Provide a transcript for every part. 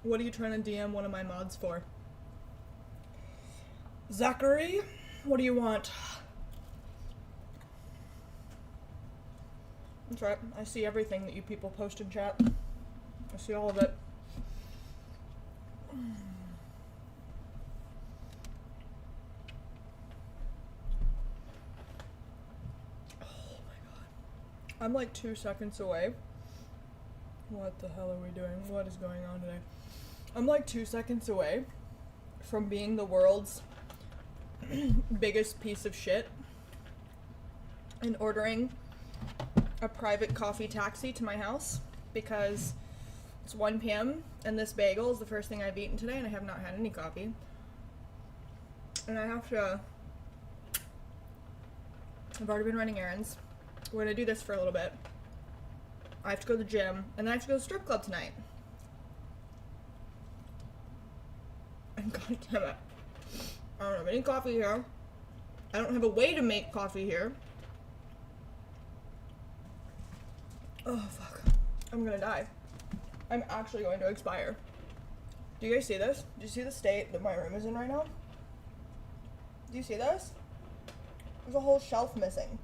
What are you trying to DM one of my mods for? Zachary, what do you want? That's right, I see everything that you people post in chat. I see all of it. Oh my god. I'm like 2 seconds away. What the hell are we doing? What is going on today? I'm like 2 seconds away from being the world's biggest piece of shit and ordering a private coffee taxi to my house because it's 1 p.m. and this bagel is the first thing I've eaten today and I have not had any coffee. And I have to... I've already been running errands. We're gonna do this for a little bit. I have to go to the gym and then I have to go to the strip club tonight. And god damn it. I don't have any coffee here. I don't have a way to make coffee here. Oh, fuck. I'm gonna die. I'm actually going to expire. Do you guys see this? Do you see the state that my room is in right now? Do you see this? There's a whole shelf missing.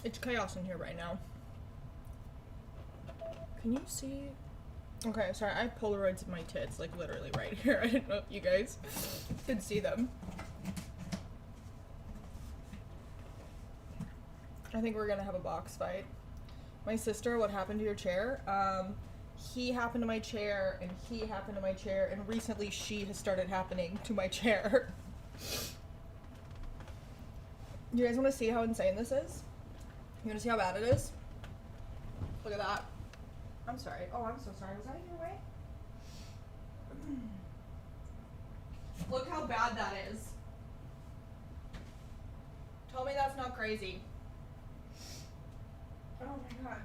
It's chaos in here right now. Can you see? Okay, sorry, I have Polaroids of my tits, like literally right here. I didn't know if you guys could see them. I think we're gonna have a box fight. My sister, what happened to your chair? He happened to my chair, and he happened to my chair, and recently she has started happening to my chair. You guys wanna see how insane this is? You wanna see how bad it is? Look at that. I'm sorry. Oh, I'm so sorry. Was that in your way? Look how bad that is. Tell me that's not crazy. Oh my god.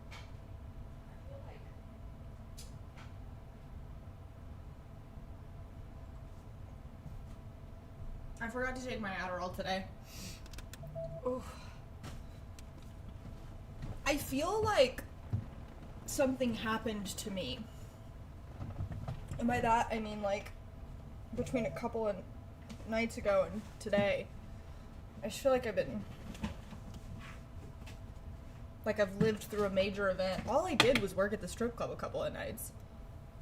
I feel like... I forgot to take my Adderall today. Oof. I feel like something happened to me. And by that, I mean like between a couple of nights ago and today. I just feel like I've lived through a major event. All I did was work at the strip club a couple of nights.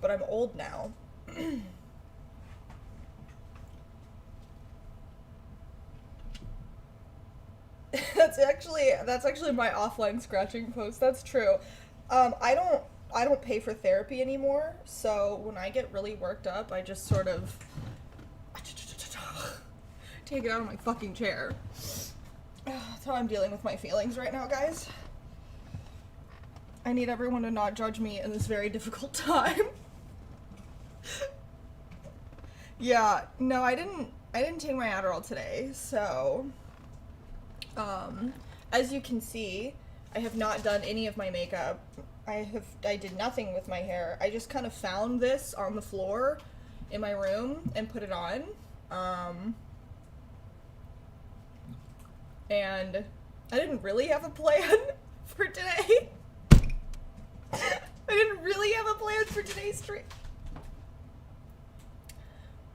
But I'm old now. That's actually my offline scratching post. That's true. I don't pay for therapy anymore, so when I get really worked up, I just sort of take it out of my fucking chair. That's how I'm dealing with my feelings right now, guys. I need everyone to not judge me in this very difficult time. Yeah, no, I didn't take my Adderall today, so as you can see, I have not done any of my makeup. I did nothing with my hair. I just kind of found this on the floor in my room and put it on. And I didn't really have a plan for today. I didn't really have a plan for today's stream.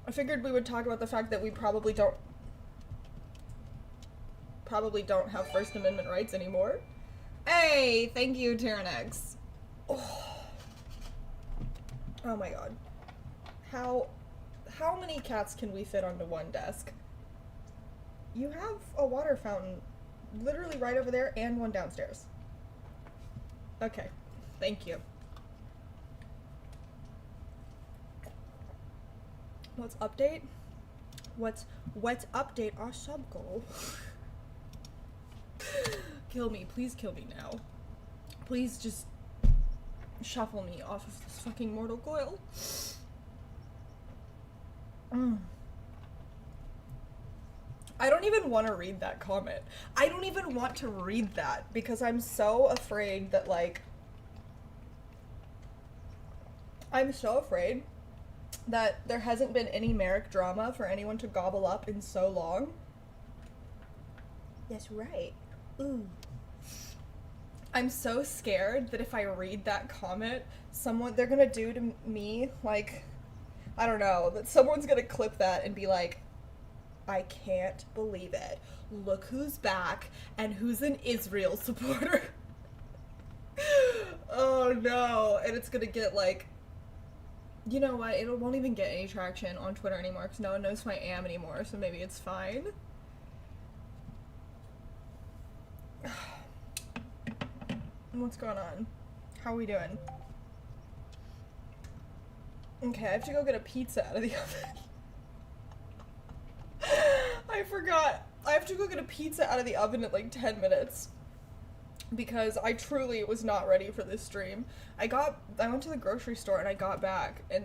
I figured we would talk about the fact that we probably don't have First Amendment rights anymore. Hey, thank you, Tyrannex. Oh my god. How many cats can we fit onto one desk? You have a water fountain literally right over there and one downstairs. Okay, thank you. What's update? What's update our sub goal? Kill me, please kill me now. Please just shuffle me off of this fucking mortal coil. I don't even want to read that comment. I don't even want to read that because I'm so afraid that, like, I'm so afraid that there hasn't been any Merrick drama for anyone to gobble up in so long. That's right. Ooh. I'm so scared that if I read that comment, they're gonna do to me, like, I don't know, that someone's gonna clip that and be like, I can't believe it. Look who's back and who's an Israel supporter. Oh no. And it's gonna get like, you know what, it won't even get any traction on Twitter anymore because no one knows who I am anymore, so maybe it's fine. What's going on? How are we doing? Okay, I have to go get a pizza out of the oven. I forgot. I have to go get a pizza out of the oven in like 10 minutes. Because I truly was not ready for this stream. I went to the grocery store and I got back and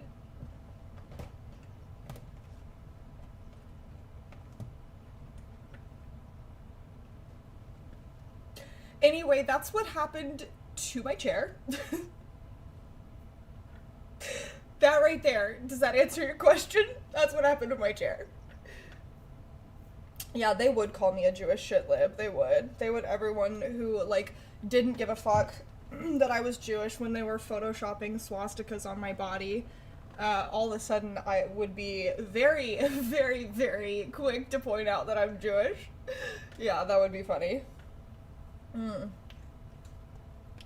anyway, that's what happened to my chair. That right there, does that answer your question? That's what happened to my chair. Yeah, they would call me a Jewish shit lib. They would. Everyone who, like, didn't give a fuck that I was Jewish when they were photoshopping swastikas on my body, all of a sudden I would be very, very, very quick to point out that I'm Jewish. Yeah, that would be funny.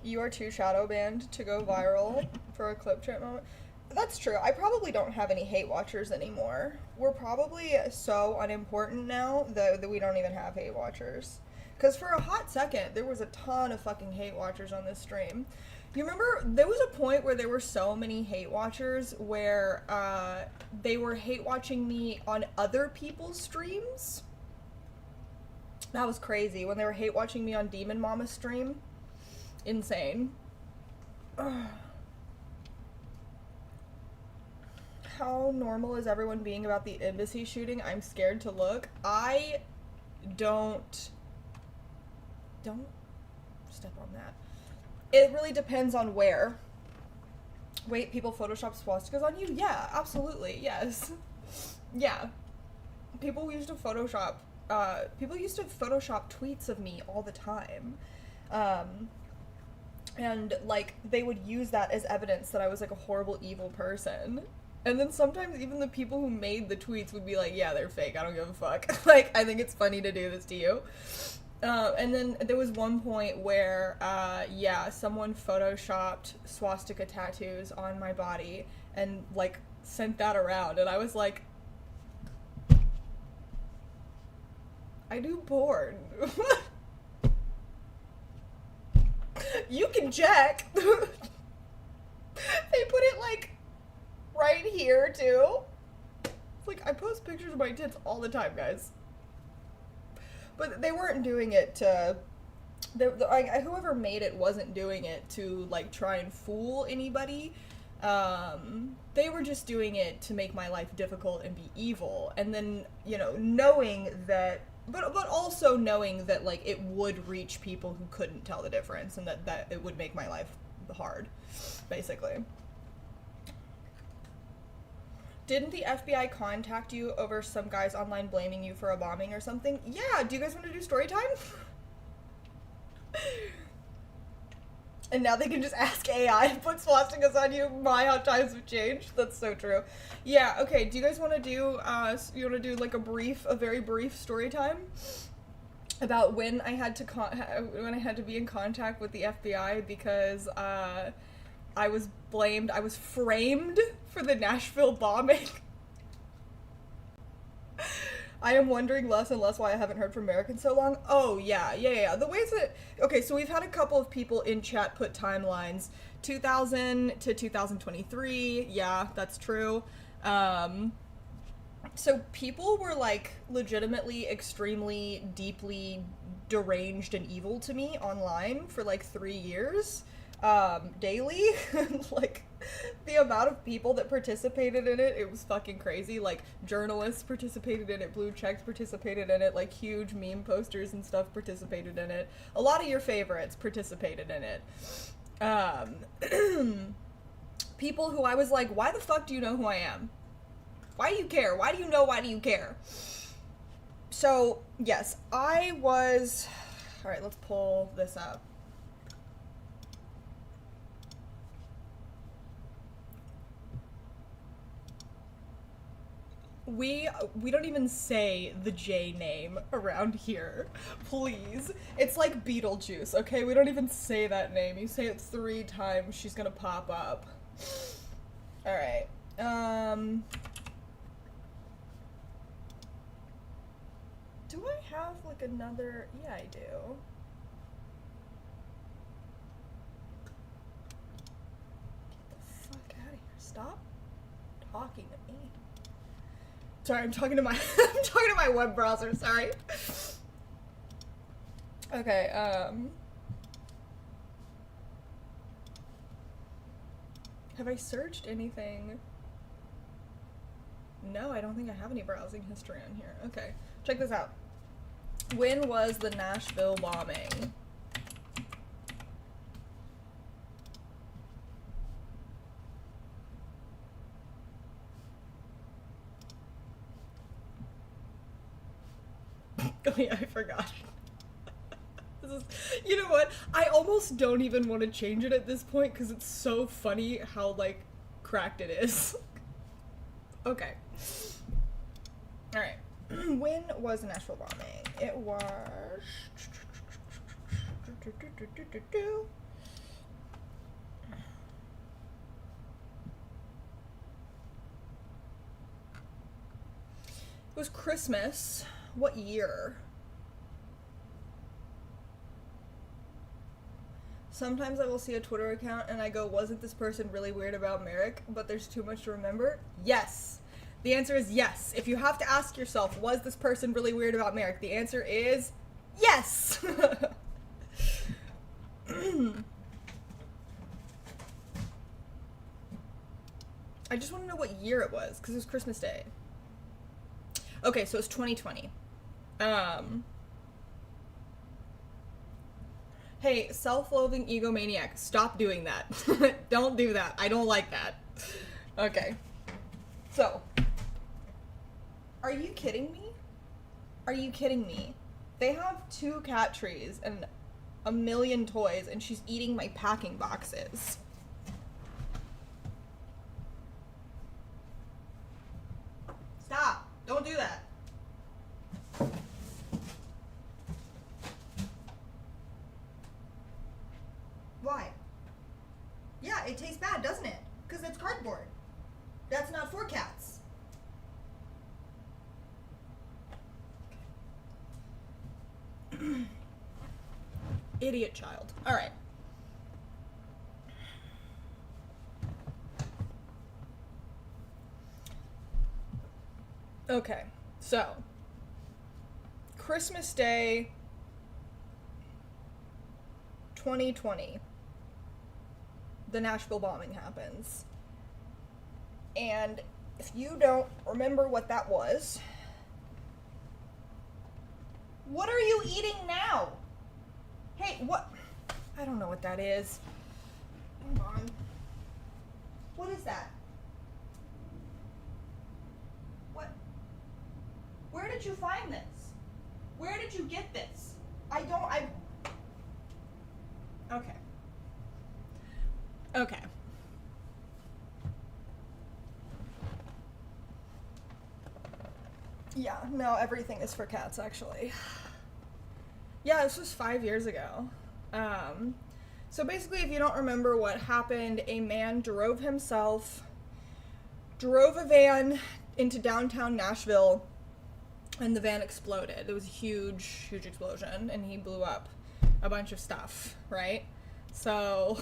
You are too shadow banned to go viral for a clip chat moment. That's true. I probably don't have any hate watchers anymore. We're probably so unimportant now that we don't even have hate watchers. Because for a hot second, there was a ton of fucking hate watchers on this stream. You remember, there was a point where there were so many hate watchers where they were hate watching me on other people's streams. That was crazy. When they were hate watching me on Demon Mama's stream. Insane. Ugh. How normal is everyone being about the embassy shooting? I'm scared to look. I don't step on that. It really depends on where. Wait, people Photoshop swastikas on you? Yeah, absolutely, yes. Yeah. People used to Photoshop tweets of me all the time. And, like, they would use that as evidence that I was, like, a horrible, evil person. And then sometimes even the people who made the tweets would be like, yeah, they're fake, I don't give a fuck. Like, I think it's funny to do this to you. And then there was one point where, yeah, someone photoshopped swastika tattoos on my body and, like, sent that around. And I was like, I do porn. You can check. They put it, like, right here, too. Like, I post pictures of my tits all the time, guys. But they weren't doing it to... whoever made it wasn't doing it to, like, try and fool anybody. They were just doing it to make my life difficult and be evil. And then, you know, knowing that... But also knowing that, like, it would reach people who couldn't tell the difference and that it would make my life hard, basically. Didn't the FBI contact you over some guys online blaming you for a bombing or something? Yeah, do you guys want to do story time? And now they can just ask AI and put swastikas on you. My, how times have changed. That's so true. Yeah, okay, do you guys want to do, like a very brief story time? About when I had to be in contact with the FBI because, I was framed for the Nashville bombing. I am wondering less and less why I haven't heard from Merrick in so long. Oh, yeah. The ways that... Okay, so we've had a couple of people in chat put timelines. 2000 to 2023. Yeah, that's true. So people were, like, legitimately extremely, deeply deranged and evil to me online for, like, 3 years. Daily. Like, the amount of people that participated in it, it was fucking crazy. Like, journalists participated in it, blue checks participated in it, like, huge meme posters and stuff participated in it. A lot of your favorites participated in it. People who I was like, why the fuck do you know who I am? Why do you care? Why do you know? Why do you care? So, yes, I was... Alright, let's pull this up. We don't even say the J name around here. Please. It's like Beetlejuice, okay? We don't even say that name. You say it 3 times, she's gonna pop up. Alright. Do I have, like, another... Yeah, I do. Get the fuck out of here. Stop talking to me. Sorry, I'm talking to my I'm talking to my web browser, sorry. Okay, have I searched anything? No, I don't think I have any browsing history on here. Okay, check this out. When was the Nashville bombing? Oh yeah, I forgot. This is, you know what? I almost don't even want to change it at this point because it's so funny how, like, cracked it is. Okay. Alright. When was the Nashville bombing? It was... It was Christmas. What year? Sometimes I will see a Twitter account and I go, wasn't this person really weird about Merrick, but there's too much to remember? Yes. The answer is yes. If you have to ask yourself, was this person really weird about Merrick? The answer is yes. I just want to know what year it was, because it was Christmas Day. Okay, so it's 2020. Hey, self-loathing egomaniac, stop doing that. Don't do that. I don't like that. Okay. So, are you kidding me? Are you kidding me? They have 2 cat trees and a million toys, and she's eating my packing boxes. Stop. Don't do that. Why? Yeah, it tastes bad, doesn't it? Because it's cardboard. That's not for cats. Idiot child. Alright. Okay, so Christmas Day 2020, the Nashville bombing happens. And if you don't remember what that was, what are you eating now? Hey, what? I don't know what that is. Hang on. What is that? What? Where did you find this? Where did you get this? Okay. Okay. Yeah, no, everything is for cats, actually. Yeah, this was 5 years ago. So basically, if you don't remember what happened, a man drove a van into downtown Nashville, and the van exploded. It was a huge, huge explosion, and he blew up a bunch of stuff, right? So...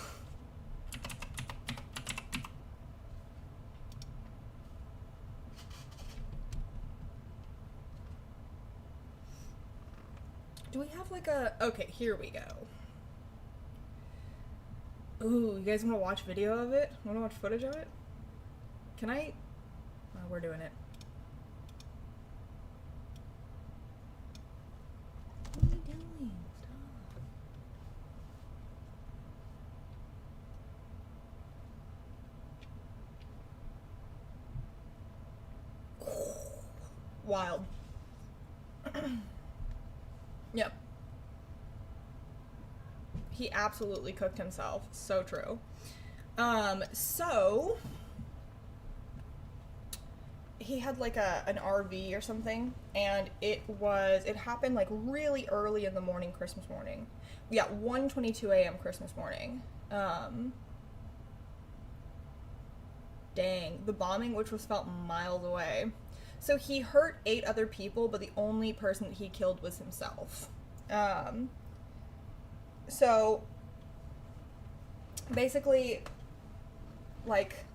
do we have like a... Okay, here we go. Ooh, you guys want to watch video of it? Want to watch footage of it? Can I... Oh, we're doing it. What are you doing? Stop. wild. Yep. He absolutely cooked himself. So true. So he had like an RV or something, and it happened like really early in the morning, Christmas morning. Yeah, 1:22 a.m. Christmas morning. Dang, the bombing, which was felt miles away. So he hurt 8 other people, but the only person that he killed was himself. So basically, like,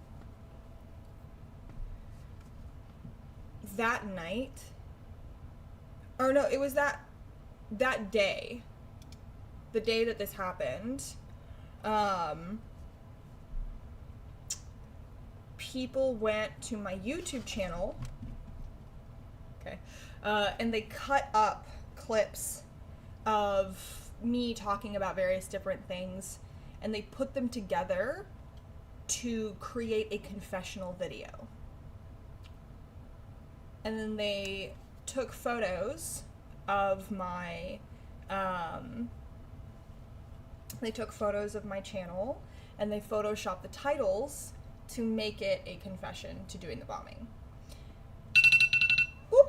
that night, or no, it was that day, the day that this happened, people went to my YouTube channel, okay, and they cut up clips of me talking about various different things, and they put them together to create a confessional video. And then they took photos of my, channel, and they photoshopped the titles to make it a confession to doing the bombing. Whoop.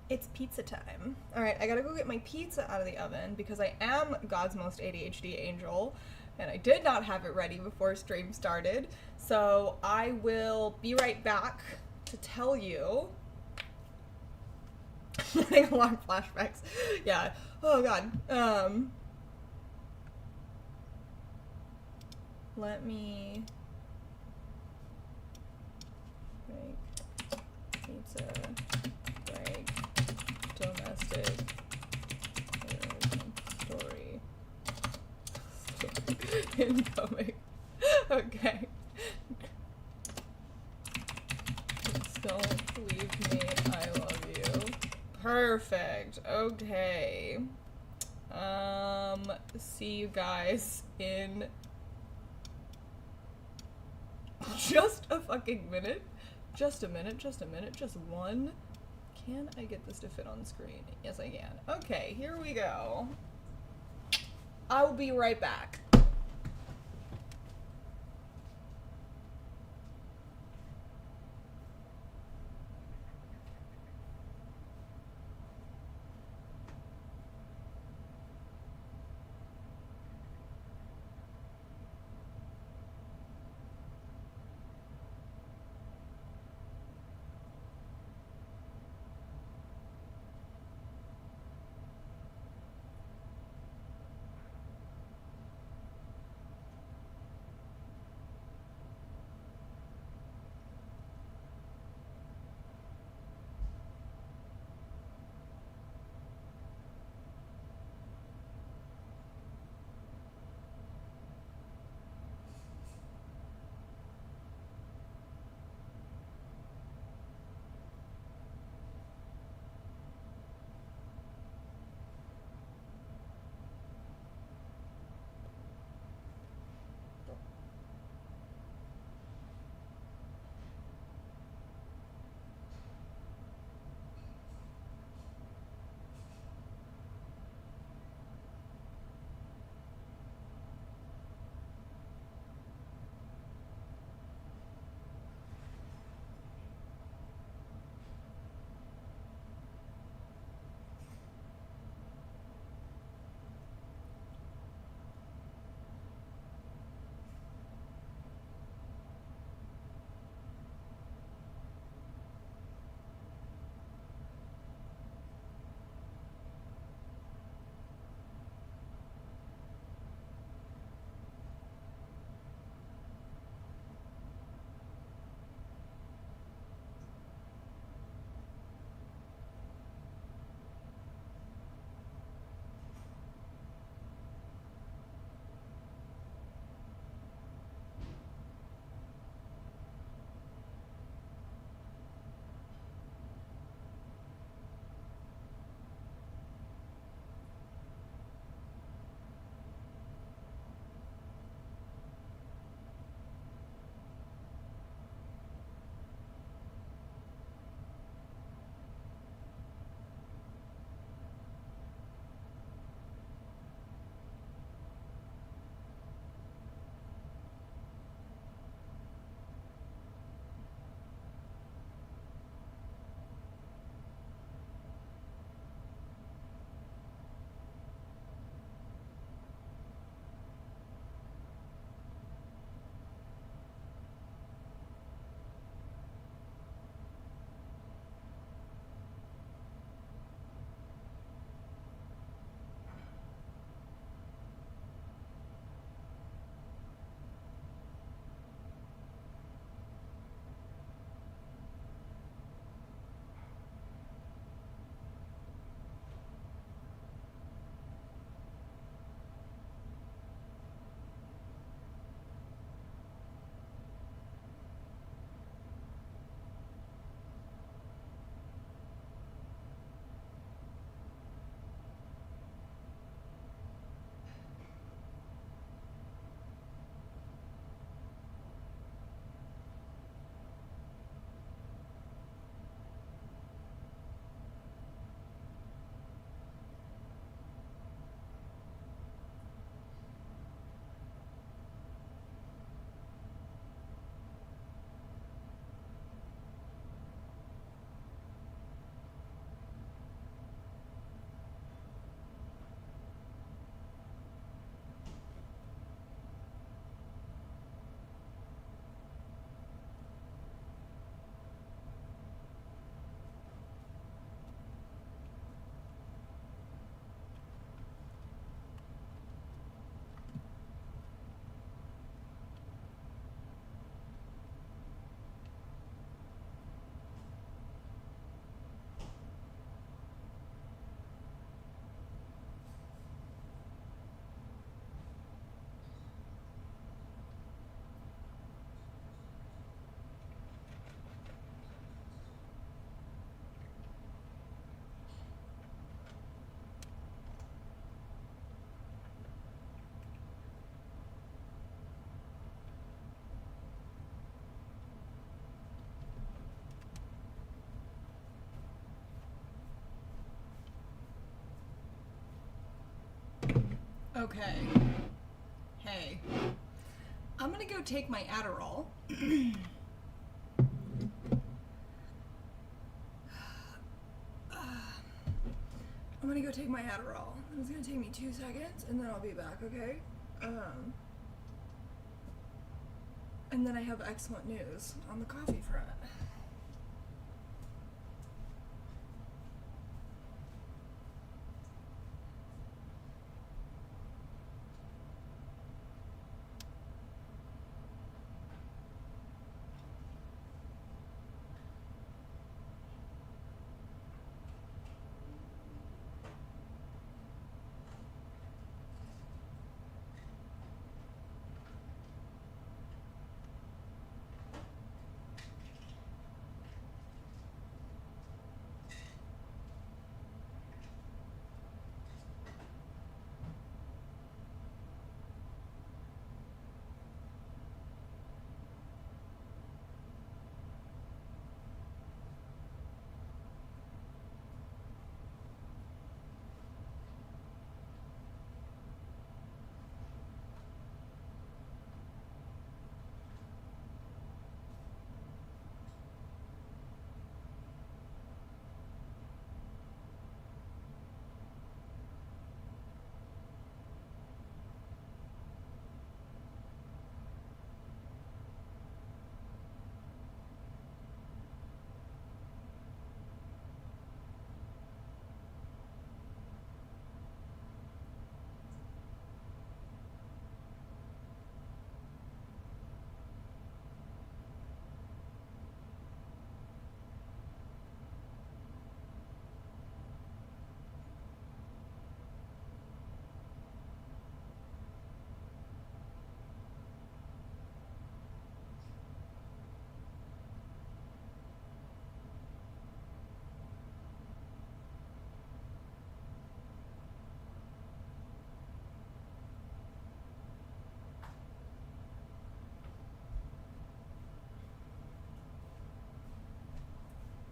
It's pizza time. Alright, I gotta go get my pizza out of the oven because I am God's most ADHD angel, and I did not have it ready before stream started. So I will be right back to tell you. Getting a lot of flashbacks. Yeah. Oh god. Let me make pizza break domestic story incoming. Okay. Don't leave me, I love you. Perfect. Okay. See you guys in just a fucking minute. Just a minute, just one. Can I get this to fit on the screen? Yes, I can. Okay, here we go. I will be right back. Okay. Hey. I'm gonna go take my Adderall. I'm gonna go take my Adderall. It's gonna take me 2 seconds and then I'll be back, okay? And then I have excellent news on the coffee front.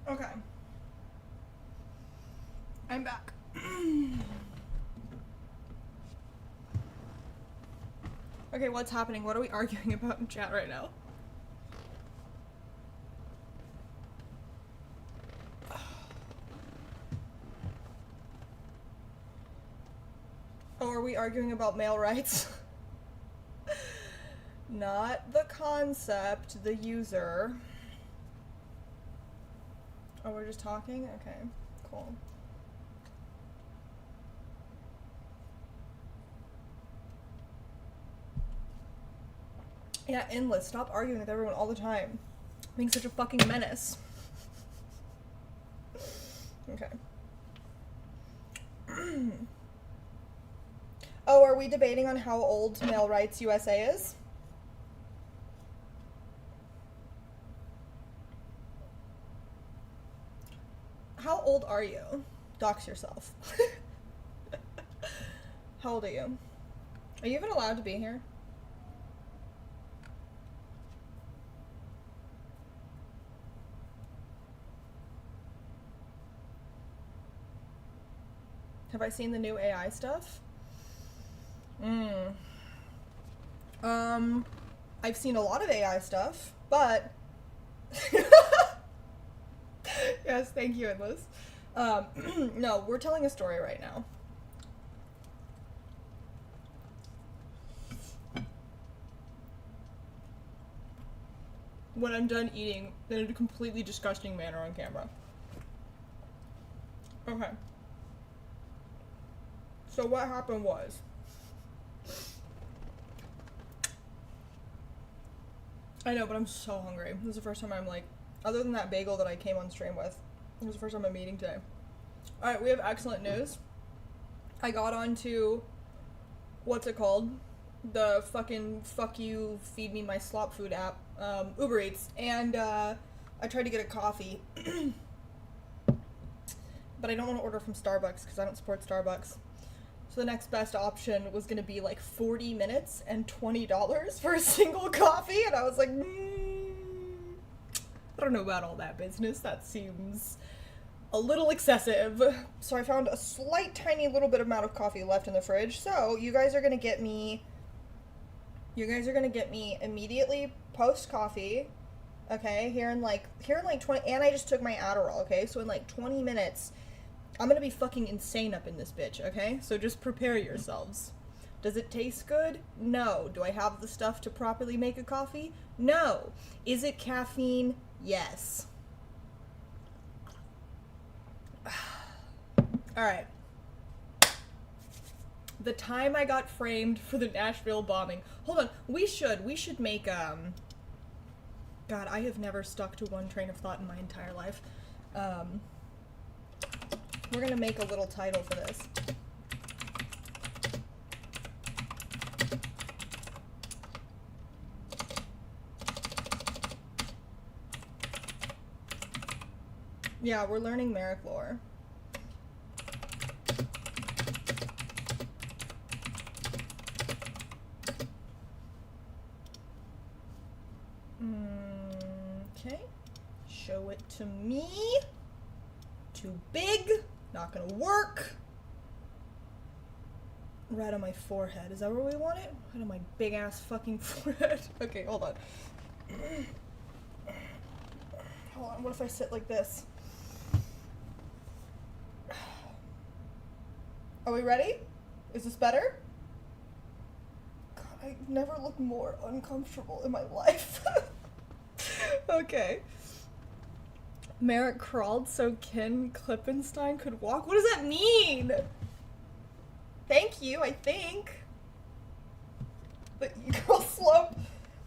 Okay. I'm back. Okay, what's happening? What are we arguing about in chat right now? Oh, are we arguing about male rights? Not the concept, the user. Oh, we're just talking? Okay, cool. Yeah, endless. Stop arguing with everyone all the time. Being such a fucking menace. Okay. Oh, are we debating on how old Male Rights USA is? How old are you? Dox yourself. How old are you? Are you even allowed to be here? Have I seen the new AI stuff? I've seen a lot of AI stuff, but yes, thank you, Endless. No, we're telling a story right now. When I'm done eating in a completely disgusting manner on camera. Okay. So what happened was, I know, but I'm so hungry. This is the first time I'm like, other than that bagel that I came on stream with, this is the first time I'm eating today. Alright, we have excellent news. I got onto, what's it called? The fucking fuck you, feed me my slop food app, Uber Eats, and I tried to get a coffee, but I don't want to order from Starbucks because I don't support Starbucks. So the next best option was going to be like 40 minutes and $20 for a single coffee, and I was like, I don't know about all that business. That seems a little excessive. So I found a slight tiny little bit amount of coffee left in the fridge. So you guys are gonna get me immediately post coffee. Okay, here in like 20, and I just took my Adderall, okay? So in like 20 minutes, I'm gonna be fucking insane up in this bitch, okay? So just prepare yourselves. Does it taste good? No. Do I have the stuff to properly make a coffee? No. Is it caffeine? Yes. Alright. The time I got framed for the Nashville bombing. Hold on. We should make, God, I have never stuck to one train of thought in my entire life. We're gonna make a little title for this. Yeah, we're learning Merrick lore. Okay. Show it to me. Too big. Not gonna work. Right on my forehead. Is that where we want it? Right on my big ass fucking forehead. Okay, hold on. Hold on, what if I sit like this? Are we ready? Is this better? God, I've never looked more uncomfortable in my life. Okay. Merrick crawled so Ken Klippenstein could walk? What does that mean? Thank you, I think. But girl slope.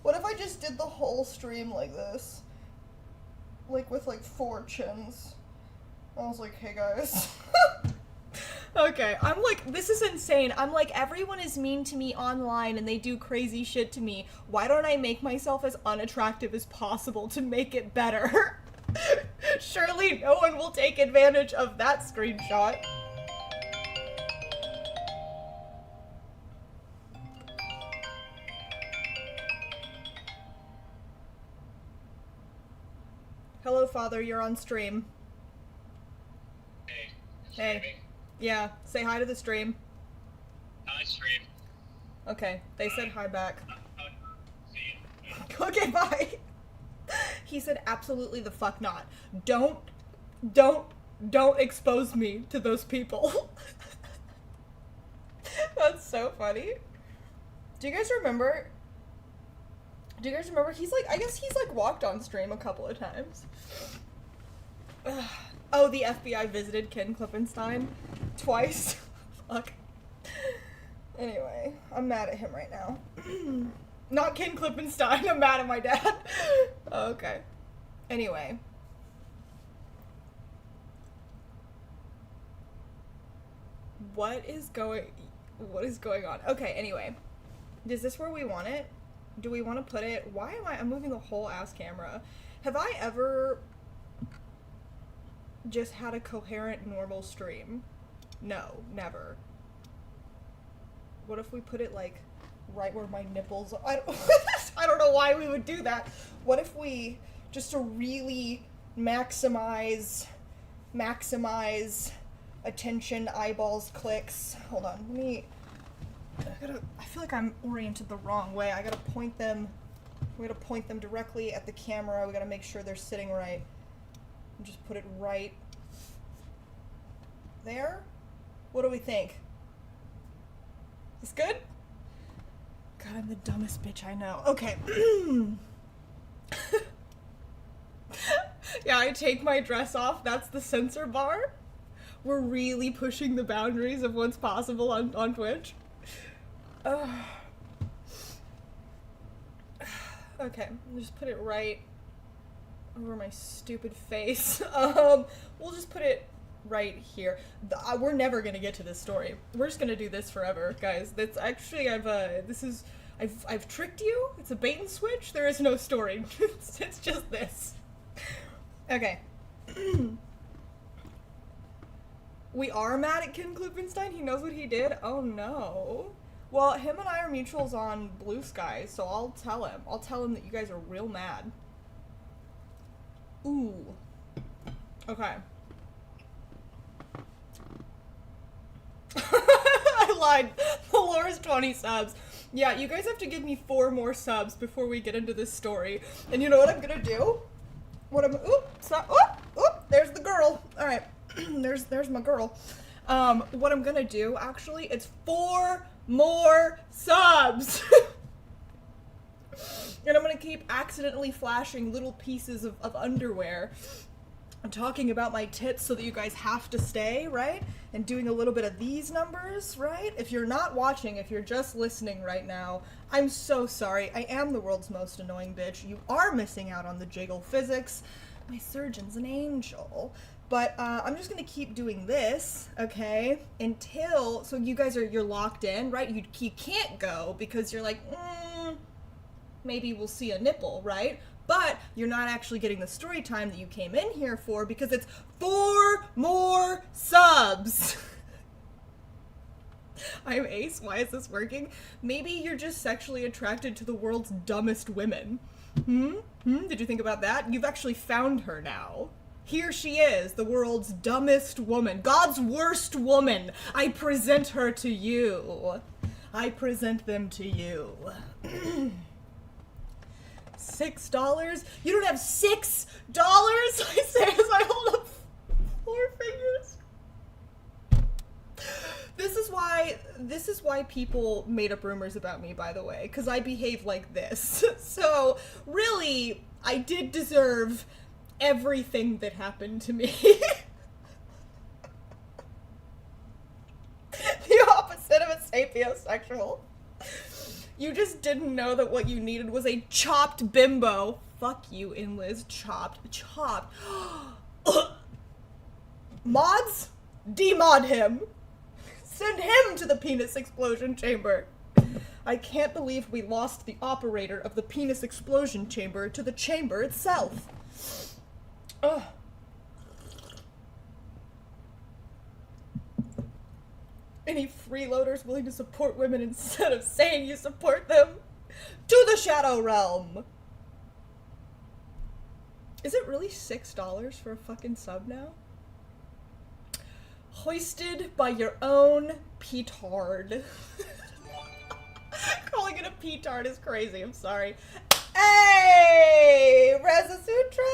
What if I just did the whole stream like this? Like with like 4 chins. I was like, hey guys. Okay, I'm like, this is insane. I'm like, everyone is mean to me online and they do crazy shit to me. Why don't I make myself as unattractive as possible to make it better? Surely no one will take advantage of that screenshot. Hello, Father, you're on stream. Hey. Hey. Yeah, say hi to the stream. Hi, stream. Okay, they said hi back. See you. Okay, bye. He said absolutely the fuck not. Don't expose me to those people. That's so funny. Do you guys remember? He's like, I guess he's like walked on stream a couple of times. Oh, the FBI visited Ken Klippenstein twice. Fuck. Anyway, I'm mad at him right now. Not Ken Klippenstein, I'm mad at my dad. Okay. Anyway. What is going on? Okay, anyway. Is this where we want it? Do we want to put it? I'm moving the whole ass camera. Have I ever just had a coherent normal stream? No, never. What if we put it like right where my nipples are? I don't know why we would do that. What if we just to really maximize attention, eyeballs, clicks. Hold on, I feel like I'm oriented the wrong way. We gotta point them directly at the camera. We gotta make sure they're sitting right. And just put it right there. What do we think? Is this good? God, I'm the dumbest bitch I know. Okay. Yeah, I take my dress off. That's the censor bar. We're really pushing the boundaries of what's possible on Twitch. Okay, just put it right over my stupid face. We'll just put it right here. We're never gonna get to this story. We're just gonna do this forever, guys. That's actually I've tricked you. It's a bait and switch. There is no story. It's just this. Okay. We are mad at Ken Klippenstein. He knows what he did. Oh no. Well, him and I are mutuals on Blue Sky, so I'll tell him. I'll tell him that you guys are real mad. Ooh. Okay. I lied. The lore is 20 subs. Yeah, you guys have to give me 4 more subs before we get into this story. And you know what I'm gonna do? There's the girl. Alright, there's my girl. What I'm gonna do, actually, it's 4 more subs! And I'm gonna keep accidentally flashing little pieces of underwear. I'm talking about my tits so that you guys have to stay, right? And doing a little bit of these numbers, right? If you're not watching, if you're just listening right now, I'm so sorry. I am the world's most annoying bitch. You are missing out on the jiggle physics. My surgeon's an angel. But I'm just gonna keep doing this, okay? Until, so you guys you're locked in, right? You can't go because you're like, maybe we'll see a nipple, right? But you're not actually getting the story time that you came in here for because it's 4 more subs. I'm Ace. Why is this working? Maybe you're just sexually attracted to the world's dumbest women. Did you think about that? You've actually found her now. Here she is, the world's dumbest woman. God's worst woman. I present her to you. I present them to you. $6? You don't have $6? I say as I hold up 4 fingers. This is why people made up rumors about me, by the way, because I behave like this. So, really, I did deserve everything that happened to me. The opposite of a sapiosexual. You just didn't know that what you needed was a chopped bimbo. Fuck you, Inliz. Chopped. Mods? Demod him. Send him to the penis explosion chamber. I can't believe we lost the operator of the penis explosion chamber to the chamber itself. Ugh. Any freeloaders willing to support women instead of saying you support them? To the Shadow Realm! Is it really $6 for a fucking sub now? Hoisted by your own petard. Calling it a petard is crazy, I'm sorry. Hey! Reza Sutra!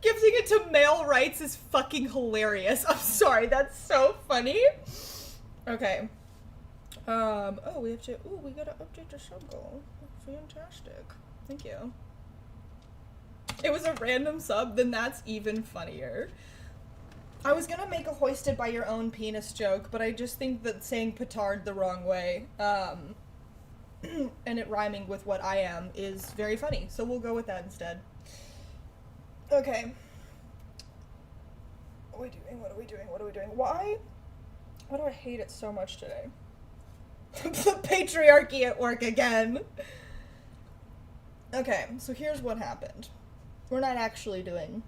Gifting it to male rights is fucking hilarious. I'm sorry, that's so funny. Okay. Oh, we gotta update the sub goal. Fantastic. Thank you. It was a random sub, then that's even funnier. I was gonna make a hoisted by your own penis joke, but I just think that saying petard the wrong way, and it rhyming with what I am is very funny, so we'll go with that instead. Okay. What are we doing? Why do I hate it so much today? The patriarchy at work again. Okay, so here's what happened. We're not actually doing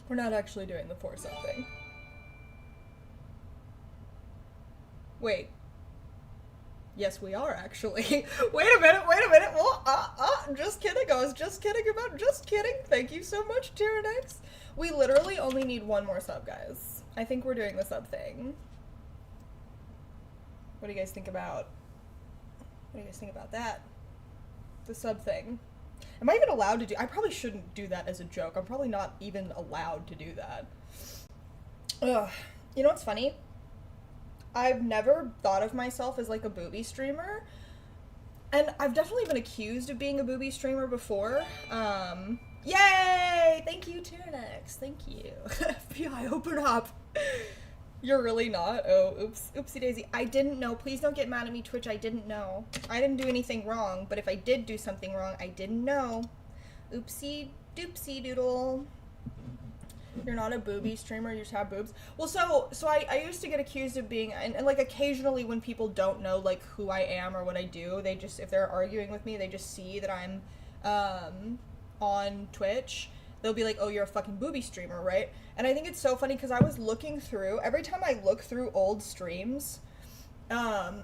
the 4 sub thing. Wait. Yes, we are actually. Wait a minute. Just kidding. I was just kidding. Thank you so much, Tyrannex. We literally only need 1 more sub, guys. I think we're doing the sub thing. What do you guys think about that? The sub thing. Am I even allowed to do? I probably shouldn't do that as a joke. I'm probably not even allowed to do that. Ugh. You know what's funny? I've never thought of myself as like a booby streamer. And I've definitely been accused of being a booby streamer before. Yay! Thank you, Tyrannex. Thank you. FBI, open up. You're really not? Oh, oops. Oopsie daisy. I didn't know. Please don't get mad at me, Twitch. I didn't know. I didn't do anything wrong, but if I did do something wrong, I didn't know. Oopsie doopsie doodle. You're not a booby streamer, you just have boobs. Well, so I used to get accused of being, and like occasionally when people don't know like who I am or what I do, they just, if they're arguing with me, they just see that I'm on Twitch. They'll be like, oh, you're a fucking booby streamer, right? And I think it's so funny because I was looking through, every time I look through old streams, I'm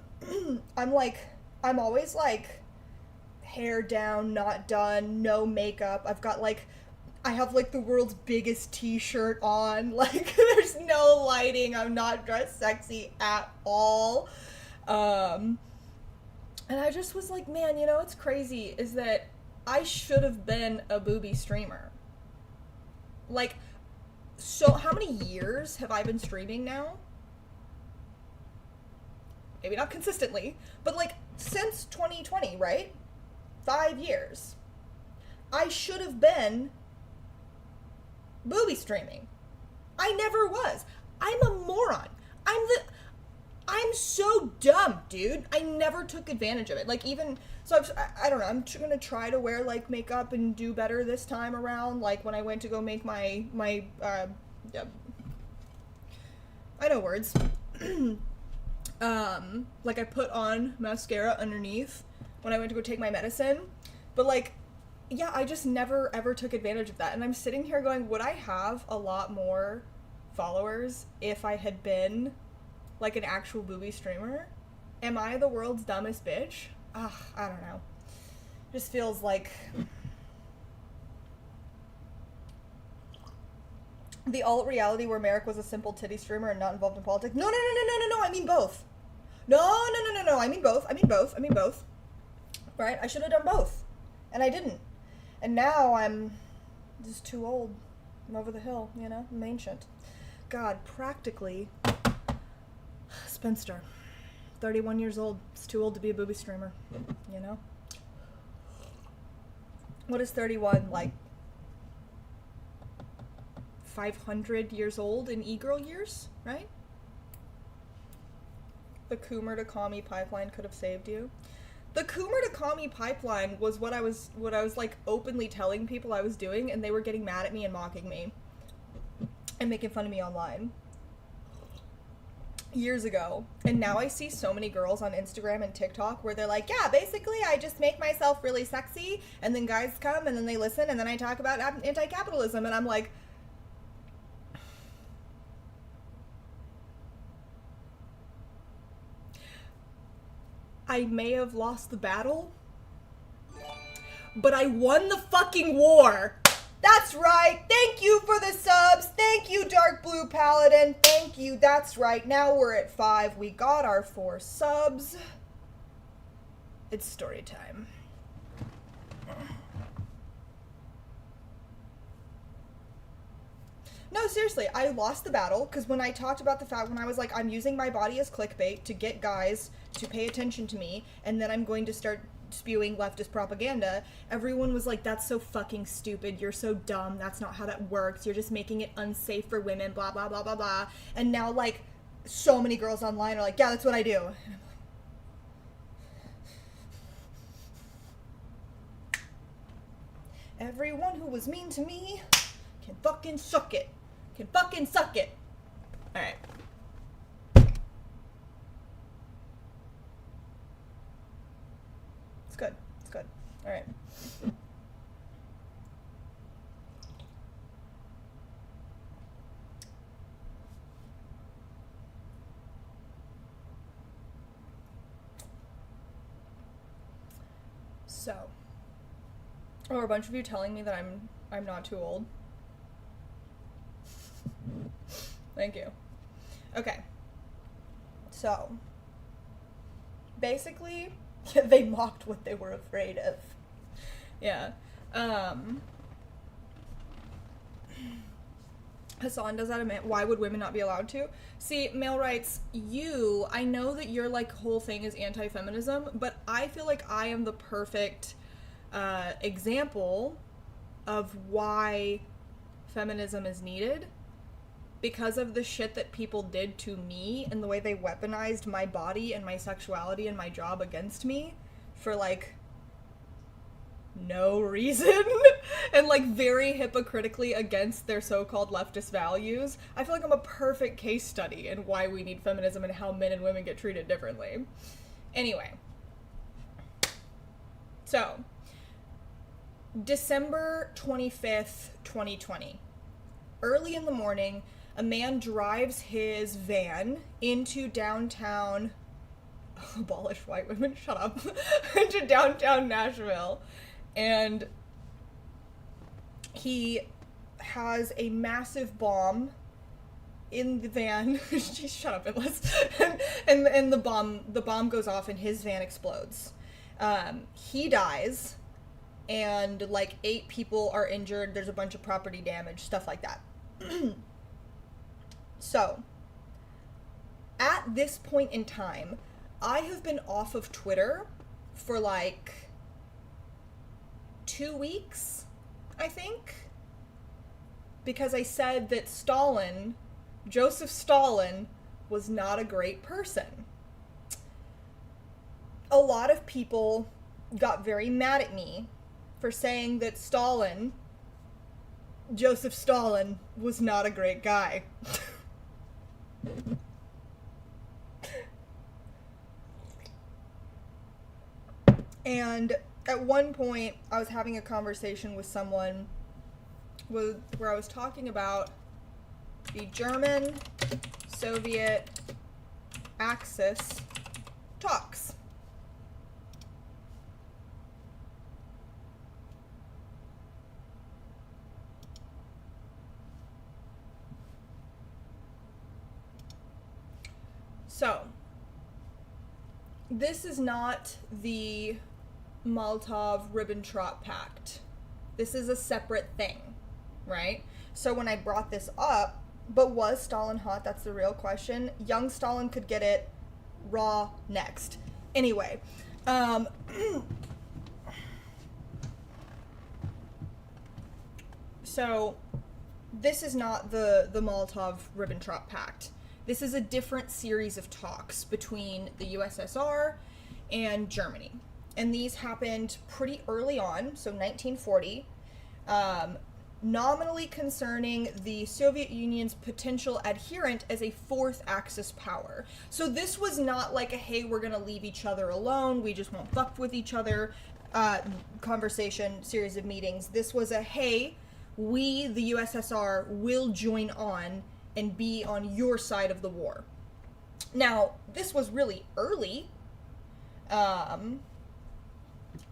always like hair down, not done, no makeup. I've got like I have like the world's biggest t-shirt on. Like there's no lighting. I'm not dressed sexy at all. And I just was like, man, you know what's crazy is that I should have been a booby streamer. Like, so how many years have I been streaming now? Maybe not consistently, but like since 2020, right? 5 years. I should have been booby streaming. I never was. I'm a moron. I'm so dumb, dude. I never took advantage of it. Like even, so I don't know, I'm gonna try to wear like makeup and do better this time around. Like when I went to go make my I know words. Like I put on mascara underneath when I went to go take my medicine. But like, yeah, I just never ever took advantage of that. And I'm sitting here going, would I have a lot more followers if I had been like an actual booby streamer? Am I the world's dumbest bitch? Ugh, I don't know. Just feels like the alt reality where Merrick was a simple titty streamer and not involved in politics. No, I mean both. No, I mean both. Right? I should have done both. And I didn't. And now I'm just too old. I'm over the hill, you know? I'm ancient. God, practically spinster. 31 years old. It's too old to be a booby streamer, you know? What is 31, like 500 years old in e-girl years, right? The Coomer to Kami pipeline could have saved you. The Coomer to Kami pipeline was what I was like openly telling people I was doing, and they were getting mad at me and mocking me and making fun of me online years ago. And now I see so many girls on Instagram and TikTok where they're like, yeah, basically I just make myself really sexy, and then guys come and then they listen, and then I talk about anti-capitalism, and I'm like, I may have lost the battle, but I won the fucking war. That's right. Thank you for the subs. Thank you, Dark Blue Paladin. Thank you. That's right. Now we're at 5. We got our 4 subs. It's story time. No, seriously, I lost the battle because when I talked about the fact, when I was like, I'm using my body as clickbait to get guys to pay attention to me, and then I'm going to start spewing leftist propaganda, everyone was like, that's so fucking stupid, you're so dumb, that's not how that works, you're just making it unsafe for women, blah, blah, blah, blah, blah. And now, like, so many girls online are like, yeah, that's what I do. And I'm like, everyone who was mean to me can fucking suck it. Can fucking suck it. Alright. It's good. It's good. Alright. So. Oh, are a bunch of you telling me that I'm not too old? Thank you. Okay. So, basically, they mocked what they were afraid of. Yeah. Hassan, does that admit, why would women not be allowed to? See, male rights, I know that your, like, whole thing is anti-feminism, but I feel like I am the perfect example of why feminism is needed. Because of the shit that people did to me and the way they weaponized my body and my sexuality and my job against me for, like, no reason and, like, very hypocritically against their so-called leftist values, I feel like I'm a perfect case study in why we need feminism and how men and women get treated differently. Anyway. So, December 25th, 2020. Early in the morning, a man drives his van into downtown, abolish white women, shut up, into downtown Nashville, and he has a massive bomb in the van. Jeez, shut up, Atlas. and the bomb goes off and his van explodes. He dies, and like 8 people are injured. There's a bunch of property damage, stuff like that. So, at this point in time, I have been off of Twitter for like 2 weeks, I think, because I said that Joseph Stalin, was not a great person. A lot of people got very mad at me for saying that Joseph Stalin, was not a great guy. And at one point, I was having a conversation with someone where I was talking about the German-Soviet Axis talks. So, this is not the Molotov-Ribbentrop Pact. This is a separate thing, right? So when I brought this up, but was Stalin hot? That's the real question. Young Stalin could get it raw next. Anyway, so this is not the Molotov-Ribbentrop Pact. This is a different series of talks between the USSR and Germany. And these happened pretty early on, so 1940, nominally concerning the Soviet Union's potential adherent as a fourth Axis power. So this was not like a, hey, we're going to leave each other alone, we just won't fuck with each other conversation, series of meetings. This was a, hey, we, the USSR, will join on and be on your side of the war. Now, this was really early,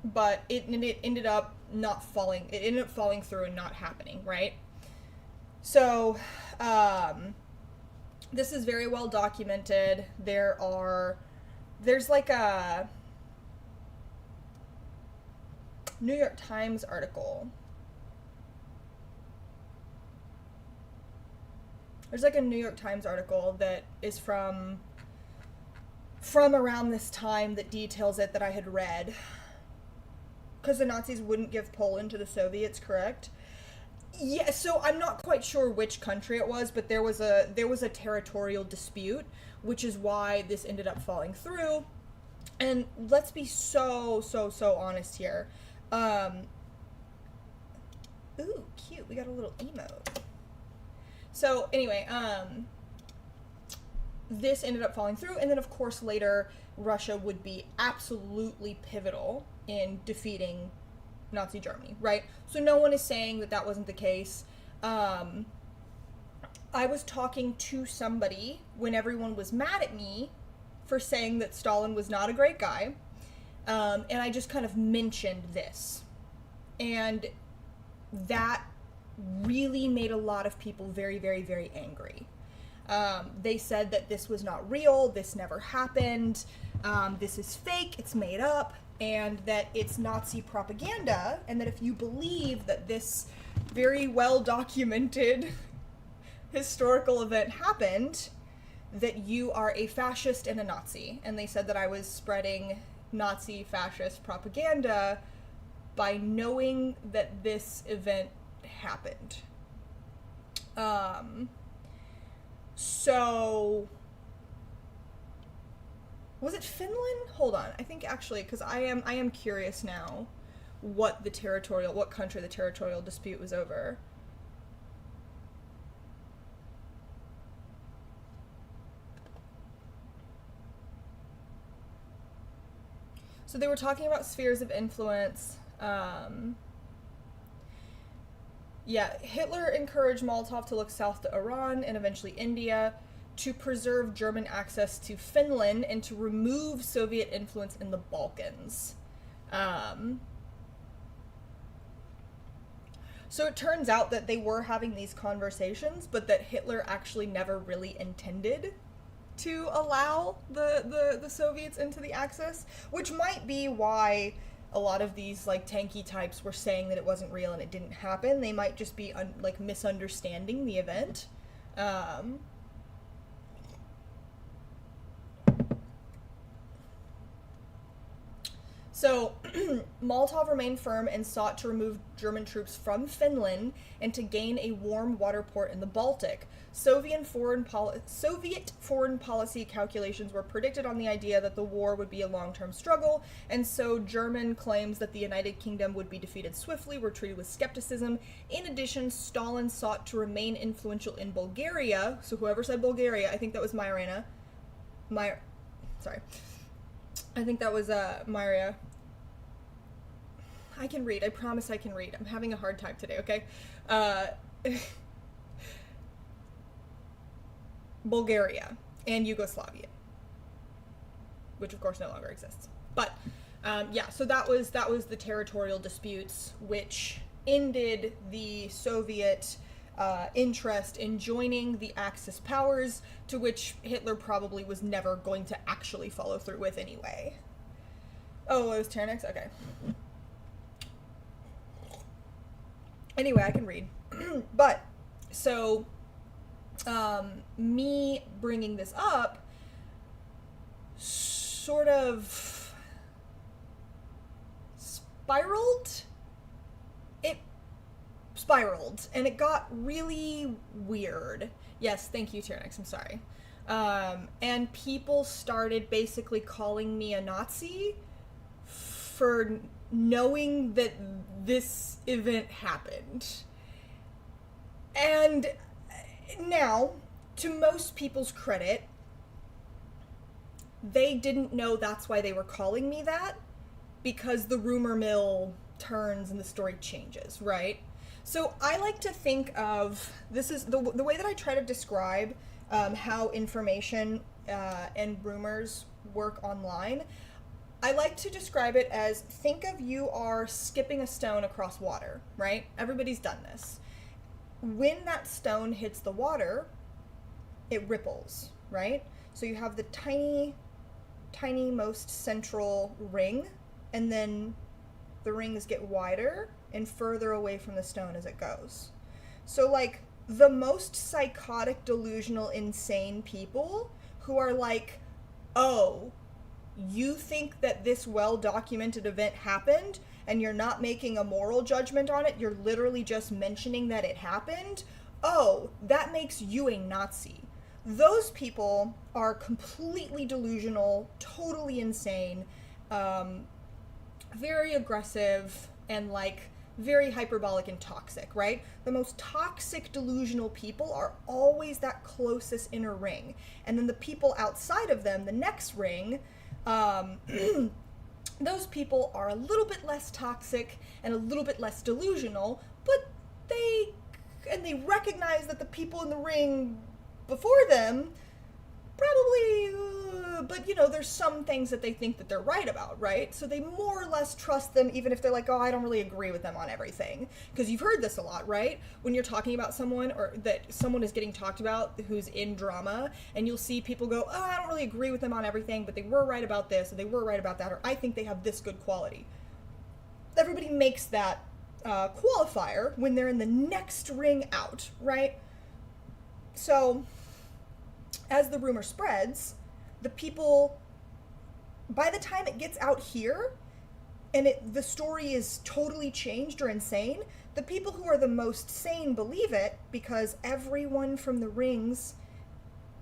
but it ended up not falling. It ended up falling through and not happening, right? So, this is very well documented. There's like a New York Times article. There's like a New York Times article that is from around this time that details it that I had read. Because the Nazis wouldn't give Poland to the Soviets, correct? Yeah, so I'm not quite sure which country it was, but there was a territorial dispute, which is why this ended up falling through. And let's be so honest here. Ooh, cute. We got a little emote. So anyway, this ended up falling through, and then of course later Russia would be absolutely pivotal in defeating Nazi Germany, right? So no one is saying that that wasn't the case. I was talking to somebody when everyone was mad at me for saying that Stalin was not a great guy, and I just kind of mentioned this, and that really made a lot of people very, very, very angry. They said that this was not real, this never happened, this is fake, it's made up, and that it's Nazi propaganda, and that if you believe that this very well documented historical event happened, that you are a fascist and a Nazi. And they said that I was spreading Nazi fascist propaganda by knowing that this event happened. So was it Finland? Hold on. I think actually, because I am curious now what country the territorial dispute was over. So they were talking about spheres of influence. Yeah, Hitler encouraged Molotov to look south to Iran and eventually India to preserve German access to Finland and to remove Soviet influence in the So it turns out that they were having these conversations, but that Hitler actually never really intended to allow the Soviets into the Axis, which might be why a lot of these like tanky types were saying that it wasn't real and it didn't happen. They might just be like misunderstanding the event. So, Molotov remained firm and sought to remove German troops from Finland and to gain a warm water port in the Baltic. Soviet foreign policy calculations were predicted on the idea that the war would be a long-term struggle, and so German claims that the United Kingdom would be defeated swiftly were treated with skepticism. In addition, Stalin sought to remain influential in Bulgaria. So whoever said Bulgaria, I think that was Myra. I think that was Myria. I can read. I promise I can read. I'm having a hard time today, okay? Bulgaria and Yugoslavia, which of course no longer exists. But yeah, so that was the territorial disputes which ended the Soviet interest in joining the Axis powers, to which Hitler probably was never going to actually follow through with anyway. Oh, it was Terranex? Okay. Anyway, I can read. But, so, me bringing this up sort of spiraled, and it got really weird. Yes, thank you, Tyrannex, I'm sorry. And people started basically calling me a Nazi for knowing that this event happened. And now, to most people's credit, they didn't know that's why they were calling me that, because the rumor mill turns and the story changes, right? So I like to think of, this is the way that I try to describe how information and rumors work online. I like to describe it as, think of you are skipping a stone across water, right? Everybody's done this. When that stone hits the water, it ripples, right? So you have the tiny most central ring, and then the rings get wider and further away from the stone as it goes. So, like, the most psychotic, delusional, insane people who are like, oh, you think that this well-documented event happened and you're not making a moral judgment on it, you're literally just mentioning that it happened, oh, that makes you a Nazi. Those people are completely delusional, totally insane, very aggressive, and like very hyperbolic and toxic, right? The most toxic, delusional people are always that closest inner ring. And then the people outside of them, the next ring, those people are a little bit less toxic and a little bit less delusional, but they recognize that the people in the ring before them probably, but you know, there's some things that they think that they're right about, right? So they more or less trust them, even if they're like, oh, I don't really agree with them on everything. Because you've heard this a lot, right? When you're talking about someone, or that someone is getting talked about who's in drama, and you'll see people go, oh, I don't really agree with them on everything, but they were right about this, or they were right about that, or I think they have this good quality. Everybody makes that qualifier when they're in the next ring out, right? So as the rumor spreads, the people, by the time it gets out here and the story is totally changed or insane, the people who are the most sane believe it, because everyone from the rings,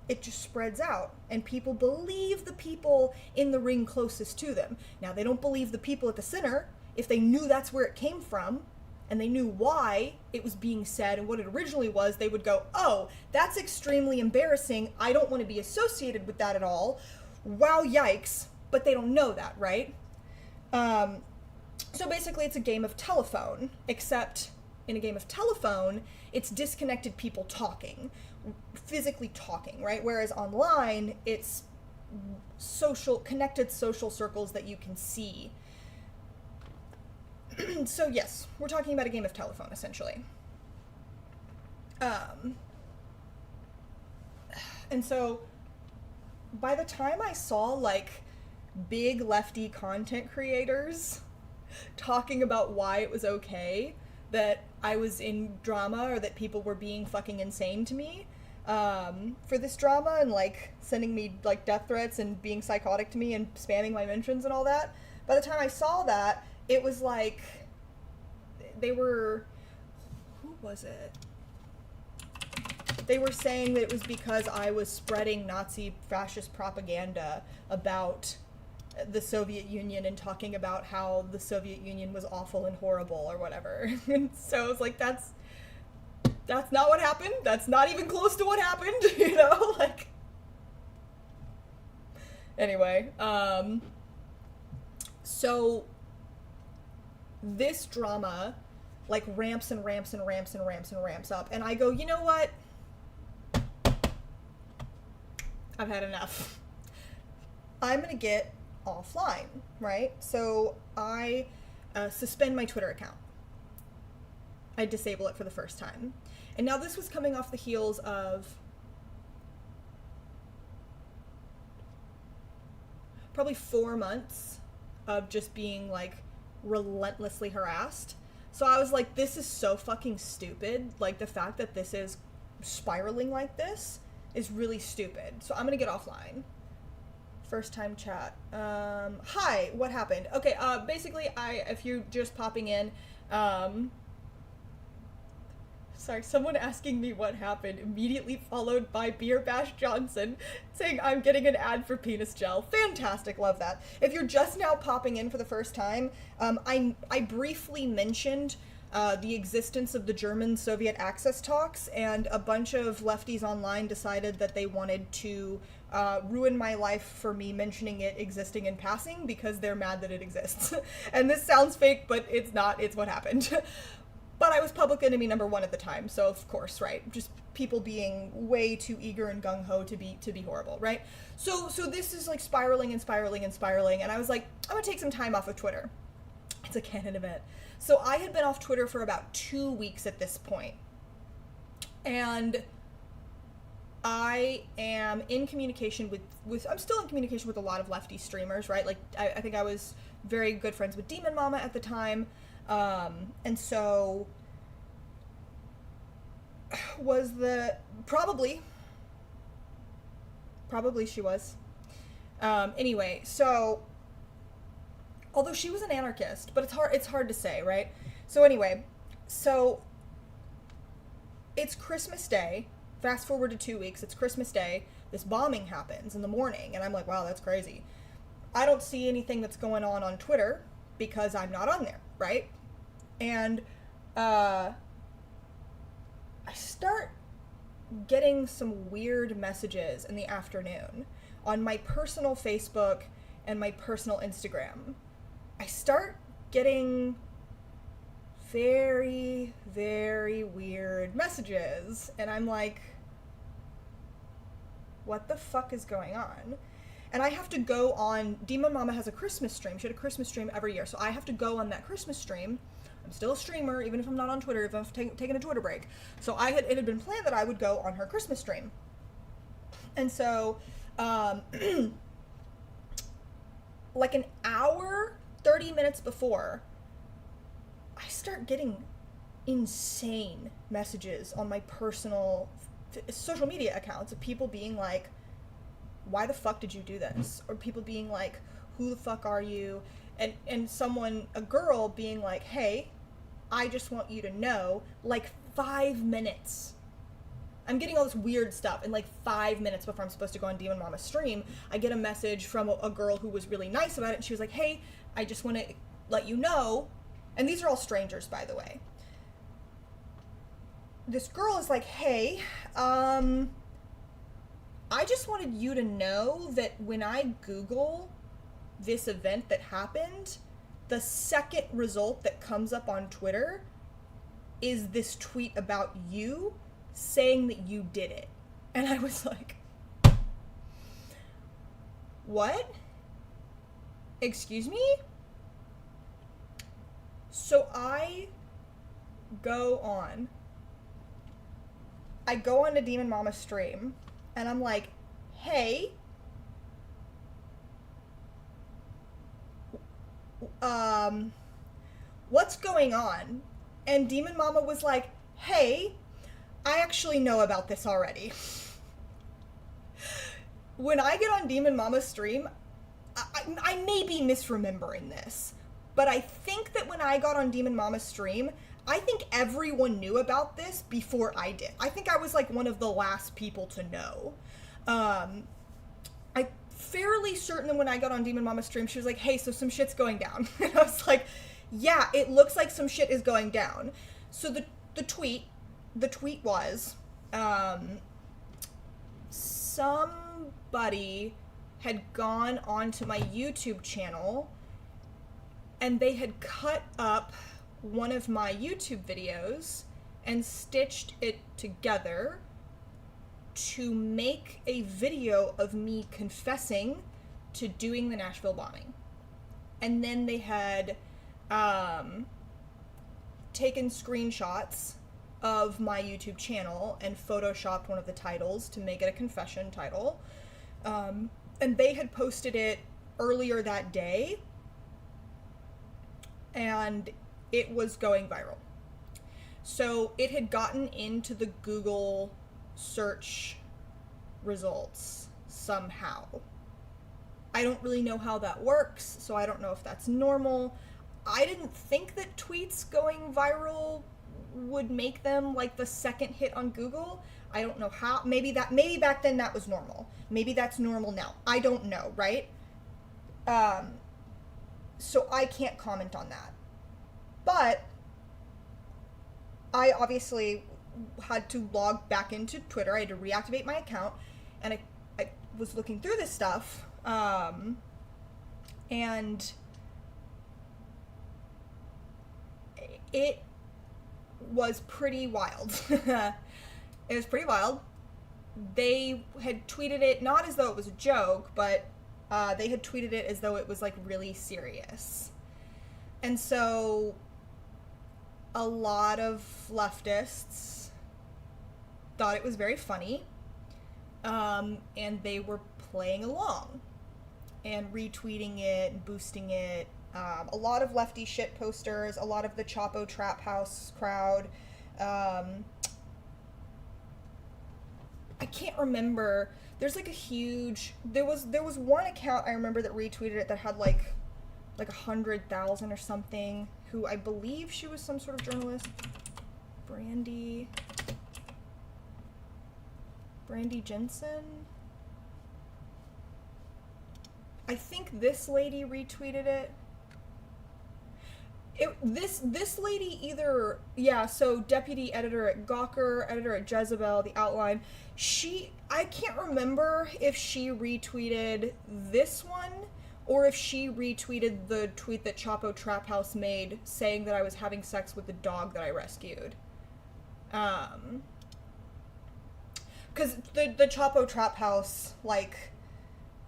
it just spreads out, and people believe the people in the ring closest to them. Now, they don't believe the people at the center. If they knew that's where it came from, and they knew why it was being said and what it originally was, they would go, oh, that's extremely embarrassing. I don't want to be associated with that at all. Wow, yikes. But they don't know that, right? So basically it's a game of telephone, except in a game of telephone, it's disconnected people talking, physically talking, right? Whereas online, it's connected social circles that you can see. So yes, we're talking about a game of telephone, essentially. And so, by the time I saw, like, big lefty content creators talking about why it was okay that I was in drama or that people were being fucking insane to me for this drama and, like, sending me, like, death threats and being psychotic to me and spamming my mentions and all that, by the time I saw that, it was like they were... Who was it? They were saying that it was because I was spreading Nazi fascist propaganda about the Soviet Union and talking about how the Soviet Union was awful and horrible or whatever. And so I was like, that's not what happened. That's not even close to what happened, you know? Like, anyway, so this drama, like, ramps and ramps and ramps and ramps and ramps up, and I go, you know what? I've had enough. I'm gonna get offline, right? So I suspend my Twitter account. I disable it for the first time. And now this was coming off the heels of probably 4 months of just being, like, relentlessly harassed. So I was like, this is so fucking stupid. Like, the fact that this is spiraling like this is really stupid. So I'm gonna get offline. First time chat. Hi, what happened? Okay, basically, if you're just popping in, sorry, someone asking me what happened, immediately followed by Beer Bash Johnson saying I'm getting an ad for penis gel. Fantastic, love that. If you're just now popping in for the first time, I briefly mentioned the existence of the German-Soviet access talks, and a bunch of lefties online decided that they wanted to ruin my life for me mentioning it existing in passing because they're mad that it exists. And this sounds fake, but it's not. It's what happened. But I was public enemy number 1 at the time, so of course, right? Just people being way too eager and gung-ho to be horrible, right? So this is, like, spiraling and spiraling and spiraling, and I was like, I'm gonna take some time off of Twitter. It's a canon event. So I had been off Twitter for about 2 weeks at this point. And I am in communication with I'm still in communication with a lot of lefty streamers, right? Like, I think I was very good friends with Demon Mama at the time. And so was probably she was. Anyway, so although she was an anarchist, but it's hard to say, right? So anyway, so it's Christmas Day. Fast forward to 2 weeks, it's Christmas Day. This bombing happens in the morning, and I'm like, wow, that's crazy. I don't see anything that's going on Twitter because I'm not on there, right? And I start getting some weird messages in the afternoon on my personal Facebook and my personal Instagram. I start getting very, very weird messages, and I'm like, what the fuck is going on? And I have to go on, Demon Mama has a Christmas stream. She had a Christmas stream every year, so I have to go on that Christmas stream. I'm still a streamer, even if I'm not on Twitter, if I've taken a Twitter break. So it had been planned that I would go on her Christmas stream. And so, like an hour, 30 minutes before, I start getting insane messages on my personal social media accounts of people being like, why the fuck did you do this? Or people being like, who the fuck are you? And a girl being like, hey, I just want you to know, like 5 minutes. I'm getting all this weird stuff, and like 5 minutes before I'm supposed to go on Demon Mama's stream, I get a message from a girl who was really nice about it, and she was like, hey, I just want to let you know, and these are all strangers, by the way. This girl is like, hey, I just wanted you to know that when I Google this event that happened, the second result that comes up on Twitter is this tweet about you saying that you did it. And I was like, what? Excuse me? So I go on a Demon Mama stream, and I'm like, hey, what's going on? And Demon Mama was like, hey, I actually know about this already. When I get on Demon Mama's stream, I may be misremembering this, but I think that when I got on Demon Mama's stream, I think everyone knew about this before I did. I think I was like one of the last people to know. I'm fairly certain that when I got on Demon Mama's stream, she was like, hey, so some shit's going down. And I was like, yeah, it looks like some shit is going down. So the tweet was, somebody had gone onto my YouTube channel and they had cut up one of my YouTube videos and stitched it together to make a video of me confessing to doing the Nashville bombing. And then they had taken screenshots of my YouTube channel and photoshopped one of the titles to make it a confession title. And they had posted it earlier that day, and it was going viral. So it had gotten into the Google search results somehow. I don't really know how that works, so I don't know if that's normal. I didn't think that tweets going viral would make them like the second hit on Google. I don't know how. Maybe back then that was normal. Maybe that's normal now. I don't know, right? So I can't comment on that. But I obviously had to log back into Twitter. I had to reactivate my account, and I was looking through this stuff, and it was pretty wild. It was pretty wild. They had tweeted it not as though it was a joke, but they had tweeted it as though it was like really serious. And so a lot of leftists thought it was very funny, and they were playing along and retweeting it and boosting it. A lot of lefty shit posters, a lot of the Chapo Trap House crowd. I can't remember. There's like a huge. There was one account I remember that retweeted it that had like 100,000 or something. Who I believe she was some sort of journalist. Brandy Jensen. I think this lady retweeted it. This lady either, yeah, so deputy editor at Gawker, editor at Jezebel, The Outline, I can't remember if she retweeted this one or if she retweeted the tweet that Chapo Trap House made saying that I was having sex with the dog that I rescued. Because the Chapo Trap House, like,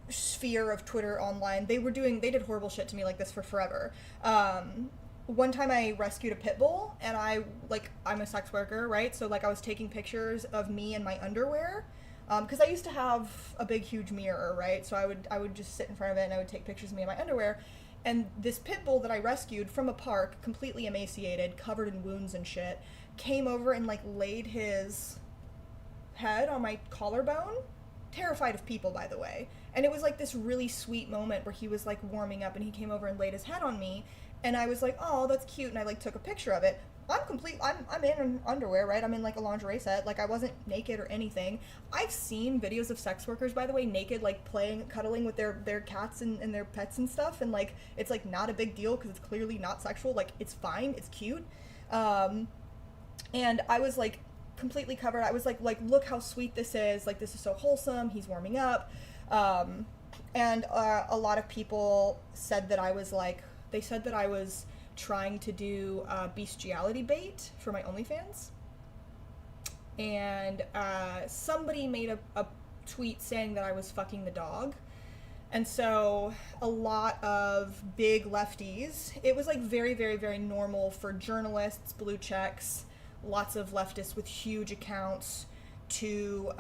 sphere of Twitter online, they did horrible shit to me like this for forever. One time I rescued a pit bull, and I'm a sex worker, right? So, like, I was taking pictures of me in my underwear, because I used to have a big, huge mirror, right? So I would just sit in front of it, and I would take pictures of me in my underwear, and this pit bull that I rescued from a park, completely emaciated, covered in wounds and shit, came over and, like, laid his head on my collarbone. Terrified of people, by the way. And it was, like, this really sweet moment where he was, like, warming up, and he came over and laid his head on me. And I was like, oh, that's cute, and I, like, took a picture of it. I'm in underwear, right? I'm in, like, a lingerie set. Like, I wasn't naked or anything. I've seen videos of sex workers, by the way, naked, like, cuddling with their cats and their pets and stuff, and, like, it's, like, not a big deal because it's clearly not sexual. Like, it's fine. It's cute. And I was, like, completely covered. I was like, look how sweet this is. Like, this is so wholesome. He's warming up. And a lot of people said that I was, like, they said that I was trying to do bestiality bait for my OnlyFans. And somebody made a tweet saying that I was fucking the dog. And so a lot of big lefties, it was like very, very, very normal for journalists, blue checks, lots of leftists with huge accounts to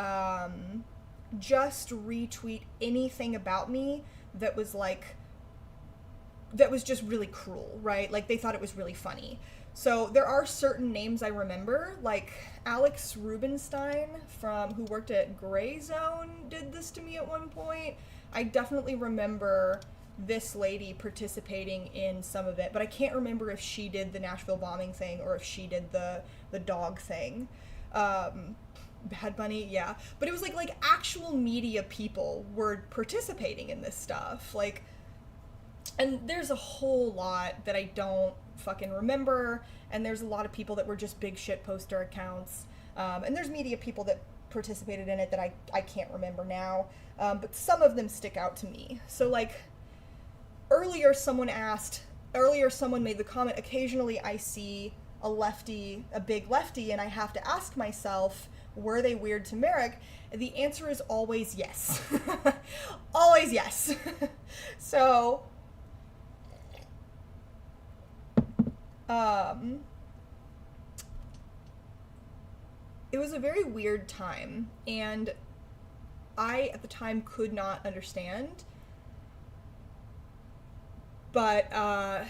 just retweet anything about me that was just really cruel, right? Like they thought it was really funny. So there are certain names I remember, like Alex Rubinstein who worked at Gray Zone did this to me at one point. I definitely remember this lady participating in some of it, but I can't remember if she did the Nashville bombing thing or if she did the dog thing. Bad Bunny, yeah. But it was like actual media people were participating in this stuff. Like, and there's a whole lot that I don't fucking remember, and there's a lot of people that were just big shit poster accounts. And there's media people that participated in it that I can't remember now. But some of them stick out to me. So like earlier someone made the comment, occasionally I see a big lefty, and I have to ask myself, were they weird to Merrick? The answer is always yes. Always yes. So, it was a very weird time, and I, at the time, could not understand, but a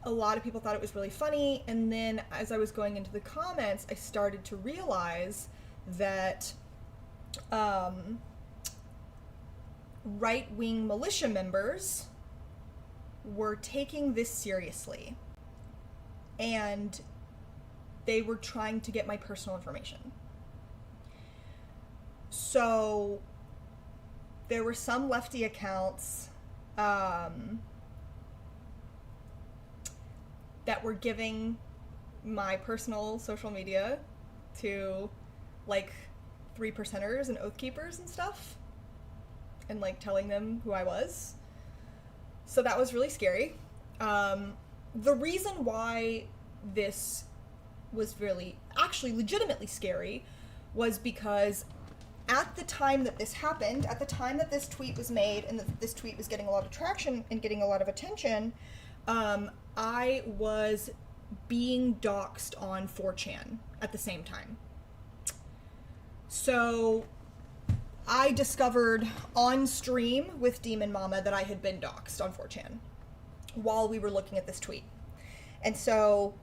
lot of people thought it was really funny, and then as I was going into the comments, I started to realize that right-wing militia members were taking this seriously, and they were trying to get my personal information. So there were some lefty accounts that were giving my personal social media to like 3%ers and oath keepers and stuff, and like telling them who I was. So that was really scary. The reason why this was really actually legitimately scary was because at the time that this happened, at the time that this tweet was made and that this tweet was getting a lot of traction and getting a lot of attention, I was being doxxed on 4chan at the same time. So I discovered on stream with Demon Mama that I had been doxxed on 4chan while we were looking at this tweet. And so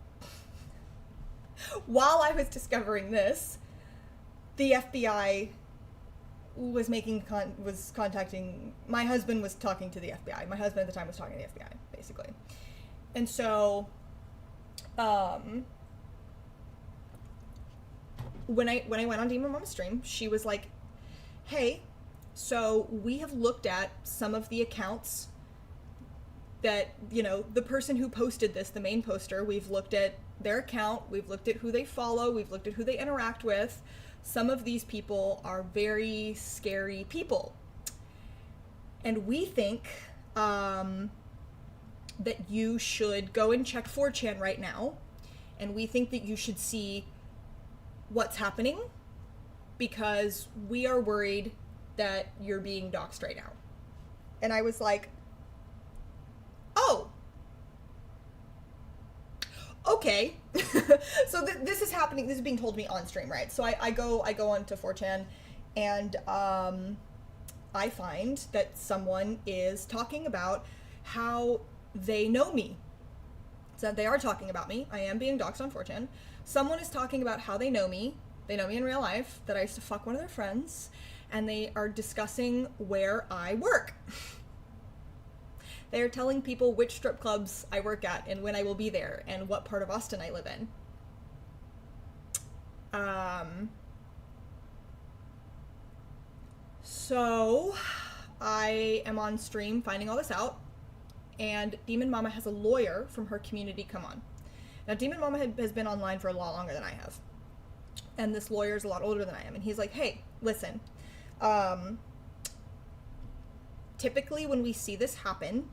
while I was discovering this, the FBI was contacting, my husband was talking to the FBI. My husband at the time was talking to the FBI, basically. And so, when I went on Demon Mama's stream, she was like, hey, so we have looked at some of the accounts that, you know, the person who posted this, the main poster, we've looked at their account, we've looked at who they follow, we've looked at who they interact with. Some of these people are very scary people. And we think that you should go and check 4chan right now. And we think that you should see what's happening, because we are worried that you're being doxxed right now. And I was like, oh, okay. So this is happening. This is being told to me on stream, right? So I go onto 4chan, and I find that someone is talking about how they know me. So they are talking about me. I am being doxxed on 4chan. Someone is talking about how they know me. They know me in real life, that I used to fuck one of their friends, and they are discussing where I work. They are telling people which strip clubs I work at and when I will be there and what part of Austin I live in. So I am on stream finding all this out, and Demon Mama has a lawyer from her community come on. Now, Demon Mama has been online for a lot longer than I have, and this lawyer is a lot older than I am, and he's like, hey, listen, typically when we see this happen,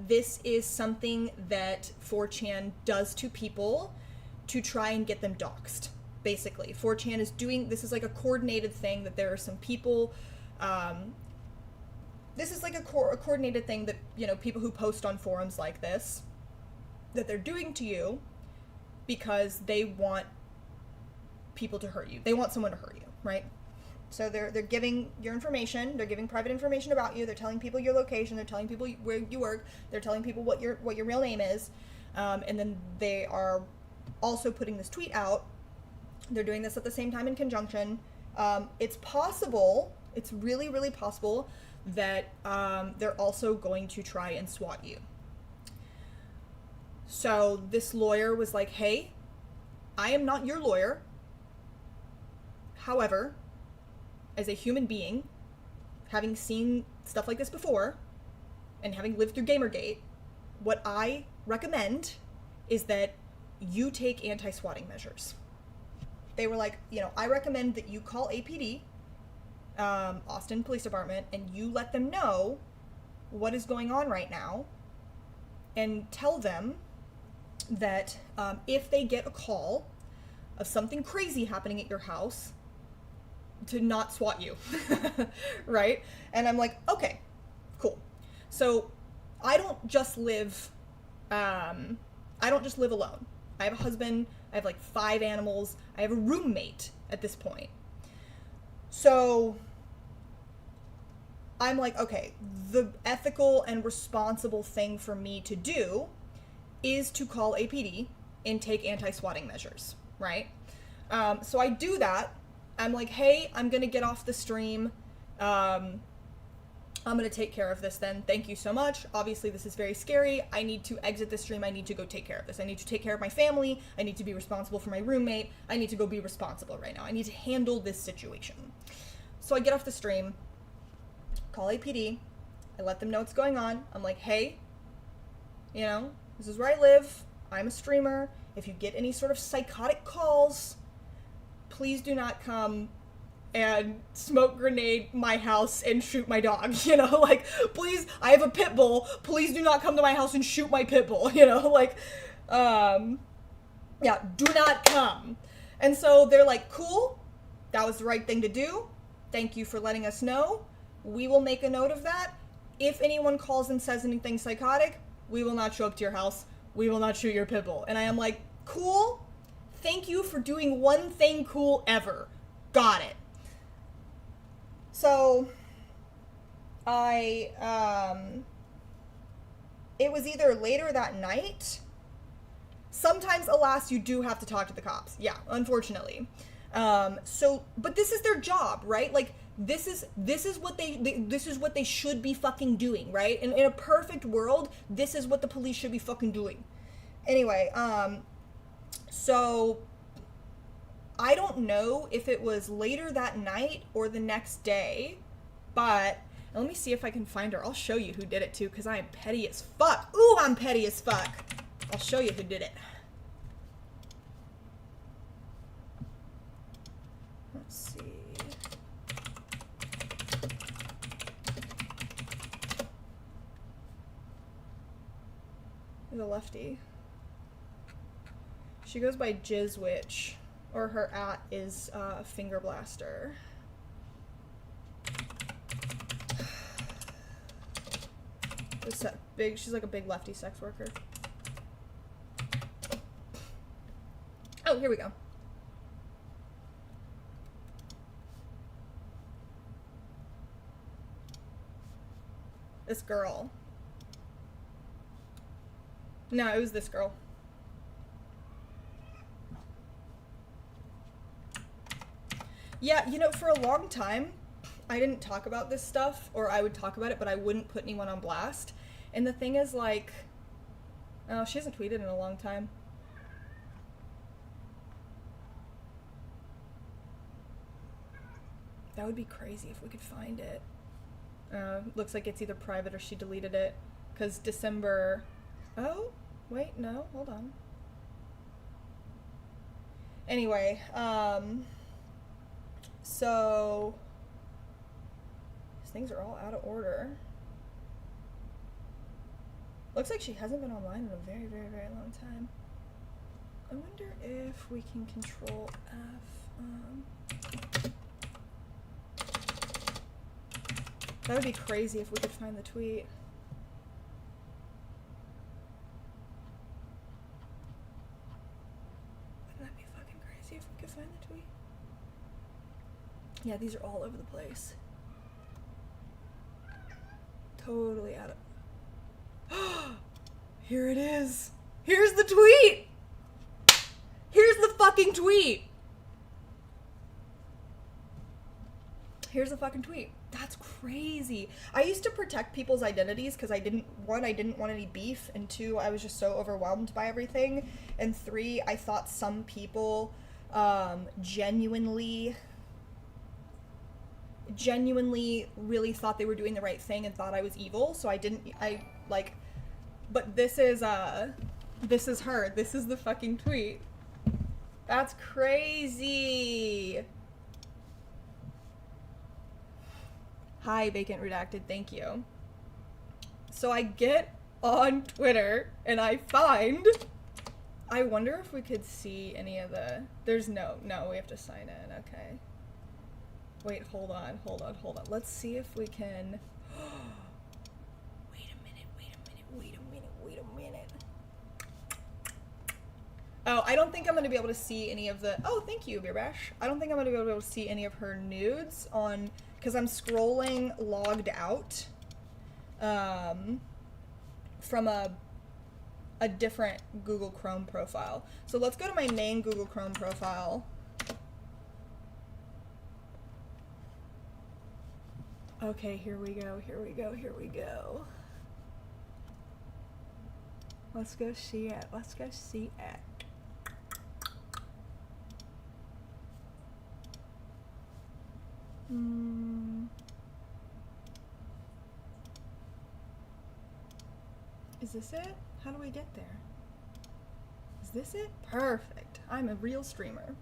this is something that 4chan does to people to try and get them doxxed, basically. 4chan is doing, this is like a coordinated thing, that there are some people this is like a coordinated thing that, you know, people who post on forums like this, that they're doing to you because they want people to hurt you. They want someone to hurt you, right? So they're giving your information, they're giving private information about you, they're telling people your location, they're telling people where you work, they're telling people what your real name is, and then they are also putting this tweet out. They're doing this at the same time in conjunction. It's possible, it's really, really possible that they're also going to try and SWAT you. So this lawyer was like, hey, I am not your lawyer. However, as a human being, having seen stuff like this before, and having lived through Gamergate, what I recommend is that you take anti-swatting measures. They were like, you know, I recommend that you call APD, Austin Police Department, and you let them know what is going on right now, and tell them that if they get a call of something crazy happening at your house, to not SWAT you, right? And I'm like, okay, cool. So I don't just live alone. I have a husband, I have like 5 animals, I have a roommate at this point. So I'm like, okay, the ethical and responsible thing for me to do is to call APD and take anti-swatting measures, right? So I do that. I'm like, hey, I'm gonna get off the stream. I'm gonna take care of this then. Thank you so much. Obviously, this is very scary. I need to exit the stream. I need to go take care of this. I need to take care of my family. I need to be responsible for my roommate. I need to go be responsible right now. I need to handle this situation. So I get off the stream, call APD. I let them know what's going on. I'm like, hey, you know, this is where I live. I'm a streamer. If you get any sort of psychotic calls, please do not come and smoke grenade my house and shoot my dog, you know, like, please, I have a pit bull, please do not come to my house and shoot my pit bull, you know, like, yeah, do not come. And so they're like, cool, that was the right thing to do, thank you for letting us know, we will make a note of that. If anyone calls and says anything psychotic, we will not show up to your house, we will not shoot your pit bull. And I am like, cool, thank you for doing one thing cool ever. Got it. So, it was either later that night. Sometimes, alas, you do have to talk to the cops. Yeah, unfortunately. But this is their job, right? Like, this is what they should be fucking doing, right? In a perfect world, this is what the police should be fucking doing. Anyway, so I don't know if it was later that night or the next day, but let me see if I can find her. I'll show you who did it too, because I am petty as fuck. Ooh, I'm petty as fuck. I'll show you who did it. Let's see. The lefty. She goes by Jizzwitch, or her @ is Finger Blaster. She's like a big lefty sex worker. Oh, here we go. This girl. No, it was this girl. Yeah, you know, for a long time, I didn't talk about this stuff, or I would talk about it, but I wouldn't put anyone on blast. And the thing is, like, oh, she hasn't tweeted in a long time. That would be crazy if we could find it. Looks like it's either private or she deleted it. Because December... Oh, wait, no, hold on. Anyway, so... These things are all out of order. Looks like she hasn't been online in a very, very, very long time. I wonder if we can control F. That would be crazy if we could find the tweet. Wouldn't that be fucking crazy if we could find the tweet? Yeah, these are all over the place. Totally out of... Here it is. Here's the tweet. Here's the fucking tweet. Here's the fucking tweet. That's crazy. I used to protect people's identities because I didn't want any beef, and 2, I was just so overwhelmed by everything, and 3, I thought some people genuinely really thought they were doing the right thing and thought I was evil, so but this is her. This is the fucking tweet. That's crazy. Hi, Vacant Redacted, thank you. So I get on Twitter and I wonder if we could see any of the, there's no, we have to sign in, okay. Wait, hold on. Let's see if we can, wait a minute. Oh, I don't think I'm gonna be able to see any of the, oh, thank you, Beer Bash. I don't think I'm gonna be able to see any of her nudes on, because I'm scrolling logged out from a different Google Chrome profile. So let's go to my main Google Chrome profile. Okay, here we go. Let's go see it. Is this it? How do we get there? Is this it? Perfect. I'm a real streamer.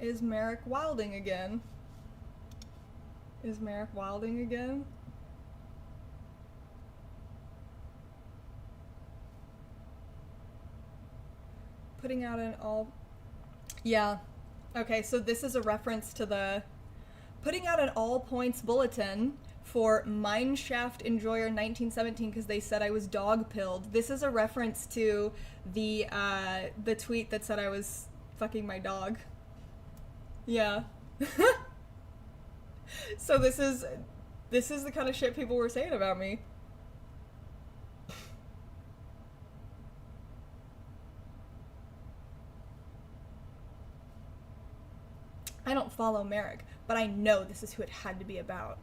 Is Merrick wilding again? Putting out an all... Yeah. Okay, so this is a reference to the... Putting out an all-points bulletin for Mineshaft Enjoyer 1917 because they said I was dog-pilled. This is a reference to the tweet that said I was fucking my dog. Yeah. So this is the kind of shit people were saying about me. I don't follow Merrick, but I know this is who it had to be about.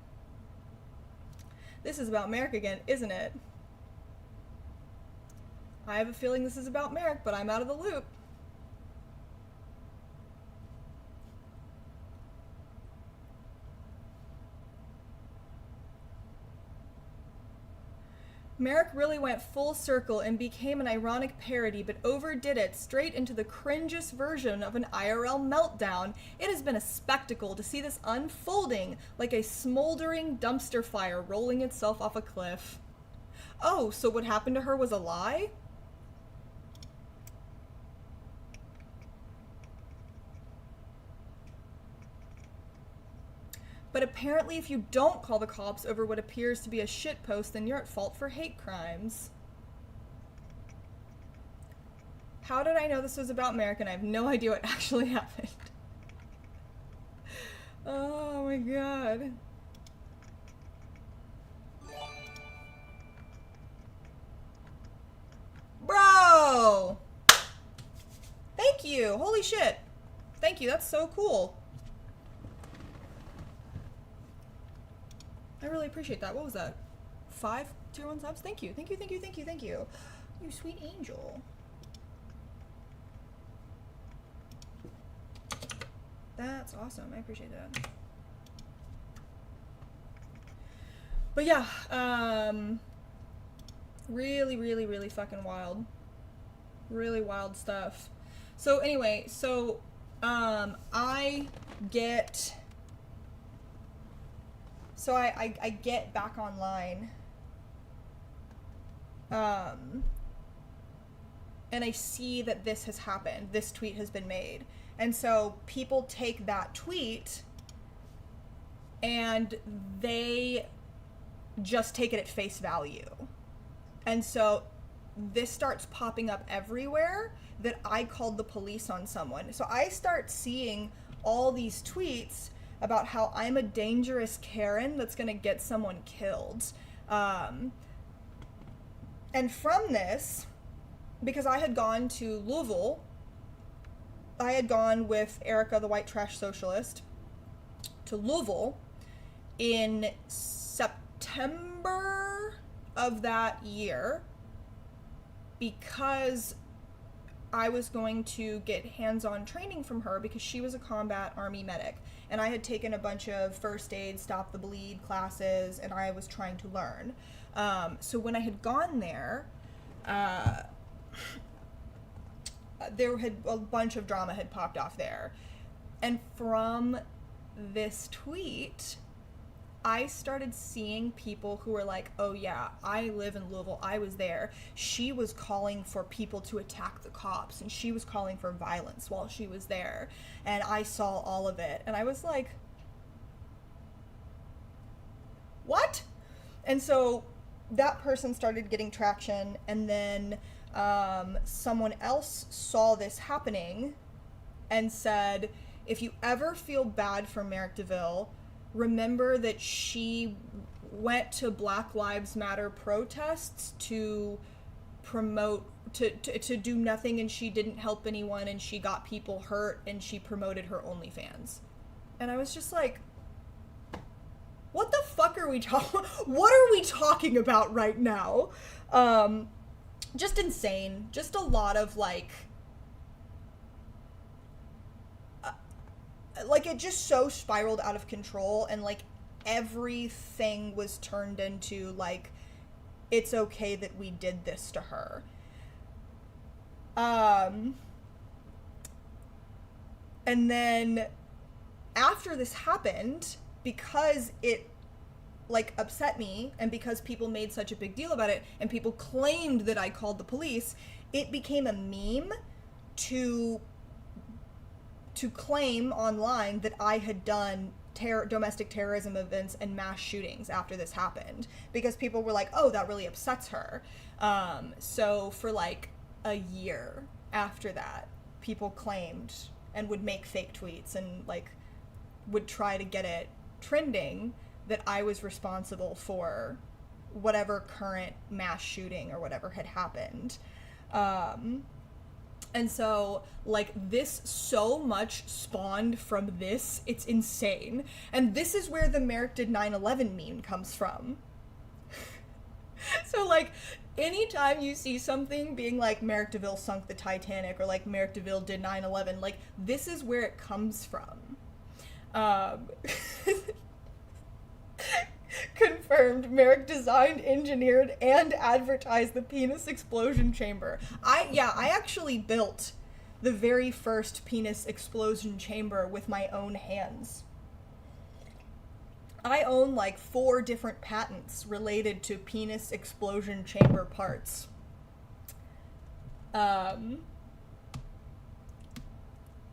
This is about Merrick again, isn't it? I have a feeling this is about Merrick, but I'm out of the loop. Merrick really went full circle and became an ironic parody, but overdid it straight into the cringiest version of an IRL meltdown. It has been a spectacle to see this unfolding like a smoldering dumpster fire rolling itself off a cliff. Oh, so what happened to her was a lie? But apparently if you don't call the cops over what appears to be a shitpost, then you're at fault for hate crimes. How did I know this was about Merrick and I have no idea what actually happened? Oh my god. Bro! Thank you! Holy shit! Thank you, that's so cool. I really appreciate that. What was that? 5 tier 1 subs? Thank you. You sweet angel. That's awesome. I appreciate that. But yeah, really fucking wild. Really wild stuff. So anyway, I get... So I get back online. and I see that this has happened. This tweet has been made. And so people take that tweet and they just take it at face value. And so this starts popping up everywhere that I called the police on someone. So I start seeing all these tweets about how I'm a dangerous Karen that's going to get someone killed. And from this, because I had gone to Louisville, I had gone with Erica, the white trash socialist, to Louisville in September of that year because I was going to get hands-on training from her because she was a combat Army medic. And I had taken a bunch of first aid, stop the bleed classes, and I was trying to learn. So when I had gone there, there had a bunch of drama had popped off there. And from this tweet, I started seeing people who were like, oh yeah, I live in Louisville, I was there. She was calling for people to attack the cops, and she was calling for violence while she was there. And I saw all of it, and I was like, what? And so that person started getting traction, and then someone else saw this happening and said, if you ever feel bad for Merrick DeVille, remember that she went to Black Lives Matter protests to promote, to do nothing, and she didn't help anyone, and she got people hurt, and she promoted her OnlyFans. And I was just like, what the fuck are we what are we talking about right now? Just insane. Just a lot of like it just so spiraled out of control, and like everything was turned into like, it's okay that we did this to her. And then after this happened, because it like upset me, and because people made such a big deal about it, and people claimed that I called the police, it became a meme to claim online that I had done domestic terrorism events and mass shootings after this happened, because people were like, oh, that really upsets her. So for like a year after that, people claimed and would make fake tweets and like would try to get it trending that I was responsible for whatever current mass shooting or whatever had happened. And so, like, this so much spawned from this, it's insane. And this is where the Merrick did 9/11 meme comes from. So, like, anytime you see something being like, Merrick DeVille sunk the Titanic, or like, Merrick DeVille did 9/11, like, this is where it comes from. Confirmed, Merrick designed, engineered, and advertised the penis explosion chamber. I actually built the very first penis explosion chamber with my own hands. I own like 4 different patents related to penis explosion chamber parts.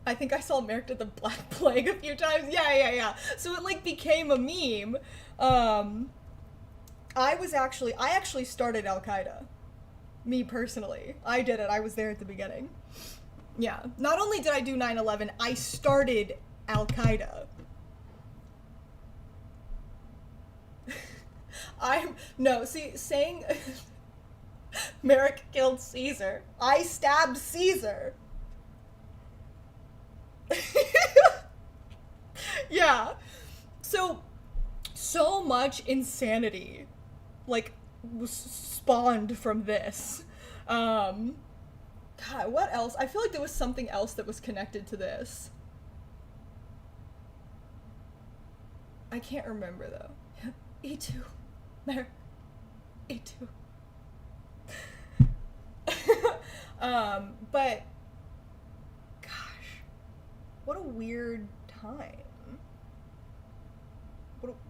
I think I saw Merrick did the Black Plague a few times. Yeah. So it like became a meme. I actually started Al-Qaeda. Me personally. I did it. I was there at the beginning. Yeah. Not only did I do 9/11, I started Al-Qaeda. Saying Merrick killed Caesar. I stabbed Caesar. Yeah. So much insanity, like, was spawned from this. God, what else? I feel like there was something else that was connected to this. I can't remember, though. E2. Merrick. E2. But, gosh, what a weird time.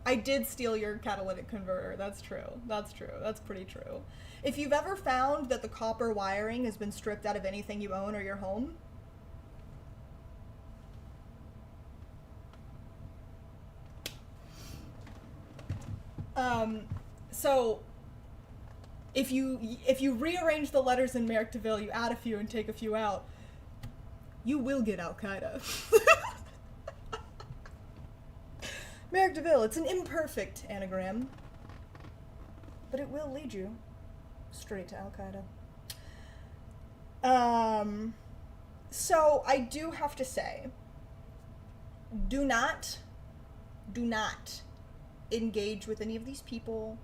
I did steal your catalytic converter. That's true. That's pretty true. If you've ever found that the copper wiring has been stripped out of anything you own or your home, so if you rearrange the letters in Merrickville, you add a few and take a few out, you will get Al Qaeda. Merrickville, it's an imperfect anagram, but it will lead you straight to Al Qaeda. So I do have to say, do not engage with any of these people.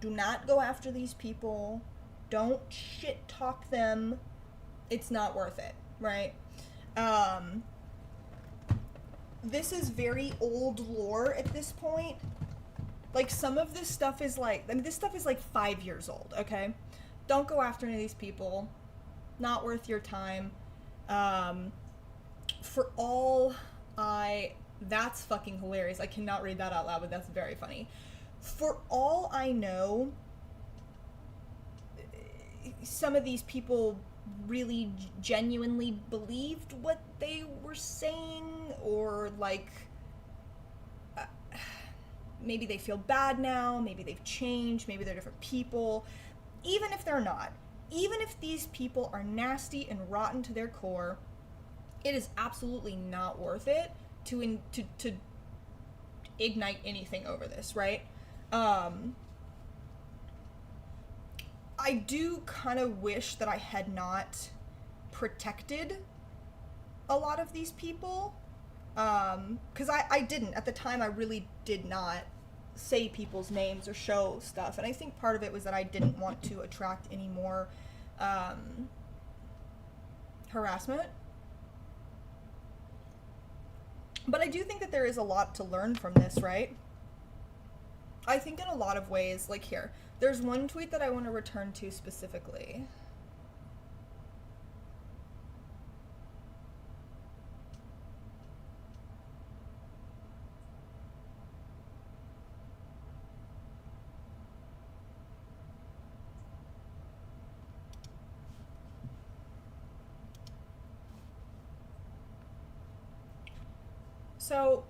Do not go after these people. Don't shit talk them. It's not worth it, right? This is very old lore at this point. Like, some of this stuff is like, I mean, this stuff is like 5 years old, okay? Don't go after any of these people. Not worth your time. That's fucking hilarious. I cannot read that out loud, but that's very funny. For all I know, some of these people really genuinely believed what they were saying, or like, maybe they feel bad now, maybe they've changed, maybe they're different people. Even if they're not, even if these people are nasty and rotten to their core, it is absolutely not worth it to ignite anything over this, right? I do kind of wish that I had not protected a lot of these people, because I didn't. At the time, I really did not say people's names or show stuff, and I think part of it was that I didn't want to attract any more harassment. But I do think that there is a lot to learn from this, right? I think in a lot of ways, like here, there's one tweet that I want to return to specifically. So,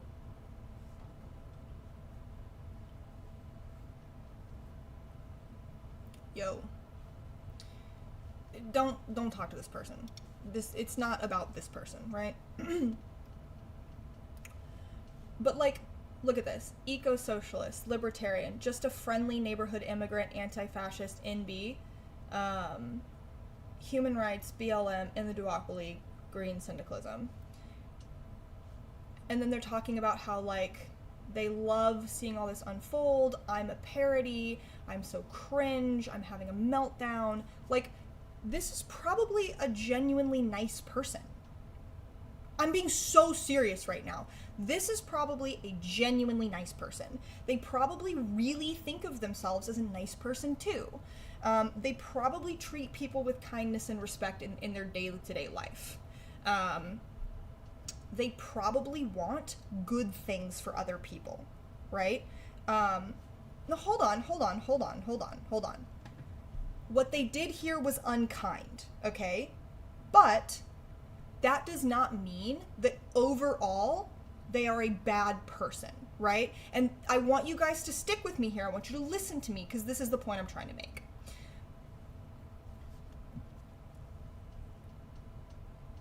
yo, don't talk to this person. It's not about this person, right? But like, look at this. Eco-socialist, libertarian, just a friendly neighborhood immigrant, anti-fascist, NB, human rights, BLM, in the duopoly, green syndicalism. And then they're talking about how, like, they love seeing all this unfold. I'm a parody. I'm so cringe. I'm having a meltdown. Like, this is probably a genuinely nice person. I'm being so serious right now. This is probably a genuinely nice person. They probably really think of themselves as a nice person, too. They probably treat people with kindness and respect in their day-to-day life. They probably want good things for other people, right? No, hold on. What they did here was unkind, okay? But that does not mean that overall they are a bad person, right? And I want you guys to stick with me here. I want you to listen to me, because this is the point I'm trying to make.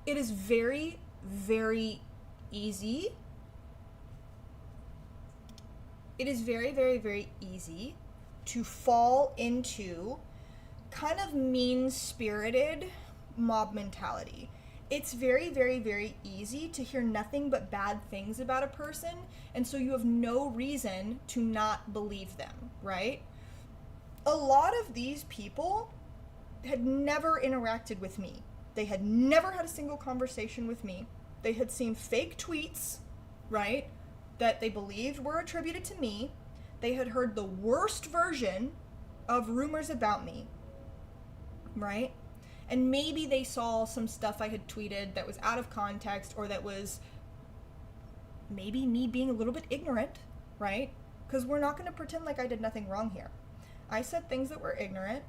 It is very, very easy. It is very, very, very easy to fall into kind of mean-spirited mob mentality. It's very, very, very easy to hear nothing but bad things about a person, and so you have no reason to not believe them, right? A lot of these people had never interacted with me. They had never had a single conversation with me. They had seen fake tweets, right, that they believed were attributed to me. They had heard the worst version of rumors about me, right? And maybe they saw some stuff I had tweeted that was out of context, or that was maybe me being a little bit ignorant, right? Because we're not going to pretend like I did nothing wrong here. I said things that were ignorant.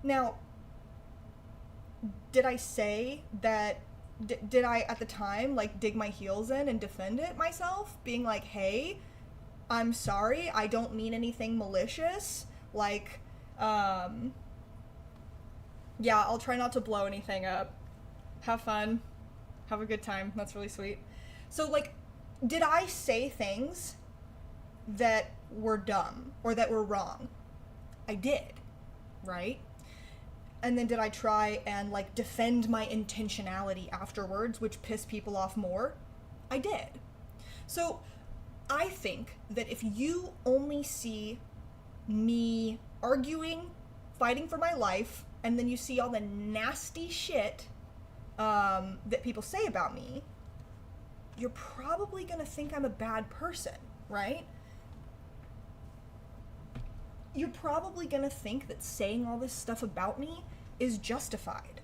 Now, did I say that, did I at the time like dig my heels in and defend it myself, being like, hey, I'm sorry, I don't mean anything malicious, like, yeah, I'll try not to blow anything up. Have fun. Have a good time. That's really sweet. So, like, did I say things that were dumb or that were wrong? I did, right? And then did I try and, like, defend my intentionality afterwards, which pissed people off more? I did. So, I think that if you only see me arguing, fighting for my life, and then you see all the nasty shit that people say about me, you're probably gonna think I'm a bad person, right? You're probably gonna think that saying all this stuff about me is justified.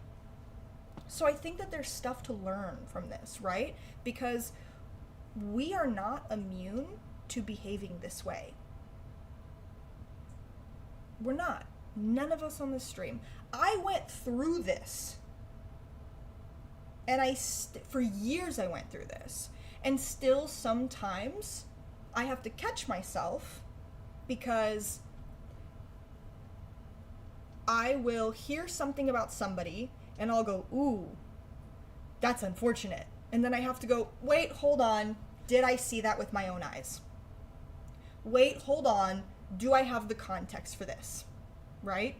So I think that there's stuff to learn from this, right? Because we are not immune to behaving this way. We're not. None of us on this stream. I went through this. And for years I went through this. And still sometimes I have to catch myself because I will hear something about somebody and I'll go, ooh, that's unfortunate. And then I have to go, wait, hold on. Did I see that with my own eyes? Wait, hold on. Do I have the context for this? Right?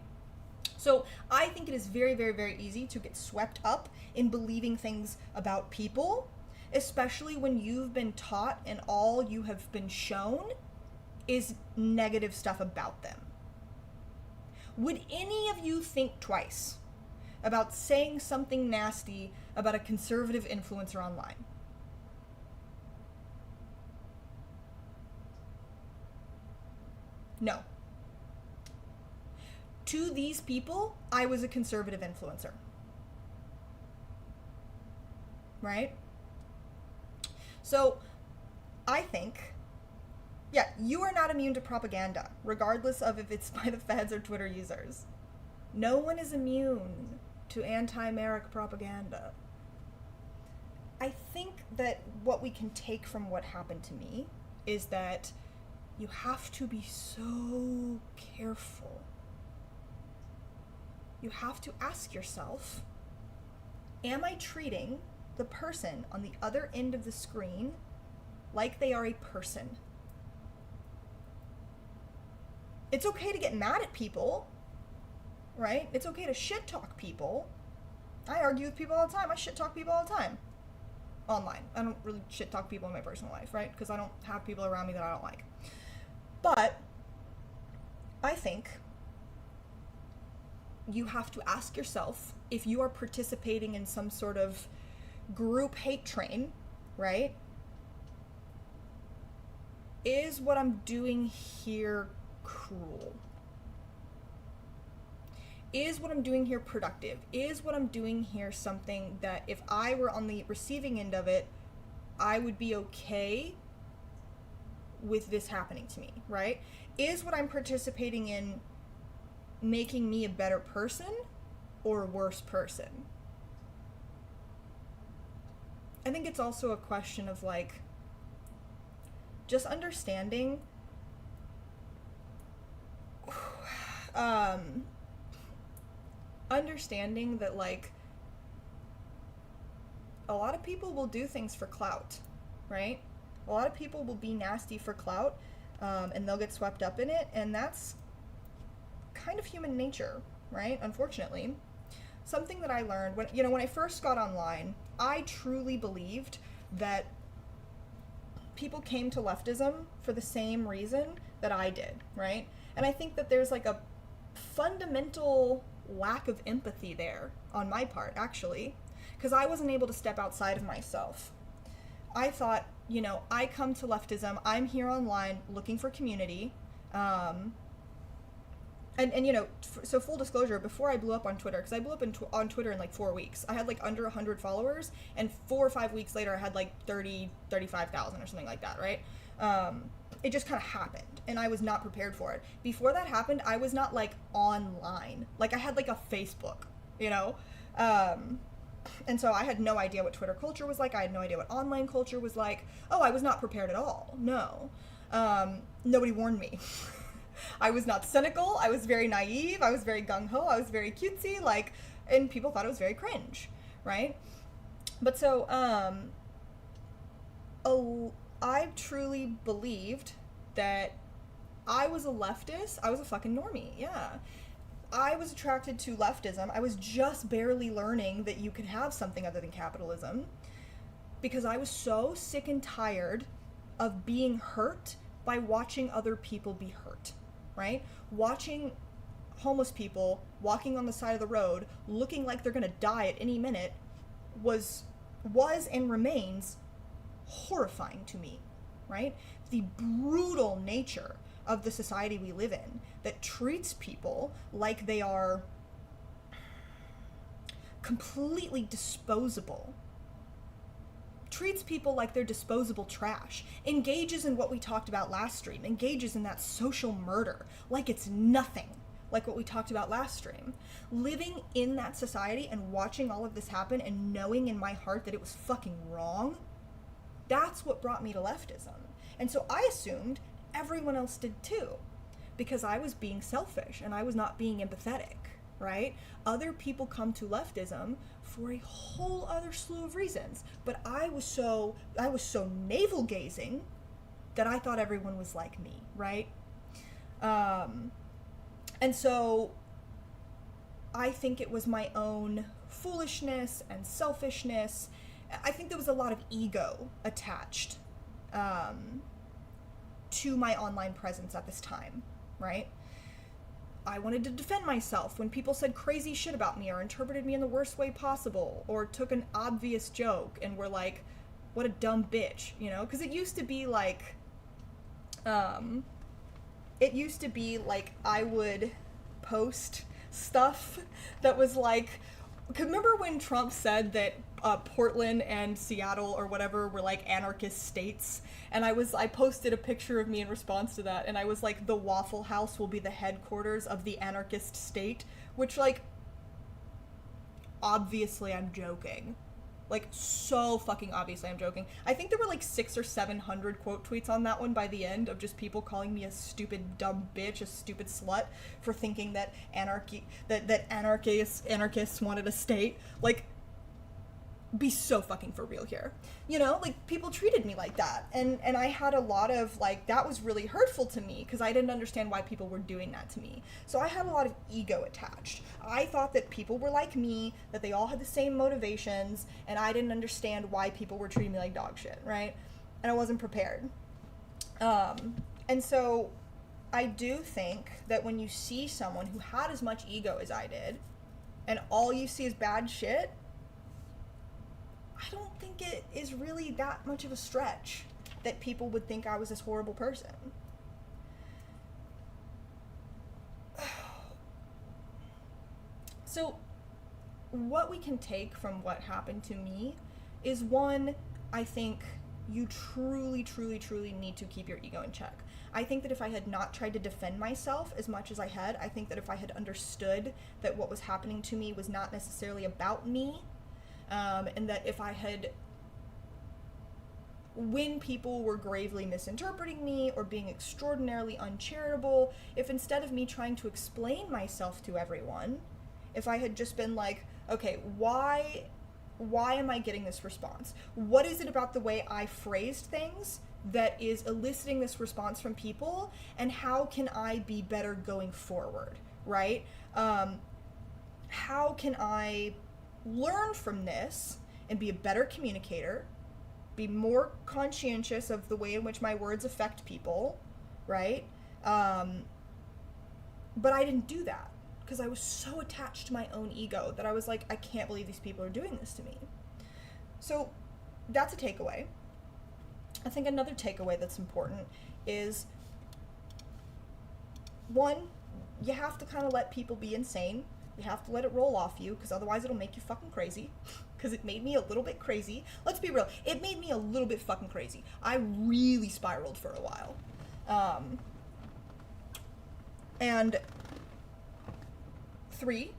So I think it is very, very, very easy to get swept up in believing things about people, especially when you've been taught and all you have been shown is negative stuff about them. Would any of you think twice about saying something nasty about a conservative influencer online? No. To these people, I was a conservative influencer. Right? So, I think, yeah, you are not immune to propaganda, regardless of if it's by the feds or Twitter users. No one is immune to anti-America propaganda. I think that what we can take from what happened to me is that you have to be so careful. You have to ask yourself, am I treating the person on the other end of the screen like they are a person? It's okay to get mad at people, right? It's okay to shit talk people. I argue with people all the time. I shit talk people all the time. Online. I don't really shit talk people in my personal life, right? Because I don't have people around me that I don't like. But I think you have to ask yourself if you are participating in some sort of group hate train, right? Is what I'm doing here cruel? Is what I'm doing here productive? Is what I'm doing here something that if I were on the receiving end of it, I would be okay with this happening to me, right? Is what I'm participating in making me a better person or a worse person? I think it's also a question of like just understanding understanding that like a lot of people will do things for clout, right? A lot of people will be nasty for clout, and they'll get swept up in it, and that's kind of human nature, right? Unfortunately. Something that I learned when I first got online, I truly believed that people came to leftism for the same reason that I did, right? And I think that there's like a fundamental lack of empathy there on my part, actually, because I wasn't able to step outside of myself. I thought, I come to leftism, I'm here online looking for community, so full disclosure, before I blew up on Twitter, because I blew up on Twitter in like 4 weeks, I had like under 100 followers, and 4 or 5 weeks later I had like 35,000 or something like that, right? It just kind of happened. and I was not prepared for it. Before that happened, I was not, like, online. Like, I had, like, a Facebook, you know? And so I had no idea what Twitter culture was like. I had no idea what online culture was like. Oh, I was not prepared at all. No. Nobody warned me. I was not cynical. I was very naive. I was very gung-ho. I was very cutesy. Like, and people thought it was very cringe, right? But so, I truly believed that I was a leftist. I was a fucking normie, yeah. I was attracted to leftism. I was just barely learning that you could have something other than capitalism because I was so sick and tired of being hurt by watching other people be hurt, right? Watching homeless people walking on the side of the road looking like they're gonna die at any minute was and remains horrifying to me, right? The brutal nature of the society we live in that treats people like they are completely disposable, treats people like they're disposable trash, engages in what we talked about last stream, engages in that social murder like it's nothing, like what we talked about last stream. Living in that society and watching all of this happen and knowing in my heart that it was fucking wrong, that's what brought me to leftism. And so I assumed everyone else did too, because I was being selfish and I was not being empathetic, right? Other people come to leftism for a whole other slew of reasons, but I was so navel gazing that I thought everyone was like me, right? And so I think it was my own foolishness and selfishness. I think there was a lot of ego attached to my online presence at this time, right? I wanted to defend myself when people said crazy shit about me or interpreted me in the worst way possible or took an obvious joke and were like, what a dumb bitch, you know? Because it used to be like, I would post stuff that was like, remember when Trump said that Portland and Seattle or whatever were like anarchist states, and I posted a picture of me in response to that, and I was like, the Waffle House will be the headquarters of the anarchist state, which, like, obviously I'm joking. Like, so fucking obviously I'm joking. I think there were like 600 or 700 quote tweets on that one by the end of just people calling me a stupid dumb bitch, a stupid slut for thinking that anarchists wanted a state. Like, be so fucking for real here. You know, like, people treated me like that. And I had a lot of, like, that was really hurtful to me because I didn't understand why people were doing that to me. So I had a lot of ego attached. I thought that people were like me, that they all had the same motivations, and I didn't understand why people were treating me like dog shit, right? And I wasn't prepared. And so I do think that when you see someone who had as much ego as I did, and all you see is bad shit, I don't think it is really that much of a stretch that people would think I was this horrible person. So, what we can take from what happened to me is, one, I think you truly, truly, truly need to keep your ego in check. I think that if I had not tried to defend myself as much as I had, I think that if I had understood that what was happening to me was not necessarily about me, and that if I had, when people were gravely misinterpreting me or being extraordinarily uncharitable, if instead of me trying to explain myself to everyone, if I had just been like, okay, why am I getting this response? What is it about the way I phrased things that is eliciting this response from people, and how can I be better going forward, right? How can I learn from this and be a better communicator, be more conscientious of the way in which my words affect people, right? But I didn't do that because I was so attached to my own ego that I was like, I can't believe these people are doing this to me. So that's a takeaway. I think another takeaway that's important is, one, you have to kind of let people be insane. You have to let it roll off you, because otherwise it'll make you fucking crazy. Because it made me a little bit crazy. Let's be real. It made me a little bit fucking crazy. I really spiraled for a while. And 3,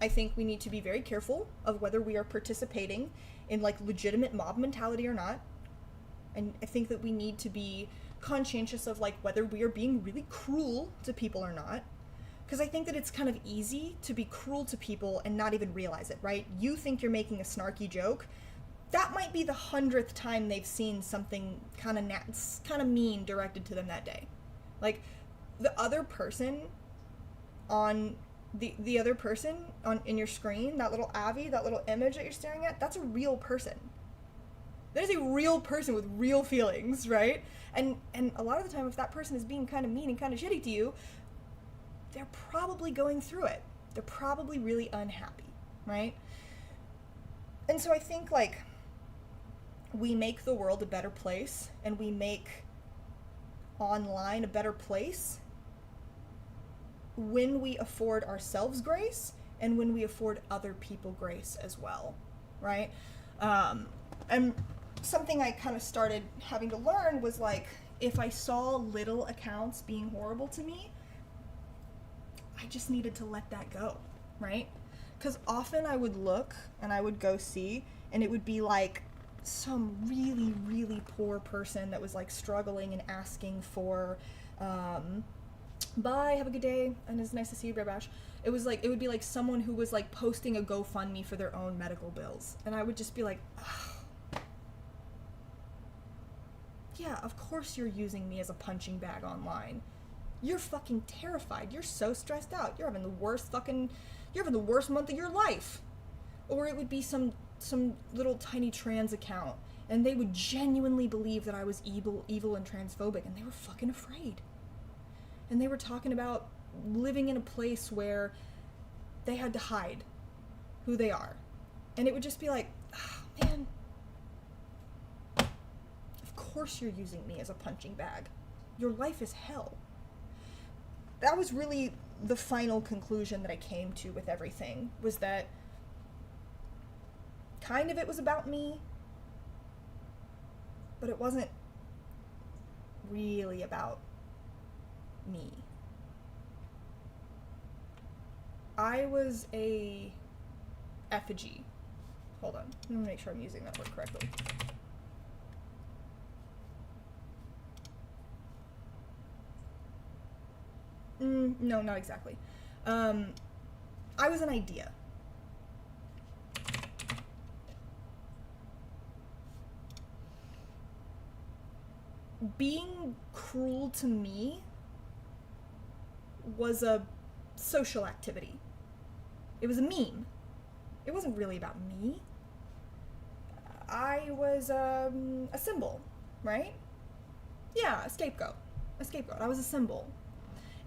I think we need to be very careful of whether we are participating in like legitimate mob mentality or not. And I think that we need to be conscientious of like whether we are being really cruel to people or not. Because I think that it's kind of easy to be cruel to people and not even realize it, right? You think you're making a snarky joke. That might be the 100th time they've seen something kind of mean directed to them that day. Like, the other person on the other person on in your screen, that little Abby, that little image that you're staring at, that's a real person. That is a real person with real feelings, right? And a lot of the time, if that person is being kind of mean and kind of shitty to you, they're probably going through it. They're probably really unhappy, right? And so I think, like, we make the world a better place, and we make online a better place when we afford ourselves grace and when we afford other people grace as well, right? And something I kind of started having to learn was, like, if I saw little accounts being horrible to me, I just needed to let that go, right? Because often I would look and I would go see, and it would be like some really, really poor person that was like struggling and asking for, bye, have a good day, and it's nice to see you, Bear Bash. It would be like someone who was like posting a GoFundMe for their own medical bills. And I would just be like, ugh. Yeah, of course you're using me as a punching bag online. You're fucking terrified. You're so stressed out. You're having the worst month of your life. Or it would be some little tiny trans account, and they would genuinely believe that I was evil and transphobic, and they were fucking afraid. And they were talking about living in a place where they had to hide who they are. And it would just be like, oh, man, of course you're using me as a punching bag. Your life is hell. That was really the final conclusion that I came to with everything, was that kind of it was about me, but it wasn't really about me. I was a effigy. Hold on, let me make sure I'm using that word correctly. No, not exactly. I was an idea. Being cruel to me was a social activity. It was a meme. It wasn't really about me. I was a symbol, right? Yeah, a scapegoat. I was a symbol.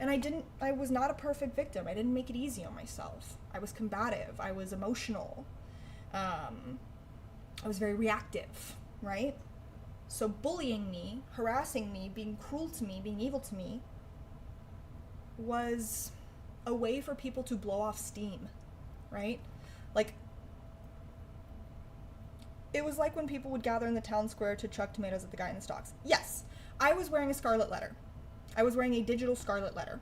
And I was not a perfect victim. I didn't make it easy on myself. I was combative. I was emotional. I was very reactive, right? So bullying me, harassing me, being cruel to me, being evil to me was a way for people to blow off steam, right? Like, it was like when people would gather in the town square to chuck tomatoes at the guy in the stocks. Yes, I was wearing a scarlet letter. I was wearing a digital scarlet letter.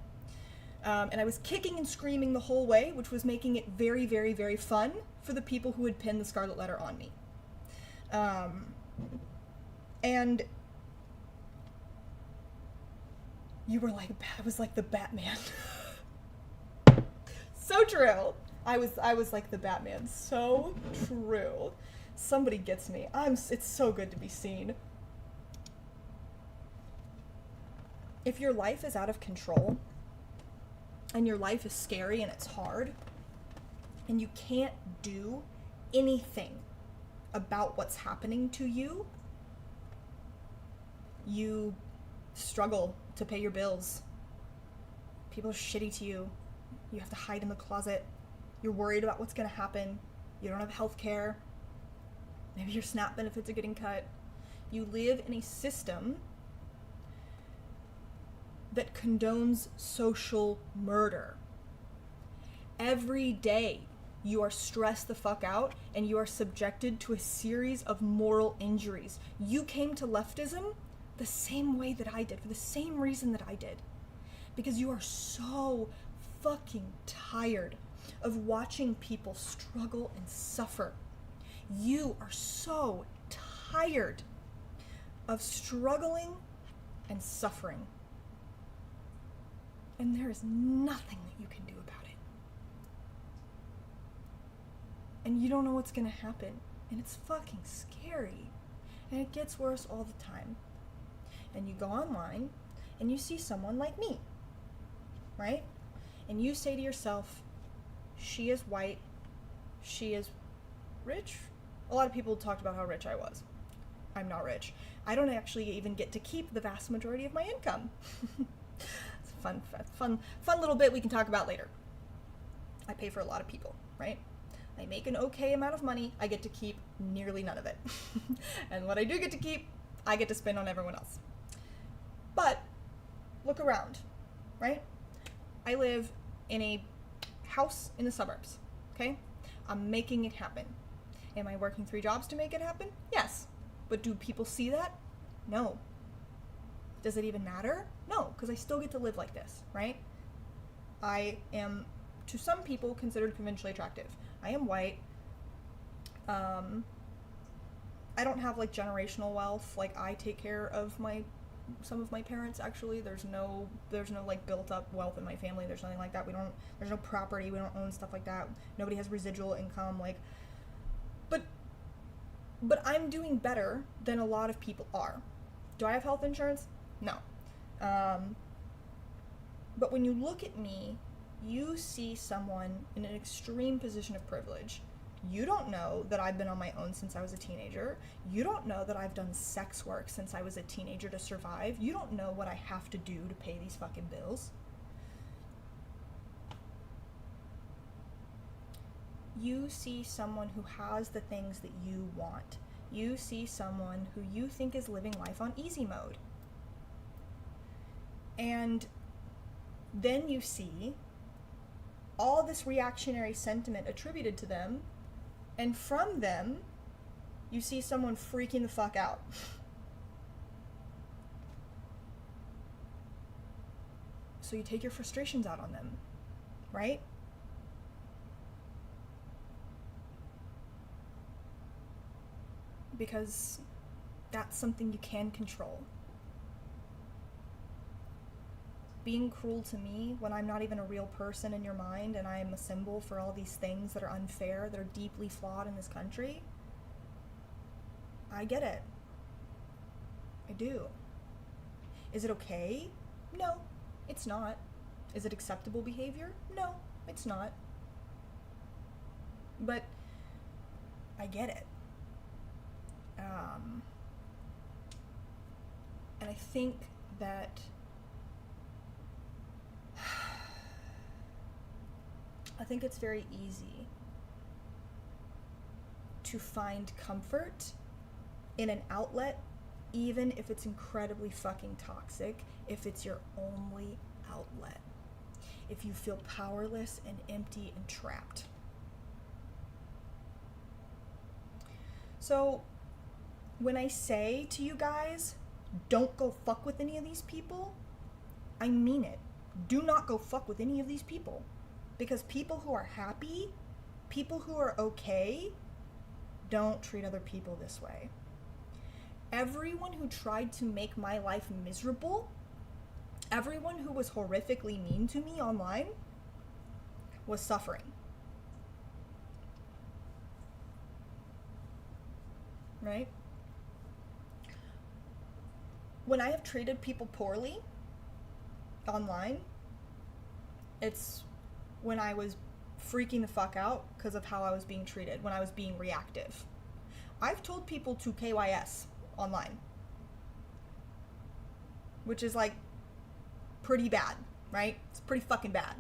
And I was kicking and screaming the whole way, which was making it very, very, very fun for the people who had pinned the scarlet letter on me. And you were like, I was like the Batman. So true. I was like the Batman. So true. Somebody gets me. It's so good to be seen. If your life is out of control, and your life is scary and it's hard, and you can't do anything about what's happening to you, you struggle to pay your bills. People are shitty to you. You have to hide in the closet. You're worried about what's going to happen. You don't have health care. Maybe your SNAP benefits are getting cut. You live in a system that condones social murder. Every day you are stressed the fuck out, and you are subjected to a series of moral injuries. You came to leftism the same way that I did, for the same reason that I did. because you are so fucking tired of watching people struggle and suffer. You are so tired of struggling and suffering. And there is nothing that you can do about it. And you don't know what's gonna happen. And it's fucking scary. And it gets worse all the time. And you go online and you see someone like me, right? And you say to yourself, she is white, she is rich. A lot of people talked about how rich I was. I'm not rich. I don't actually even get to keep the vast majority of my income. It's a fun little bit we can talk about later. I pay for a lot of people, right? I make an okay amount of money. I get to keep nearly none of it. And what I do get to keep, I get to spend on everyone else. But look around, right? I live in a house in the suburbs, okay? I'm making it happen. Am I working 3 jobs to make it happen? Yes. But do people see that? No. Does it even matter? No, because I still get to live like this, right? I am, to some people, considered conventionally attractive. I am white. I don't have like generational wealth. Like, I take care of some of my parents, actually. There's no like built up wealth in my family. There's nothing like that. There's no property. We don't own stuff like that. Nobody has residual income. Like, but I'm doing better than a lot of people are. Do I have health insurance? No. But when you look at me, you see someone in an extreme position of privilege. You don't know that I've been on my own since I was a teenager. You don't know that I've done sex work since I was a teenager to survive. You don't know what I have to do to pay these fucking bills. You see someone who has the things that you want. You see someone who you think is living life on easy mode. And then you see all this reactionary sentiment attributed to them, and from them, you see someone freaking the fuck out. So you take your frustrations out on them, right? Because that's something you can control. Being cruel to me when I'm not even a real person in your mind and I'm a symbol for all these things that are unfair, that are deeply flawed in this country, I get it. I do. Is it okay? No, it's not. Is it acceptable behavior? No, it's not. But I get it. And I think that it's very easy to find comfort in an outlet, even if it's incredibly fucking toxic, if it's your only outlet. If you feel powerless and empty and trapped. So, when I say to you guys, don't go fuck with any of these people, I mean it. Do not go fuck with any of these people. Because people who are happy, people who are okay, don't treat other people this way. Everyone who tried to make my life miserable, everyone who was horrifically mean to me online, was suffering. Right? When I have treated people poorly online, it's when I was freaking the fuck out because of how I was being treated, when I was being reactive. I've told people to KYS online, which is like pretty bad, right? It's pretty fucking bad.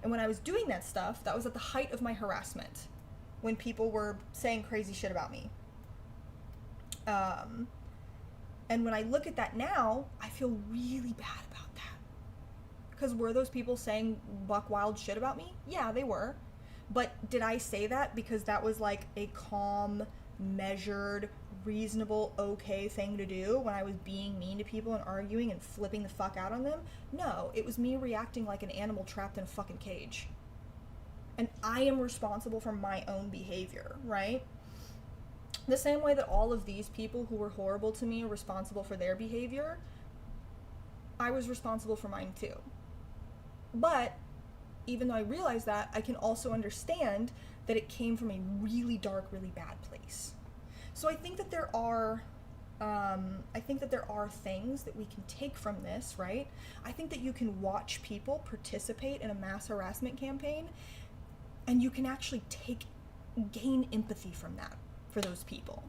And when I was doing that stuff, that was at the height of my harassment, when people were saying crazy shit about me. And when I look at that now, I feel really bad about that. Because were those people saying buck wild shit about me? Yeah, they were. But did I say that because that was like a calm, measured, reasonable, okay thing to do when I was being mean to people and arguing and flipping the fuck out on them. No, it was me reacting like an animal trapped in a fucking cage. And I am responsible for my own behavior, right? The same way that all of these people who were horrible to me are responsible for their behavior, I was responsible for mine too. But even though I realize that, I can also understand that it came from a really dark, really bad place. So I think that there are things that we can take from this, right? I think that you can watch people participate in a mass harassment campaign, and you can actually gain empathy from that for those people.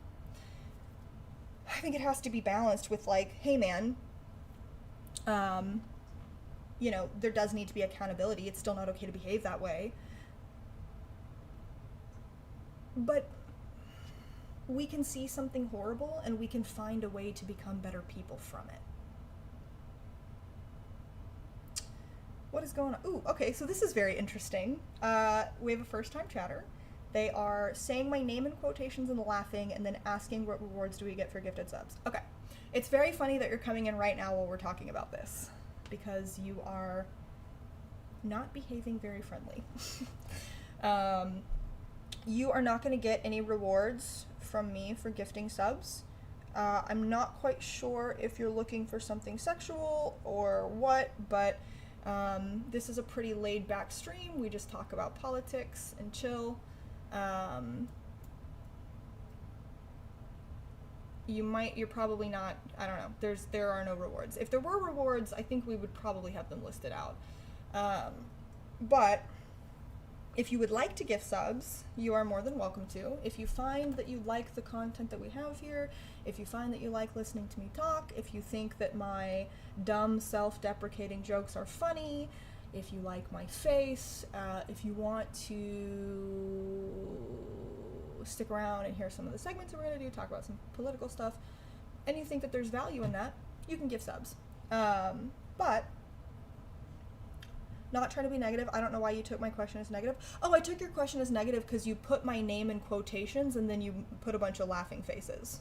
I think it has to be balanced with like, hey man, you know, there does need to be accountability. It's still not okay to behave that way. But we can see something horrible and we can find a way to become better people from it. What is going on? Ooh, okay, so this is very interesting. We have a first-time chatter. They are saying my name in quotations and laughing and then asking what rewards do we get for gifted subs. Okay. It's very funny that you're coming in right now while we're talking about this, because you are not behaving very friendly. You are not going to get any rewards from me for gifting subs. I'm not quite sure if you're looking for something sexual or what, but this is a pretty laid-back stream. We just talk about politics and chill. You're probably not, I don't know, there are no rewards. If there were rewards, I think we would probably have them listed out. But if you would like to gift subs, you are more than welcome to. If you find that you like the content that we have here, if you find that you like listening to me talk, if you think that my dumb, self-deprecating jokes are funny, if you like my face, if you want to stick around and hear some of the segments that we're going to do, talk about some political stuff, and you think that there's value in that, you can give subs. But not trying to be negative. I don't know why you took my question as negative. Oh, I took your question as negative because you put my name in quotations and then you put a bunch of laughing faces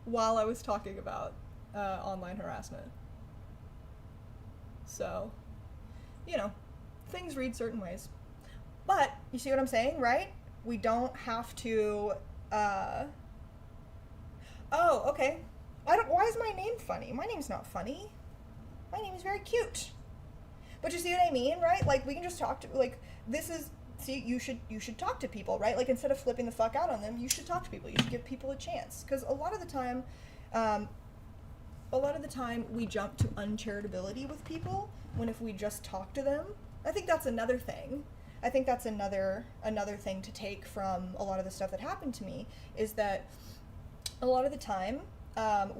while I was talking about online harassment. So, you know, things read certain ways. But, you see what I'm saying, right? We don't have to, oh, okay. Why is my name funny? My name's not funny. My name is very cute. But you see what I mean, right? Like, we can just talk to, like, you should talk to people, right? Like, instead of flipping the fuck out on them, you should talk to people. You should give people a chance. Because a lot of the time, we jump to uncharitability with people, when if we just talk to them, I think that's another thing. I think that's another thing to take from a lot of the stuff that happened to me, is that a lot of the time,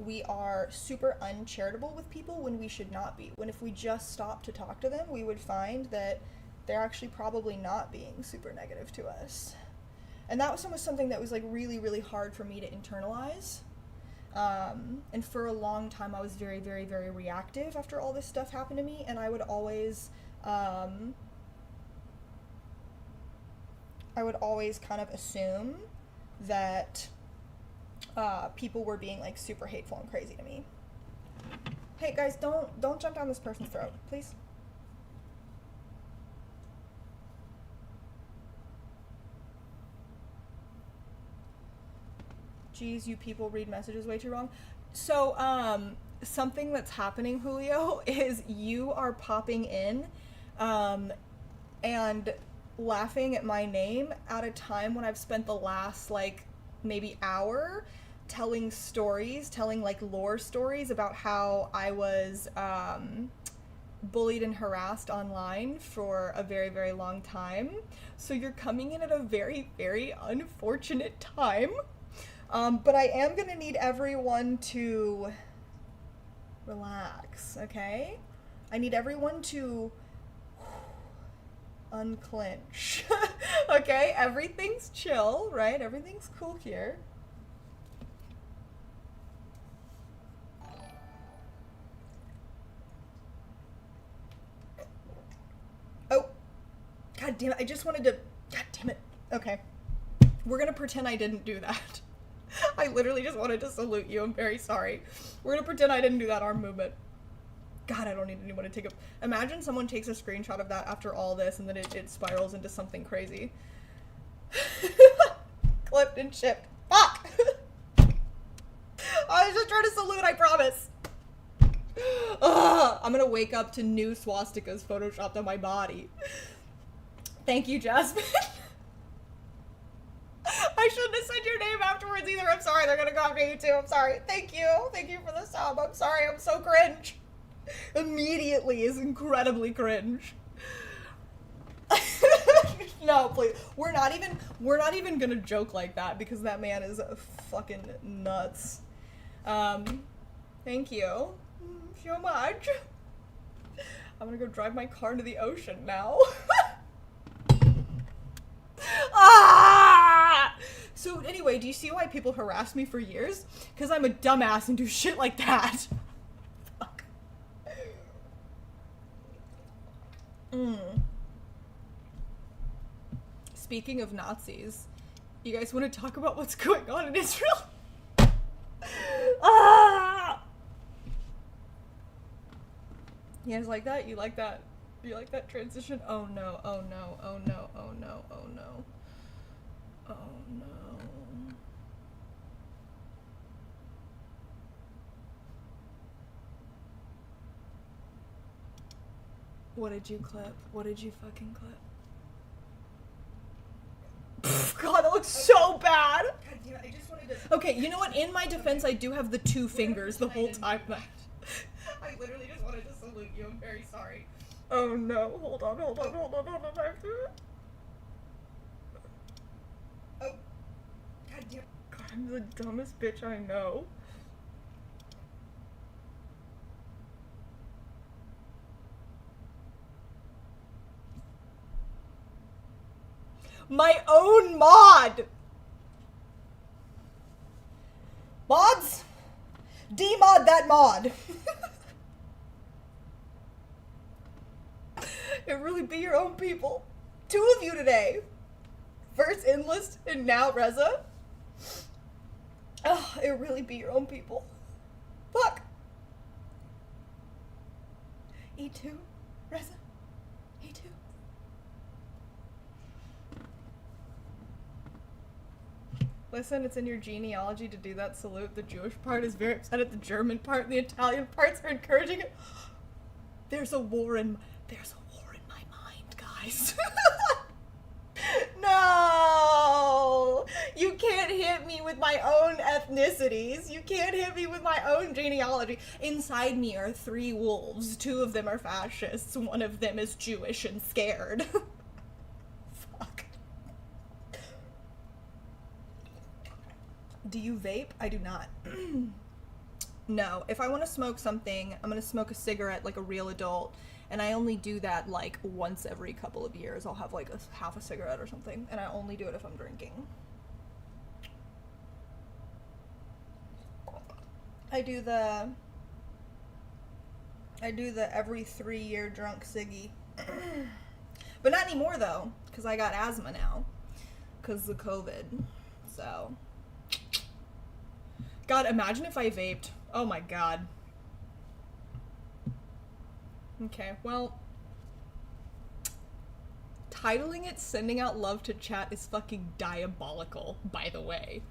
we are super uncharitable with people when we should not be. When if we just stopped to talk to them, we would find that they're actually probably not being super negative to us. And that was something that was like really, really hard for me to internalize. And for a long time I was very, very, very reactive after all this stuff happened to me, and I would always kind of assume that people were being like super hateful and crazy to me. Hey guys, don't jump down this person's throat, please. Geez, you people read messages way too wrong. So, something that's happening, Julio, is you are popping in, and laughing at my name at a time when I've spent the last, like, maybe hour telling like lore stories about how I was, bullied and harassed online for a very, very long time. So you're coming in at a very, very unfortunate time. But I am gonna need everyone to relax, okay? I need everyone to unclench, okay? Everything's chill, right? Everything's cool here. Oh, god damn it, God damn it. Okay. We're gonna pretend I didn't do that. I literally just wanted to salute you. I'm very sorry. We're gonna pretend I didn't do that arm movement. God, I don't need anyone to take a... Imagine someone takes a screenshot of that after all this and then it spirals into something crazy. Clipped and shipped. Fuck! I was just trying to salute, I promise. Ugh, I'm gonna wake up to new swastikas photoshopped on my body. Thank you, Jasmine. I shouldn't have said your name afterwards either. I'm sorry. They're gonna go after you too. I'm sorry. Thank you. Thank you for the sub. I'm sorry. I'm so cringe. Immediately is incredibly cringe. No, please. We're not even gonna joke like that because that man is fucking nuts. Thank you so much. I'm gonna go drive my car to the ocean now. Ah! So anyway, do you see why people harass me for years? Because I'm a dumbass and do shit like that. Fuck. Speaking of Nazis, you guys want to talk about what's going on in Israel? Ah! You guys like that? You like that? You like that transition? Oh no, oh no, oh no, oh no, oh no. Oh no. What did you clip? What did you fucking clip? God, that looks so bad! God damn it, I just wanted to... Okay, you know what? In my defense, I do have the two fingers the whole time that... I literally just wanted to salute you. I'm very sorry. Oh no, hold on. Oh, God damn. God, I'm the dumbest bitch I know. My own mod! Mods? Demod that mod! It really be your own people. 2 of you today. First Endless and now Reza. Oh, it really be your own people. Fuck. E2, Reza. E2. Listen, it's in your genealogy to do that salute. The Jewish part is very upset at the German part, and the Italian parts are encouraging it. There's a war in my mind, guys. No! You can't hit me with my own ethnicities. You can't hit me with my own genealogy. Inside me are 3 wolves. 2 of them are fascists. 1 of them is Jewish and scared. Fuck. Do you vape? I do not. No. If I want to smoke something, I'm gonna smoke a cigarette like a real adult. And I only do that like once every couple of years. I'll have like half a cigarette or something. And I only do it if I'm drinking. I do the every 3-year drunk ciggy. But not anymore though, because I got asthma now. Because of COVID. So. God, imagine if I vaped. Oh my god. Okay, well, titling it Sending Out Love to Chat is fucking diabolical, by the way.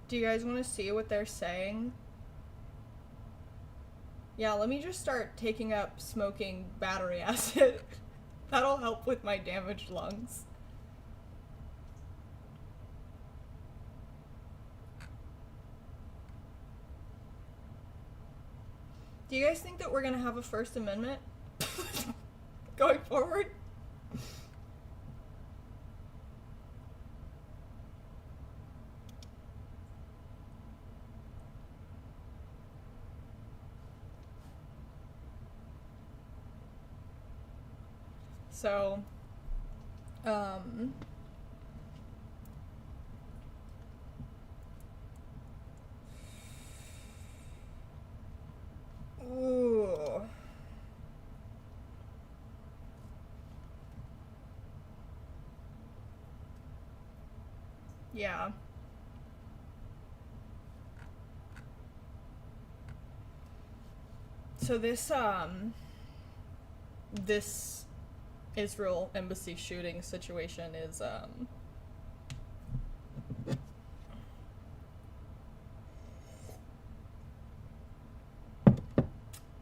Do you guys want to see what they're saying? Yeah, let me just start taking up smoking battery acid. That'll help with my damaged lungs. Do you guys think that we're gonna have a First Amendment going forward? So, Yeah. So this Israel embassy shooting situation is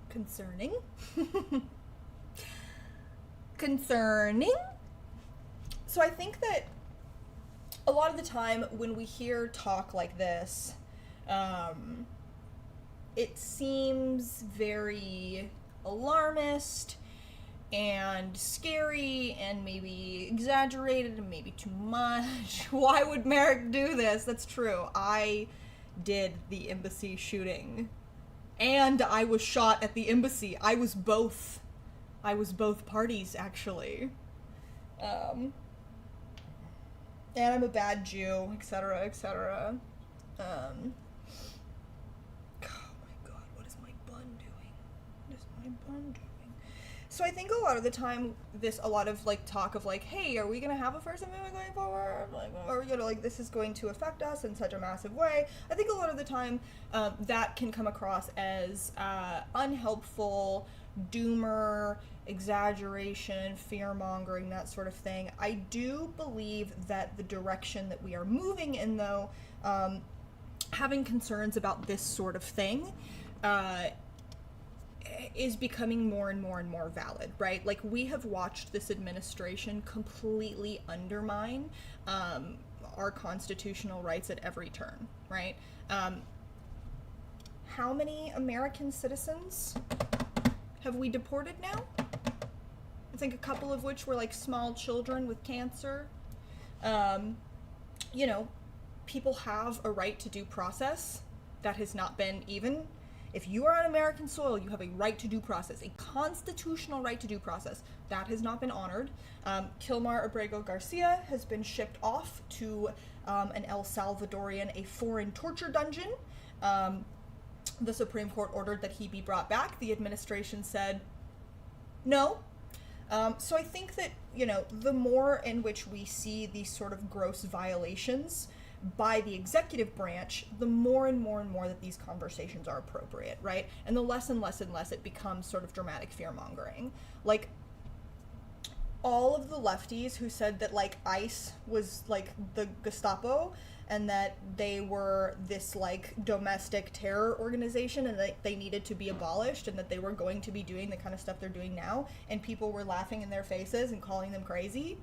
concerning. Concerning. So I think that a lot of the time when we hear talk like this, it seems very alarmist and scary and maybe exaggerated and maybe too much. Why would Merrick do this? That's true. I did the embassy shooting. And I was shot at the embassy. I was both parties, actually. And I'm a bad Jew, etc., etc. Oh my god, what is my bun doing? What is my bun doing? So I think a lot of the time, a lot of, like, talk of, like, hey, are we gonna have a First Amendment going forward? Like, or, you know, like, this is going to affect us in such a massive way. I think a lot of the time, that can come across as unhelpful, doomer, exaggeration, fear-mongering, that sort of thing. I do believe that the direction that we are moving in, though, having concerns about this sort of thing, is becoming more and more and more valid, right? Like, we have watched this administration completely undermine our constitutional rights at every turn, right? How many American citizens have we deported now? I think a couple of which were, like, small children with cancer. You know, people have a right to due process that has not been even. If you are on American soil, you have a right to due process, a constitutional right to due process. That has not been honored. Kilmar Abrego Garcia has been shipped off to an El Salvadorian, a foreign torture dungeon. The Supreme Court ordered that he be brought back. The administration said no. So I think that, you know, the more in which we see these sort of gross violations by the executive branch, the more and more and more that these conversations are appropriate, right? And the less and less and less it becomes sort of dramatic fear-mongering. Like, all of the lefties who said that, like, ICE was, like, the Gestapo, and that they were this, like, domestic terror organization, and that they needed to be abolished, and that they were going to be doing the kind of stuff they're doing now, and people were laughing in their faces and calling them crazy.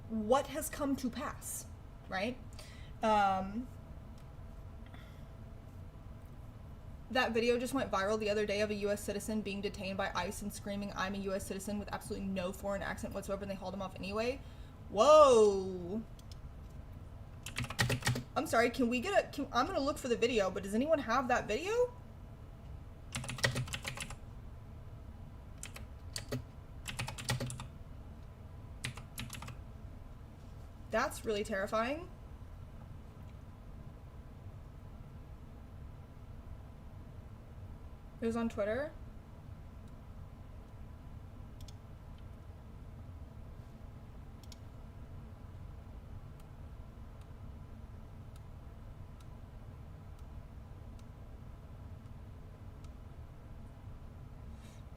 What has come to pass, right? That video just went viral the other day of a U.S. citizen being detained by ICE and screaming, "I'm a U.S. citizen," with absolutely no foreign accent whatsoever, and they hauled him off anyway. Whoa. I'm sorry, can we get I'm gonna look for the video, but does anyone have that video? That's really terrifying. It was on Twitter.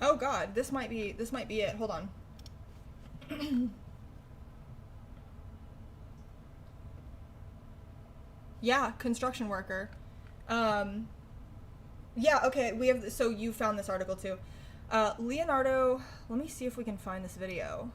Oh god, this might be it. Hold on. Yeah, construction worker. Yeah, okay, we have, so you found this article too. Leonardo, let me see if we can find this video.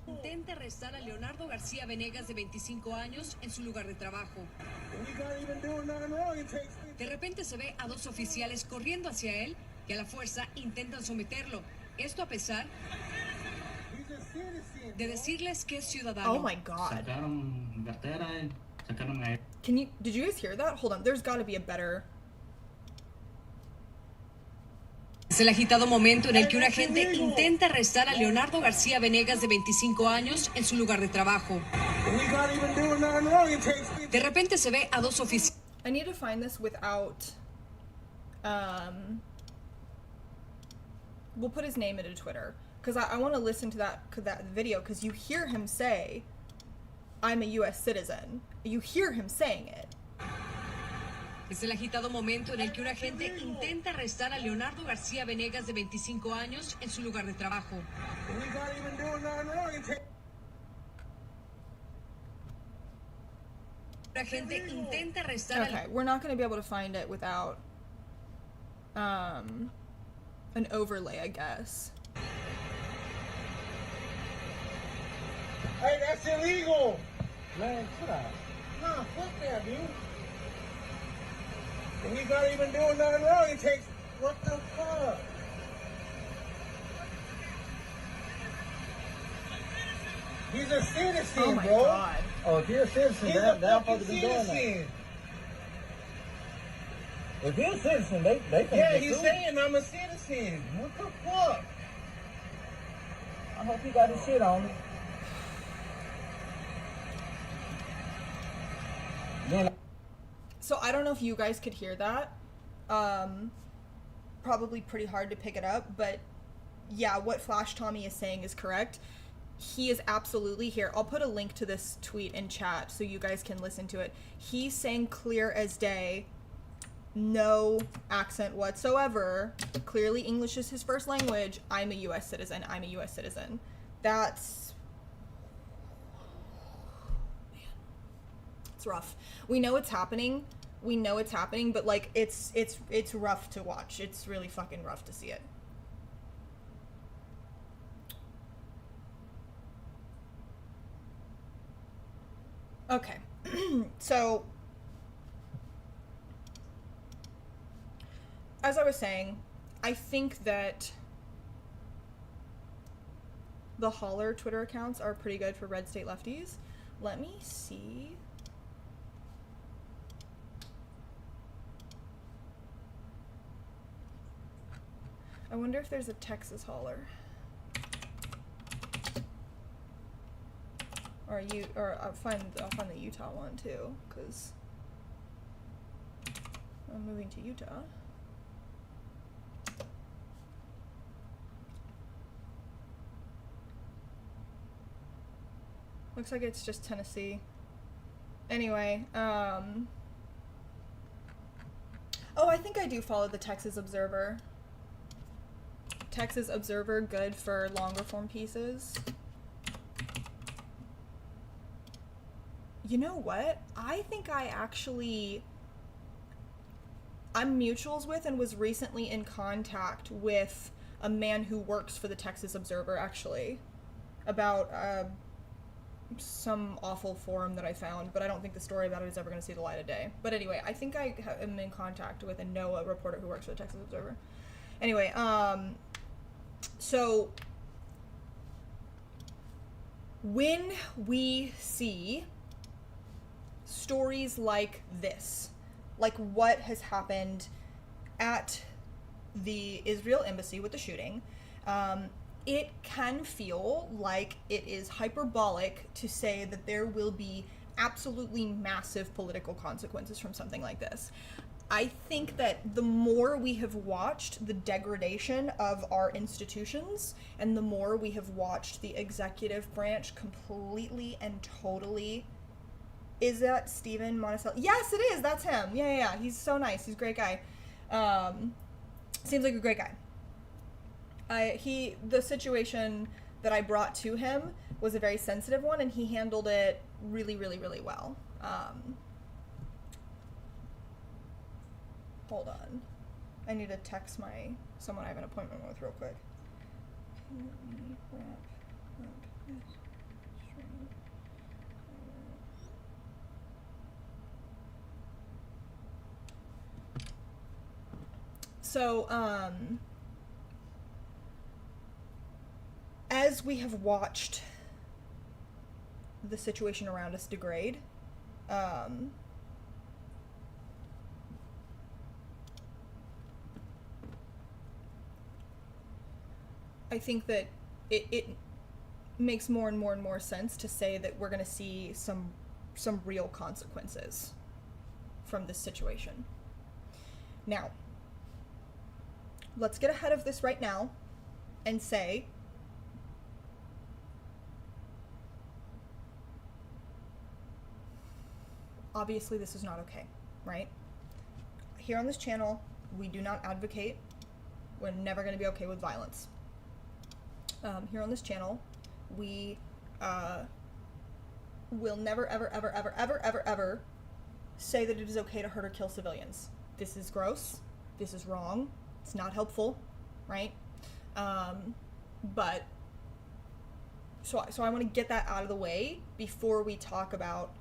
Intenta arrestar a Leonardo García Venegas, de 25 años, en su lugar de trabajo. De repente se ve a dos oficiales corriendo hacia él y a la fuerza intentan someterlo. Esto a pesar de decirles que es ciudadano. Oh my god. Sacaron cartera, sacaron a él. Did you guys hear that? Hold on, there's got to be a better. Es el agitado momento en el que un agente intenta arrestar a Leonardo García Venegas, de 25 años, en su lugar de trabajo. De repente se ve a dos oficiales. I need to find this without. We'll put his name into Twitter because I want to listen to that video because you hear him say, "I'm a U.S. citizen." You hear him saying it. Es el agitado momento en el que un agente intenta arrestar a Leonardo García Venegas, de 25 años, en su lugar de trabajo. Un agente intenta arrestar a... Okay, we're not going to be able to find it without an overlay, I guess. Hey, that's illegal! Man, shut up. Nah, fuck that, dude. And he's not even doing nothing wrong. He takes... What the fuck? He's a citizen, Oh my bro. god. Oh, if you're a citizen, He's they're a supposed fucking to be doing that. citizen. If you're a citizen, they can Yeah, get he's sued. saying I'm a citizen. What the fuck? I hope he got his shit on. Then So I don't know if you guys could hear that. Probably pretty hard to pick it up, but yeah, what Flash Tommy is saying is correct. He is absolutely here. I'll put a link to this tweet in chat so you guys can listen to it. He's saying clear as day, no accent whatsoever. Clearly English is his first language. I'm a US citizen. I'm a US citizen. That's... Man. It's rough. We know it's happening. We know it's happening, but like it's rough to watch. It's really fucking rough to see it. Okay. So as I was saying, I think that the Holler Twitter accounts are pretty good for red state lefties. Let me see. I wonder if there's a Texas Holler. Or I'll find the Utah one too, because I'm moving to Utah. Looks like it's just Tennessee. Anyway, oh, I think I do follow the Texas Observer. Texas Observer, good for longer form pieces. You know what? I think I'm mutuals with and was recently in contact with a man who works for the Texas Observer, actually, about some awful forum that I found, but I don't think the story about it is ever going to see the light of day. But anyway, I think I am in contact with a NOAA reporter who works for the Texas Observer. Anyway, so when we see stories like this, like what has happened at the Israel embassy with the shooting, it can feel like it is hyperbolic to say that there will be absolutely massive political consequences from something like this. I think that the more we have watched the degradation of our institutions and the more we have watched the executive branch completely and totally... Is that Stephen Monticelli? Yes, it is. That's him. Yeah. He's so nice. He's a great guy. Seems like a great guy. The situation that I brought to him was a very sensitive one, and he handled it really, really, really well. Hold on. I need to text someone I have an appointment with real quick. Let me wrap up this stream. So, as we have watched the situation around us degrade, I think that it makes more and more sense to say that we're going to see some real consequences from this situation. Now, let's get ahead of this right now and say, obviously this is not okay, right? Here on this channel, we do not advocate. We're never going to be okay with violence. Here on this channel, we will never, ever say that it is okay to hurt or kill civilians. This is gross. This is wrong. It's not helpful, right? But so I want to get that out of the way before we talk about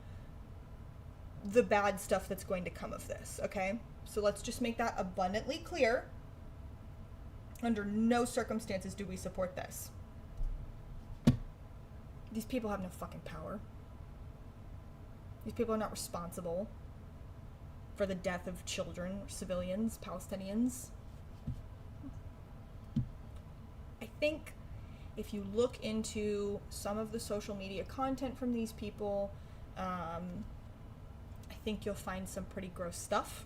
the bad stuff that's going to come of this, okay? So let's just make that abundantly clear. Under no circumstances do we support this. These people have no fucking power. These people are not responsible for the death of children, civilians, Palestinians. I think if you look into some of the social media content from these people, I think you'll find some pretty gross stuff,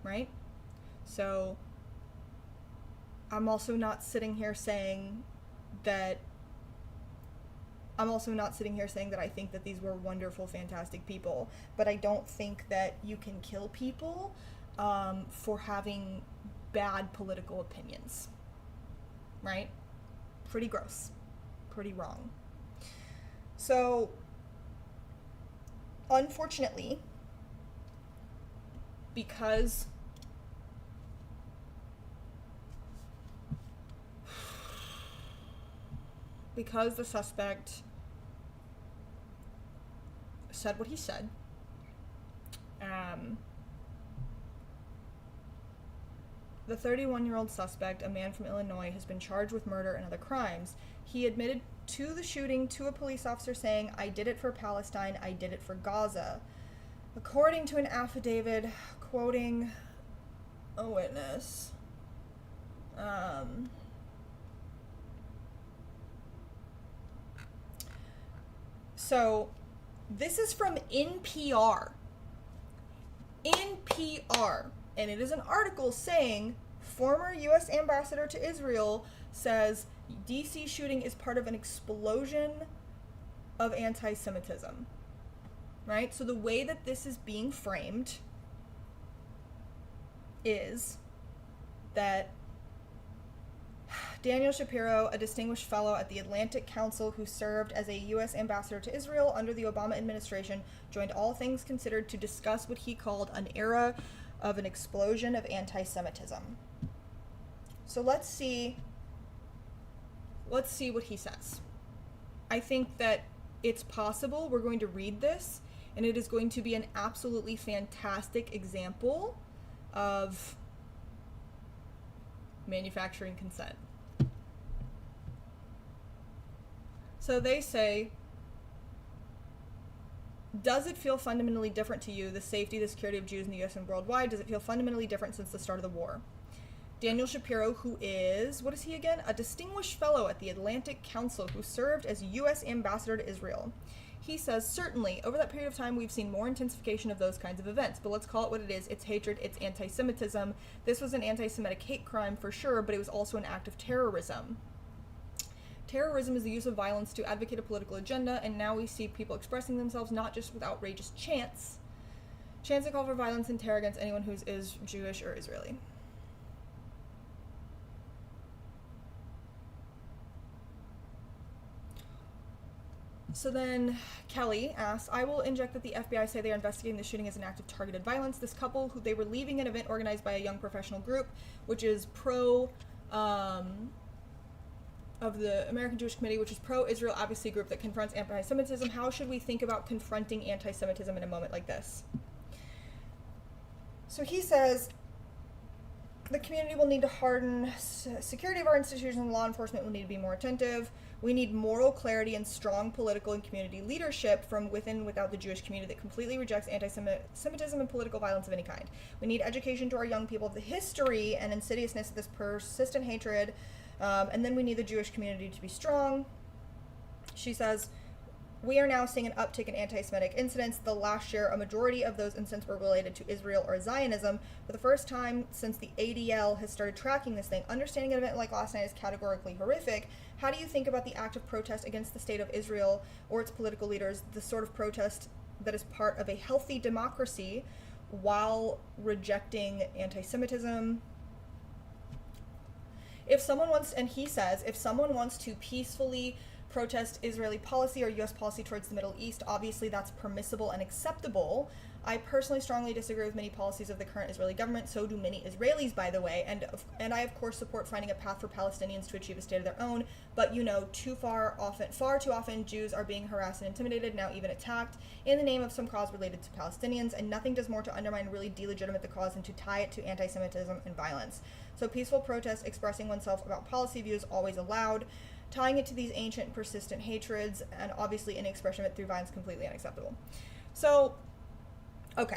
right? So I'm also not sitting here saying that I think that these were wonderful, fantastic people, but I don't think that you can kill people for having bad political opinions, right? Pretty gross, pretty wrong. So, unfortunately, because the suspect said what he said, the 31-year-old suspect, a man from Illinois, has been charged with murder and other crimes. He admitted to the shooting to a police officer, saying, "I did it for Palestine, I did it for Gaza." According to an affidavit quoting a witness, so this is from NPR. NPR. And it is an article saying, former U.S. ambassador to Israel says D.C. shooting is part of an explosion of anti-Semitism. Right? So the way that this is being framed is that Daniel Shapiro, a distinguished fellow at the Atlantic Council who served as a U.S. ambassador to Israel under the Obama administration, joined All Things Considered to discuss what he called an era of an explosion of anti-Semitism. So let's see what he says. I think that it's possible we're going to read this, and it is going to be an absolutely fantastic example of manufacturing consent. So they say, does it feel fundamentally different to you, the safety, the security of Jews in the U.S. and worldwide? Does it feel fundamentally different since the start of the war? Daniel Shapiro, who is, what is he again? A distinguished fellow at the Atlantic Council who served as U.S. ambassador to Israel. He says, certainly, over that period of time, we've seen more intensification of those kinds of events, but let's call it what it is. It's hatred, it's anti-Semitism. This was an anti-Semitic hate crime for sure, but it was also an act of terrorism. Terrorism is the use of violence to advocate a political agenda, and now we see people expressing themselves not just with outrageous chants that call for violence and terror against anyone who is Jewish or Israeli. So then Kelly asks, I will inject that the FBI say they are investigating the shooting as an act of targeted violence. This couple, who they were leaving an event organized by a young professional group, which is of the American Jewish Committee, which is pro-Israel advocacy group that confronts anti-Semitism. How should we think about confronting anti-Semitism in a moment like this? So he says, the community will need to harden security of our institutions, and law enforcement will need to be more attentive. We need moral clarity and strong political and community leadership from within and without the Jewish community that completely rejects anti-Semitism and political violence of any kind. We need education to our young people of the history and insidiousness of this persistent hatred And then we need the Jewish community to be strong. She says, we are now seeing an uptick in anti-Semitic incidents. The last year, a majority of those incidents were related to Israel or Zionism. For the first time since the ADL has started tracking this thing, understanding an event like last night is categorically horrific. How do you think about the act of protest against the state of Israel or its political leaders, the sort of protest that is part of a healthy democracy while rejecting anti-Semitism? If someone wants, and he says, if someone wants to peacefully protest Israeli policy or U.S. policy towards the Middle East, obviously that's permissible and acceptable. I personally strongly disagree with many policies of the current Israeli government. So do many Israelis, by the way. And I, of course, support finding a path for Palestinians to achieve a state of their own. But, you know, far too often, Jews are being harassed and intimidated, now even attacked, in the name of some cause related to Palestinians. And nothing does more to undermine and really delegitimate the cause than to tie it to anti-Semitism and violence. So peaceful protest, expressing oneself about policy views, always allowed. Tying it to these ancient, persistent hatreds, and obviously any expression of it through violence, completely unacceptable. So, okay.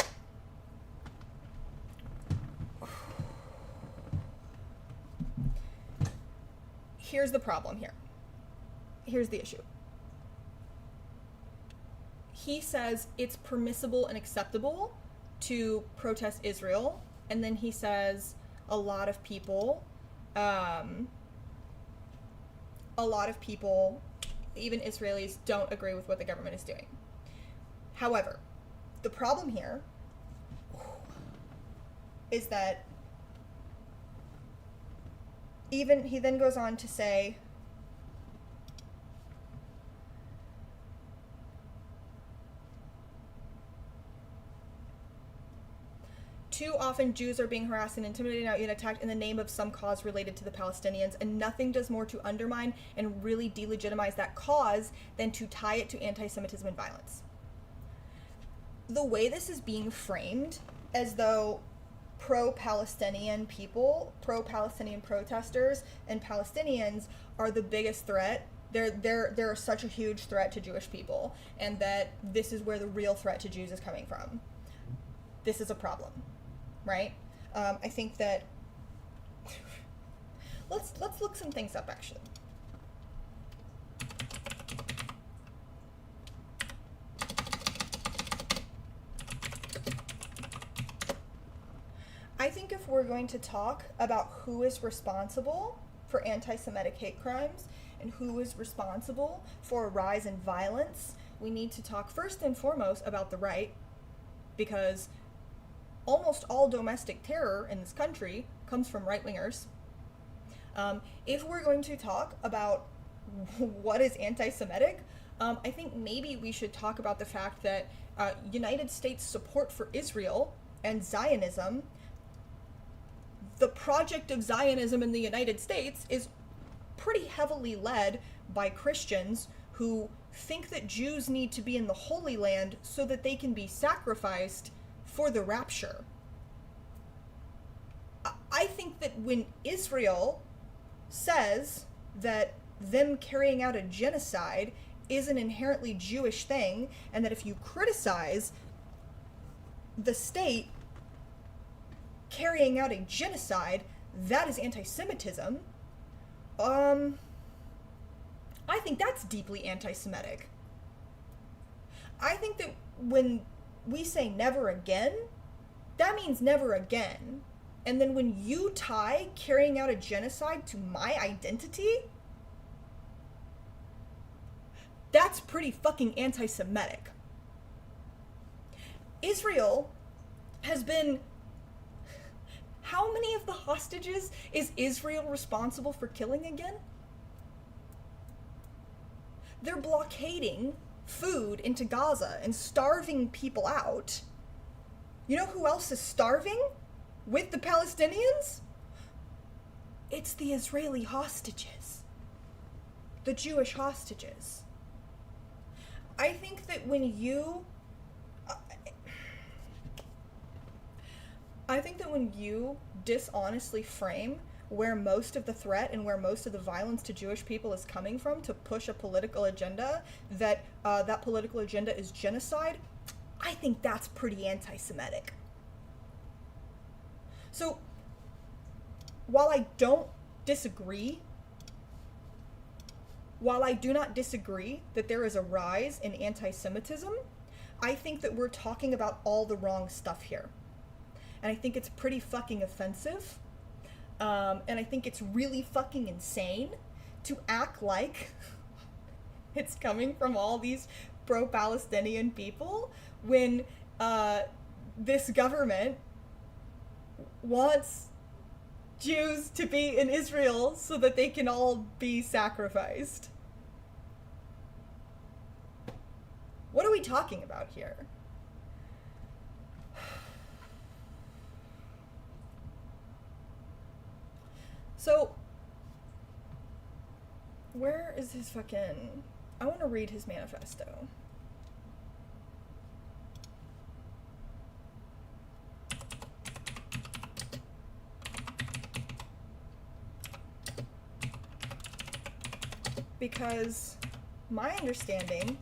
Here's the problem here. Here's the issue. He says it's permissible and acceptable to protest Israel, and then he says a lot of people, even Israelis, don't agree with what the government is doing. However, the problem here is that even he then goes on to say, too often Jews are being harassed and intimidated, now even attacked in the name of some cause related to the Palestinians, and nothing does more to undermine and really delegitimize that cause than to tie it to anti-Semitism and violence. The way this is being framed as though pro-Palestinian people, pro-Palestinian protesters, and Palestinians are the biggest threat. They're such a huge threat to Jewish people, and that this is where the real threat to Jews is coming from. This is a problem. Right? I think that let's look some things up, actually. I think if we're going to talk about who is responsible for anti-Semitic hate crimes and who is responsible for a rise in violence, we need to talk first and foremost about the right, because almost all domestic terror in this country comes from right-wingers. If we're going to talk about what is anti-Semitic, I think maybe we should talk about the fact that United States support for Israel and Zionism, the project of Zionism in the United States, is pretty heavily led by Christians who think that Jews need to be in the Holy Land so that they can be sacrificed for the rapture. I think that when Israel says that them carrying out a genocide is an inherently Jewish thing, and that if you criticize the state carrying out a genocide, that is anti-Semitism, I think that's deeply anti-Semitic. I think that when we say never again, that means never again. And then when you tie carrying out a genocide to my identity, that's pretty fucking anti-Semitic. Israel has been... How many of the hostages is Israel responsible for killing again? They're blockading food into Gaza and starving people out. You know who else is starving with the Palestinians? It's the Israeli hostages. The Jewish hostages. I think that when you... dishonestly frame where most of the threat and where most of the violence to Jewish people is coming from to push a political agenda, that political agenda is genocide, I think that's pretty anti-Semitic. So, while I don't disagree while I do not disagree that there is a rise in anti-Semitism, I think that we're talking about all the wrong stuff here. And I think it's pretty fucking offensive. And I think it's really fucking insane to act like it's coming from all these pro-Palestinian people when this government wants Jews to be in Israel so that they can all be sacrificed. What are we talking about here? So, where is his fucking... I want to read his manifesto. Because my understanding...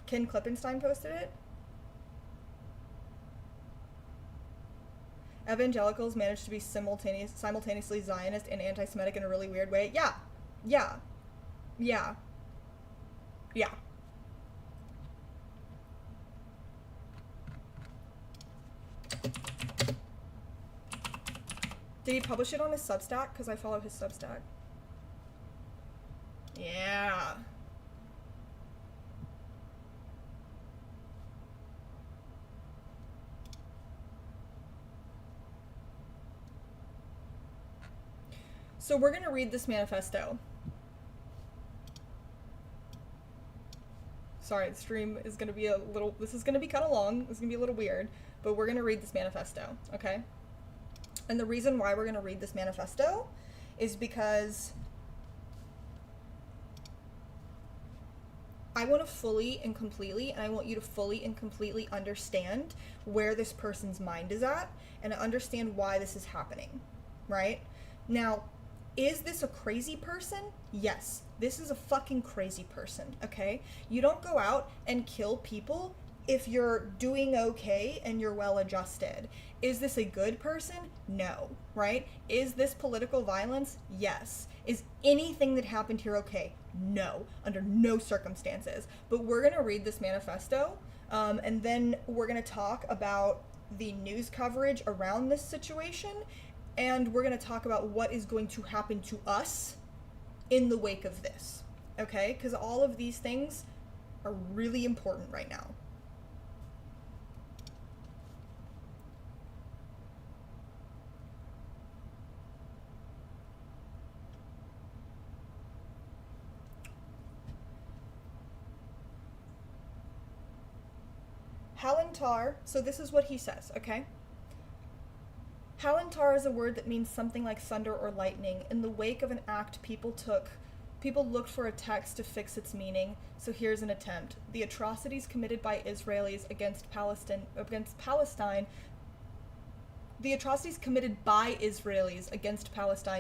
Ken Klippenstein posted it? Evangelicals managed to be simultaneously Zionist and anti-Semitic in a really weird way. Yeah. Did he publish it on his Substack? Because I follow his Substack. Yeah. So we're going to read this manifesto. Sorry, the stream is going to be this is going to be kind of long. This is going to be a little weird, but we're going to read this manifesto, okay? And the reason why we're going to read this manifesto is because I want to fully and completely, and I want you to fully and completely understand where this person's mind is at and understand why this is happening, right? Now, is this a crazy person? Yes, this is a fucking crazy person, okay? You don't go out and kill people if you're doing okay and you're well adjusted. Is this a good person? No, right? Is this political violence? Yes. Is anything that happened here okay? No, under no circumstances. But we're going to read this manifesto, and then we're going to talk about the news coverage around this situation, and we're going to talk about what is going to happen to us in the wake of this, okay? Because all of these things are really important right now. Halantar, so this is what he says, okay? Halantar is a word that means something like thunder or lightning. In the wake of an act people looked for a text to fix its meaning, so here's an attempt. The atrocities committed by Israelis against Palestine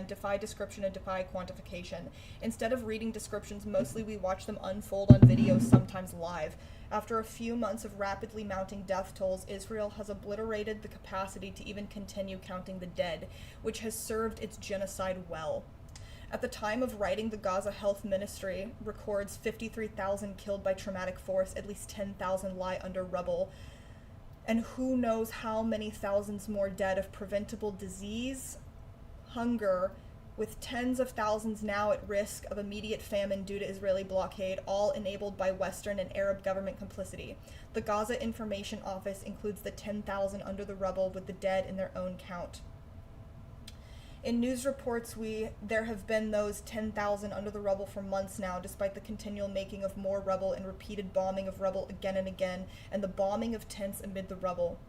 defy description and defy quantification. Instead of reading descriptions, mostly we watch them unfold on video, sometimes live. After a few months of rapidly mounting death tolls, Israel has obliterated the capacity to even continue counting the dead, which has served its genocide well. At the time of writing, the Gaza Health Ministry records 53,000 killed by traumatic force, at least 10,000 lie under rubble, and who knows how many thousands more dead of preventable disease, hunger, with tens of thousands now at risk of immediate famine due to Israeli blockade, all enabled by Western and Arab government complicity. The Gaza Information Office includes the 10,000 under the rubble with the dead in their own count. In news reports, there have been those 10,000 under the rubble for months now, despite the continual making of more rubble and repeated bombing of rubble again and again, and the bombing of tents amid the rubble.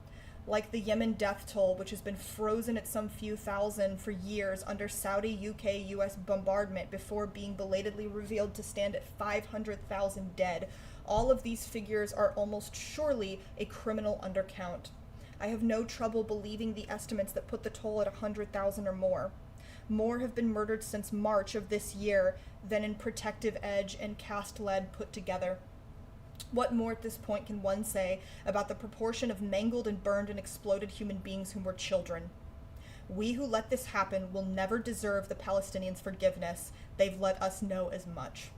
Like the Yemen death toll, which has been frozen at some few thousand for years under Saudi, UK, US bombardment before being belatedly revealed to stand at 500,000 dead. All of these figures are almost surely a criminal undercount. I have no trouble believing the estimates that put the toll at 100,000 or more. More have been murdered since March of this year than in Protective Edge and Cast Lead put together. What more at this point can one say about the proportion of mangled and burned and exploded human beings who were children? We who let this happen will never deserve the Palestinians' forgiveness. They've let us know as much.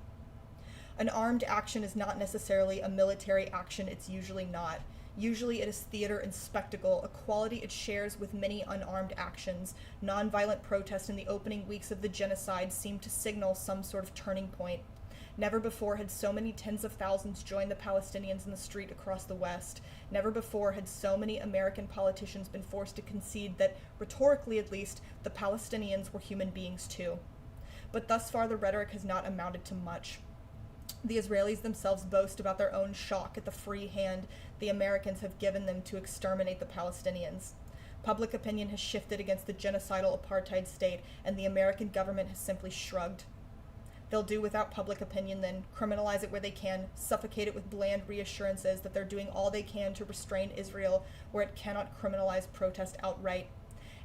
An armed action is not necessarily a military action. It's usually not. Usually it is theater and spectacle, a quality it shares with many unarmed actions. Nonviolent protest in the opening weeks of the genocide seemed to signal some sort of turning point. Never before had so many tens of thousands joined the Palestinians in the street across the West. Never before had so many American politicians been forced to concede that, rhetorically at least, the Palestinians were human beings too. But thus far the rhetoric has not amounted to much. The Israelis themselves boast about their own shock at the free hand the Americans have given them to exterminate the Palestinians. Public opinion has shifted against the genocidal apartheid state, and the American government has simply shrugged. They'll do without public opinion then, criminalize it where they can, suffocate it with bland reassurances that they're doing all they can to restrain Israel where it cannot criminalize protest outright.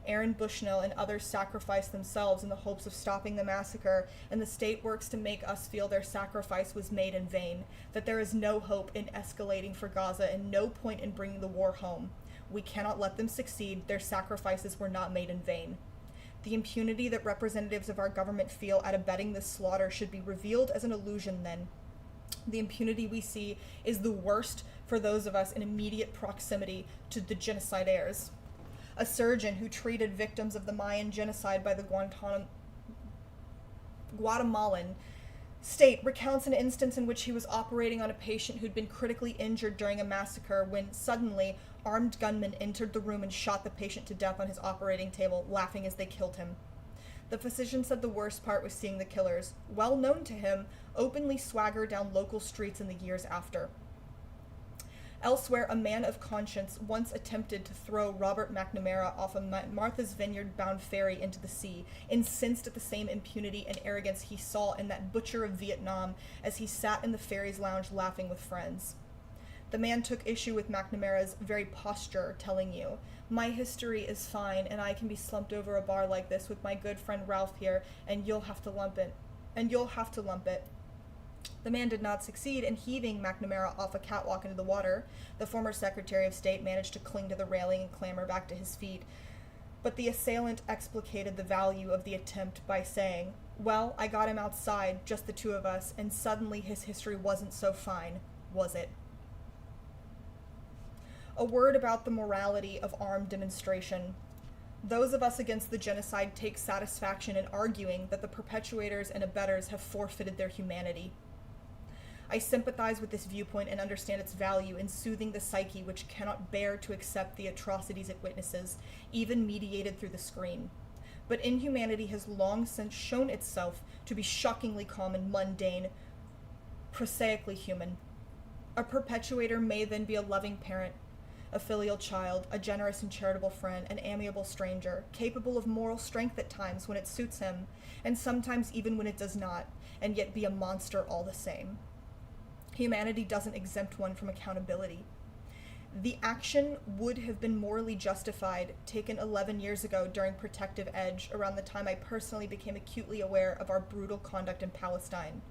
Aaron Bushnell and others sacrifice themselves in the hopes of stopping the massacre, and the state works to make us feel their sacrifice was made in vain, that there is no hope in escalating for Gaza and no point in bringing the war home. We cannot let them succeed. Their sacrifices were not made in vain. The impunity that representatives of our government feel at abetting this slaughter should be revealed as an illusion then. The impunity we see is the worst for those of us in immediate proximity to the genocidaires. A surgeon who treated victims of the Mayan genocide by the Guatemalan state recounts an instance in which he was operating on a patient who'd been critically injured during a massacre when suddenly armed gunmen entered the room and shot the patient to death on his operating table, laughing as they killed him. The physician said the worst part was seeing the killers, well known to him, openly swagger down local streets in the years after. Elsewhere, a man of conscience once attempted to throw Robert McNamara off a Martha's Vineyard-bound ferry into the sea, incensed at the same impunity and arrogance he saw in that butcher of Vietnam as he sat in the ferry's lounge laughing with friends. The man took issue with McNamara's very posture, telling you, "My history is fine, and I can be slumped over a bar like this with my good friend Ralph here, and you'll have to lump it. The man did not succeed in heaving McNamara off a catwalk into the water. The former Secretary of State managed to cling to the railing and clamber back to his feet. But the assailant explicated the value of the attempt by saying, "Well, I got him outside, just the two of us, and suddenly his history wasn't so fine, was it?" A word about the morality of armed demonstration. Those of us against the genocide take satisfaction in arguing that the perpetuators and abettors have forfeited their humanity. I sympathize with this viewpoint and understand its value in soothing the psyche which cannot bear to accept the atrocities it witnesses, even mediated through the screen. But inhumanity has long since shown itself to be shockingly common, mundane, prosaically human. A perpetuator may then be a loving parent, a filial child, a generous and charitable friend, an amiable stranger, capable of moral strength at times when it suits him, and sometimes even when it does not, and yet be a monster all the same. Humanity doesn't exempt one from accountability. The action would have been morally justified, taken 11 years ago during Protective Edge, around the time I personally became acutely aware of our brutal conduct in Palestine.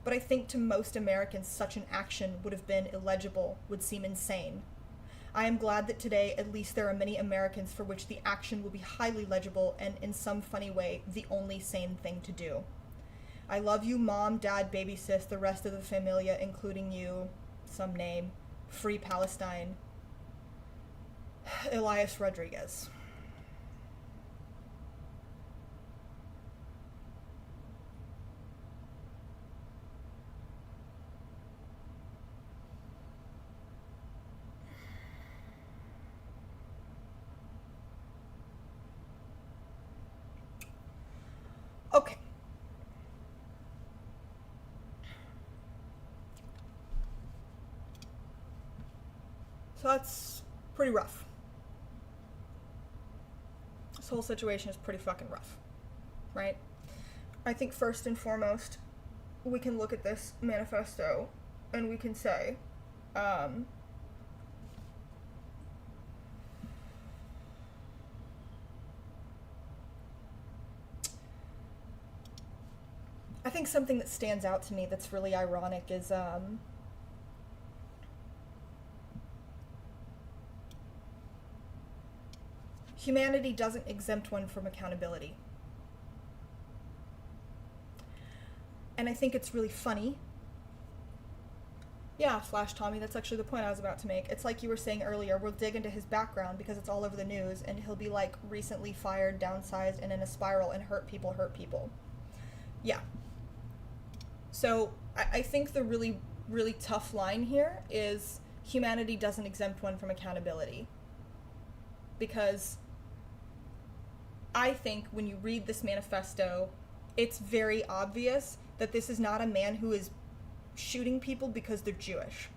But I think to most Americans such an action would have been illegible, would seem insane. I am glad that today at least there are many Americans for which the action will be highly legible and, in some funny way, the only sane thing to do. I love you, Mom, Dad, baby sis, the rest of the familia, including you, some name, Free Palestine, Elias Rodriguez. Okay. So that's pretty rough. This whole situation is pretty fucking rough, right? I think first and foremost, we can look at this manifesto and we can say, I think something that stands out to me that's really ironic is, humanity doesn't exempt one from accountability. And I think it's really funny. Yeah, Flash Tommy, that's actually the point I was about to make. It's like you were saying earlier, we'll dig into his background because it's all over the news, and he'll be like recently fired, downsized, and in a spiral, and hurt people. Yeah. So I think the really, really tough line here is humanity doesn't exempt one from accountability. Because I think when you read this manifesto, it's very obvious that this is not a man who is shooting people because they're Jewish.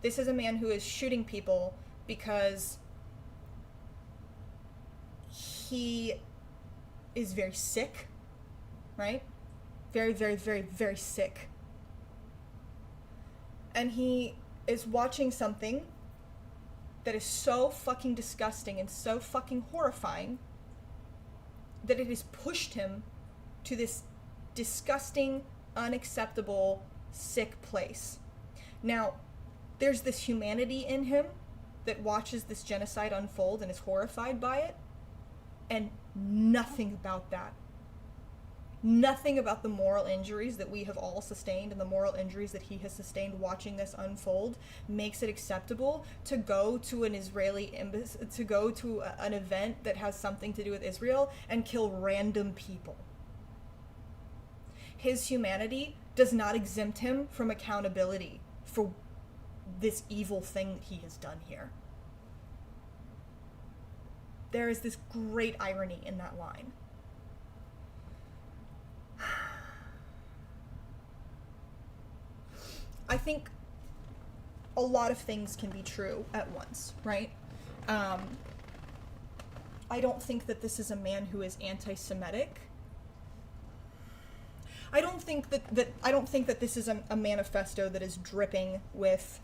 This is a man who is shooting people because he is very sick, right? Very, very, very, very sick. And he is watching something that is so fucking disgusting and so fucking horrifying that it has pushed him to this disgusting, unacceptable, sick place. Now, there's this humanity in him that watches this genocide unfold and is horrified by it, and nothing about that. Nothing about the moral injuries that we have all sustained and the moral injuries that he has sustained watching this unfold makes it acceptable to go to an Israeli embassy, to go to an event that has something to do with Israel and kill random people. His humanity does not exempt him from accountability for this evil thing that he has done here. There is this great irony in that line. I think a lot of things can be true at once, right? I don't think that this is a man who is anti-Semitic. I don't think that this is a manifesto that is dripping with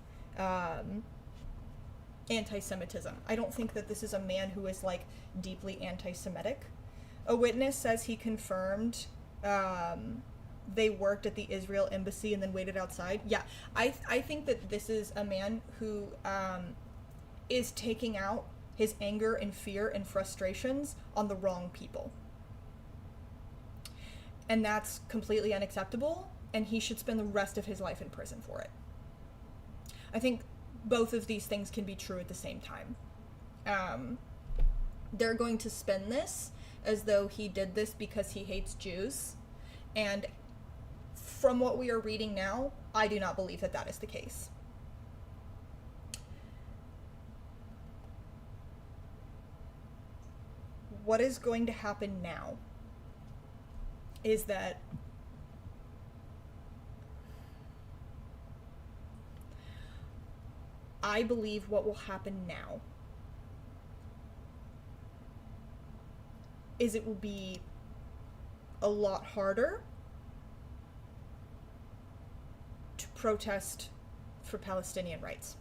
anti-Semitism. I don't think that this is a man who is like deeply anti-Semitic. A witness says he confirmed they worked at the Israel embassy and then waited outside. Yeah, I think that this is a man who is taking out his anger and fear and frustrations on the wrong people. And that's completely unacceptable, and he should spend the rest of his life in prison for it. I think both of these things can be true at the same time. They're going to spin this as though he did this because he hates Jews, and from what we are reading now, I do not believe that that is the case. What is going to happen now is that I believe what will happen now is it will be a lot harder to protest for Palestinian rights.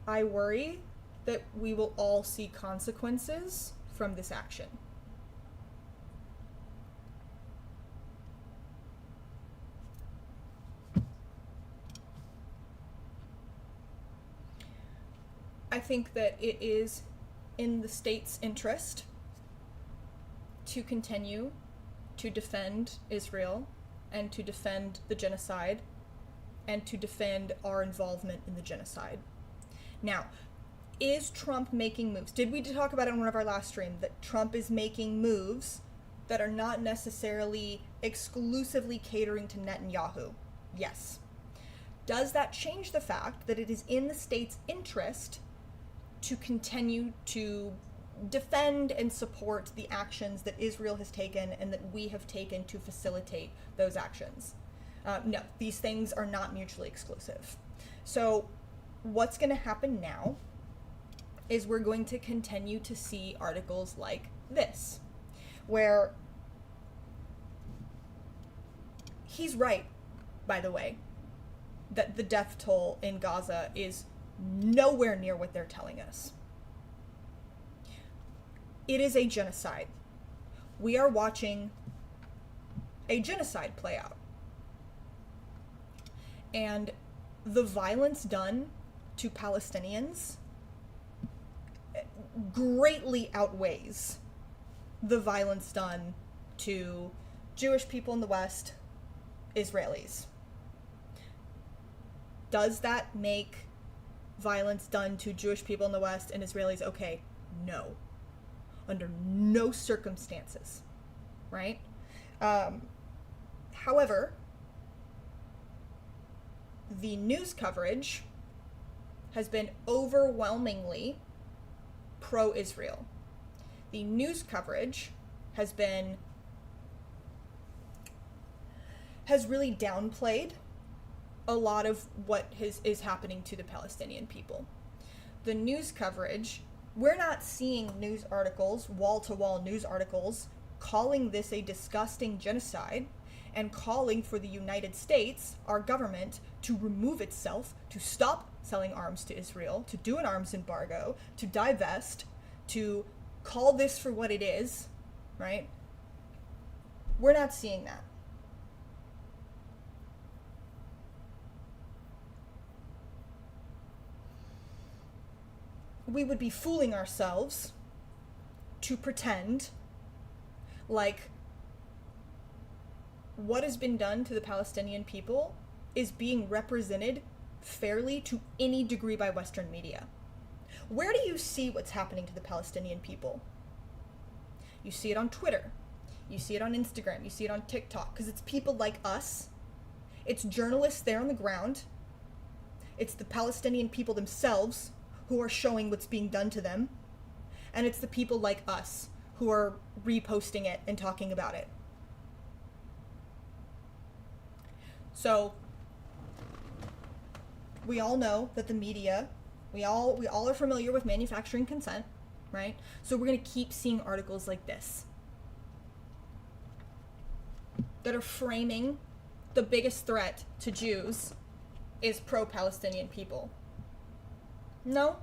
I worry that we will all see consequences from this action. I think that it is in the state's interest to continue to defend Israel and to defend the genocide and to defend our involvement in the genocide. Now, is Trump making moves? Did we talk about it in one of our last streams that Trump is making moves that are not necessarily exclusively catering to Netanyahu? Yes. Does that change the fact that it is in the state's interest to continue to defend and support the actions that Israel has taken and that we have taken to facilitate those actions? No, these things are not mutually exclusive. So what's going to happen now is we're going to continue to see articles like this, where he's right, by the way, that the death toll in Gaza is nowhere near what they're telling us. It is a genocide. We are watching a genocide play out. And the violence done to Palestinians greatly outweighs the violence done to Jewish people in the West, Israelis. Does that make violence done to Jewish people in the West and Israelis okay? No. Under no circumstances. Right? However, the news coverage has been overwhelmingly pro-Israel. The news coverage has really downplayed a lot of what is happening to the Palestinian people. The news coverage, we're not seeing news articles, wall-to-wall news articles, calling this a disgusting genocide and calling for the United States, our government, to remove itself, to stop selling arms to Israel, to do an arms embargo, to divest, to call this for what it is, right? We're not seeing that. We would be fooling ourselves to pretend like what has been done to the Palestinian people is being represented fairly to any degree by Western media. Where do you see what's happening to the Palestinian people? You see it on Twitter. You see it on Instagram. You see it on TikTok. Because it's people like us. It's journalists there on the ground. It's the Palestinian people themselves who are showing what's being done to them. And it's the people like us who are reposting it and talking about it. So, we all know that the media, we all are familiar with manufacturing consent, right? So we're going to keep seeing articles like this that are framing the biggest threat to Jews is pro-Palestinian people. No.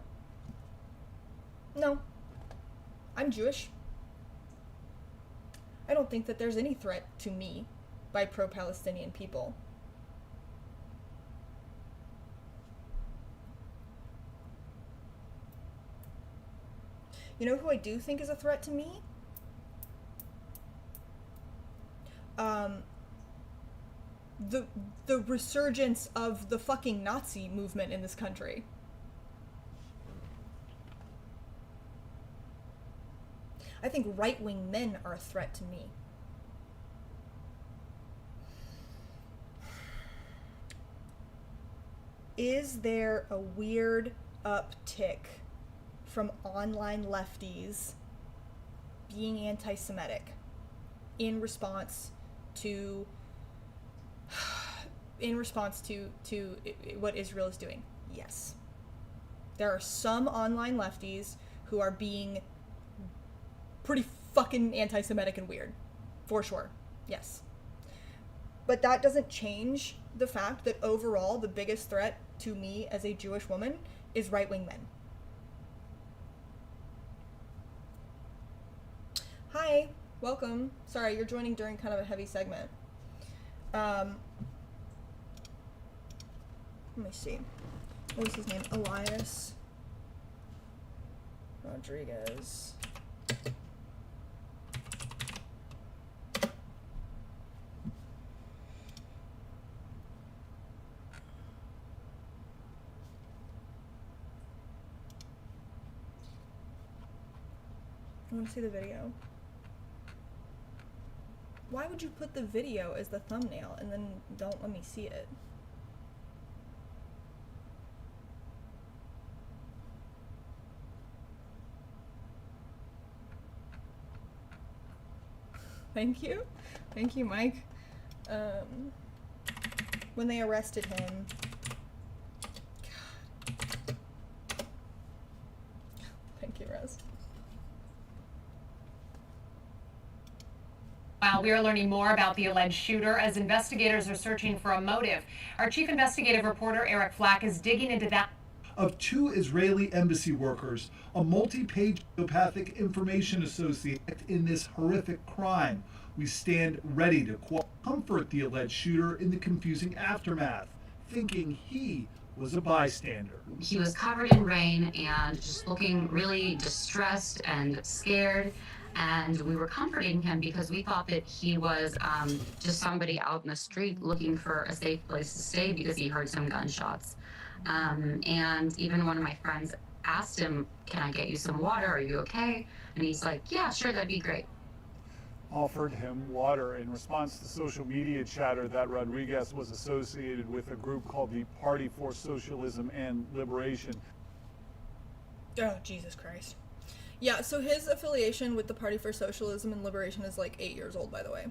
I'm Jewish. I don't think that there's any threat to me by pro-Palestinian people. You know who I do think is a threat to me? The resurgence of the fucking Nazi movement in this country. I think right-wing men are a threat to me. Is there a weird uptick from online lefties being anti-Semitic in response to what Israel is doing? Yes. There are some online lefties who are being pretty fucking anti-Semitic and weird. For sure. Yes. But that doesn't change the fact that overall the biggest threat to me as a Jewish woman is right-wing men. Hi, welcome. Sorry, you're joining during kind of a heavy segment. Let me see. What was his name? Elias Rodriguez. I want to see the video. Why would you put the video as the thumbnail and then don't let me see it? Thank you. Thank you, Mike. When they arrested him. God. Thank you, Rose. While we are learning more about the alleged shooter as investigators are searching for a motive. Our chief investigative reporter, Eric Flack, is digging into that. Of two Israeli embassy workers, a multi-page psychopathic information associated in this horrific crime. We stand ready to comfort the alleged shooter in the confusing aftermath, thinking he was a bystander. He was covered in rain and just looking really distressed and scared. And we were comforting him because we thought that he was just somebody out in the street looking for a safe place to stay because he heard some gunshots. And even one of my friends asked him, "Can I get you some water? Are you okay?" And he's like, "Yeah, sure, that'd be great." Offered him water in response to social media chatter that Rodriguez was associated with a group called the Party for Socialism and Liberation. Oh, Jesus Christ. Yeah, so his affiliation with the Party for Socialism and Liberation is like 8 years old, by the way.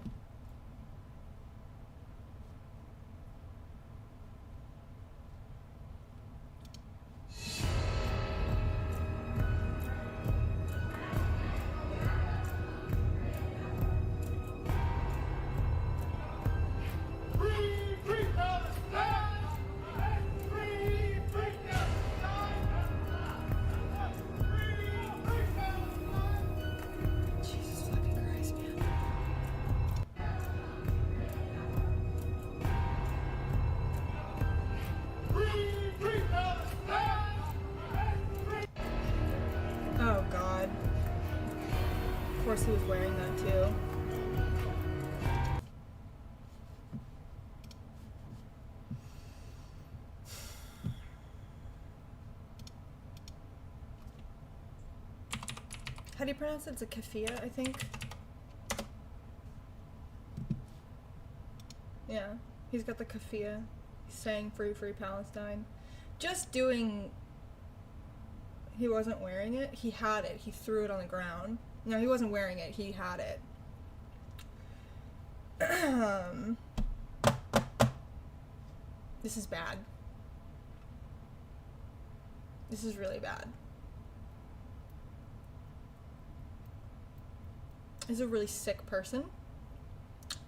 Jesus fucking Christ, man. Oh God. Of course he was wearing that too. How do you pronounce it? It's a keffiyeh, I think. Yeah, he's got the keffiyeh. He's saying "Free, free Palestine." Just doing. He wasn't wearing it. He had it. He threw it on the ground. No, he wasn't wearing it. He had it. This is bad. This is really bad. Is a really sick person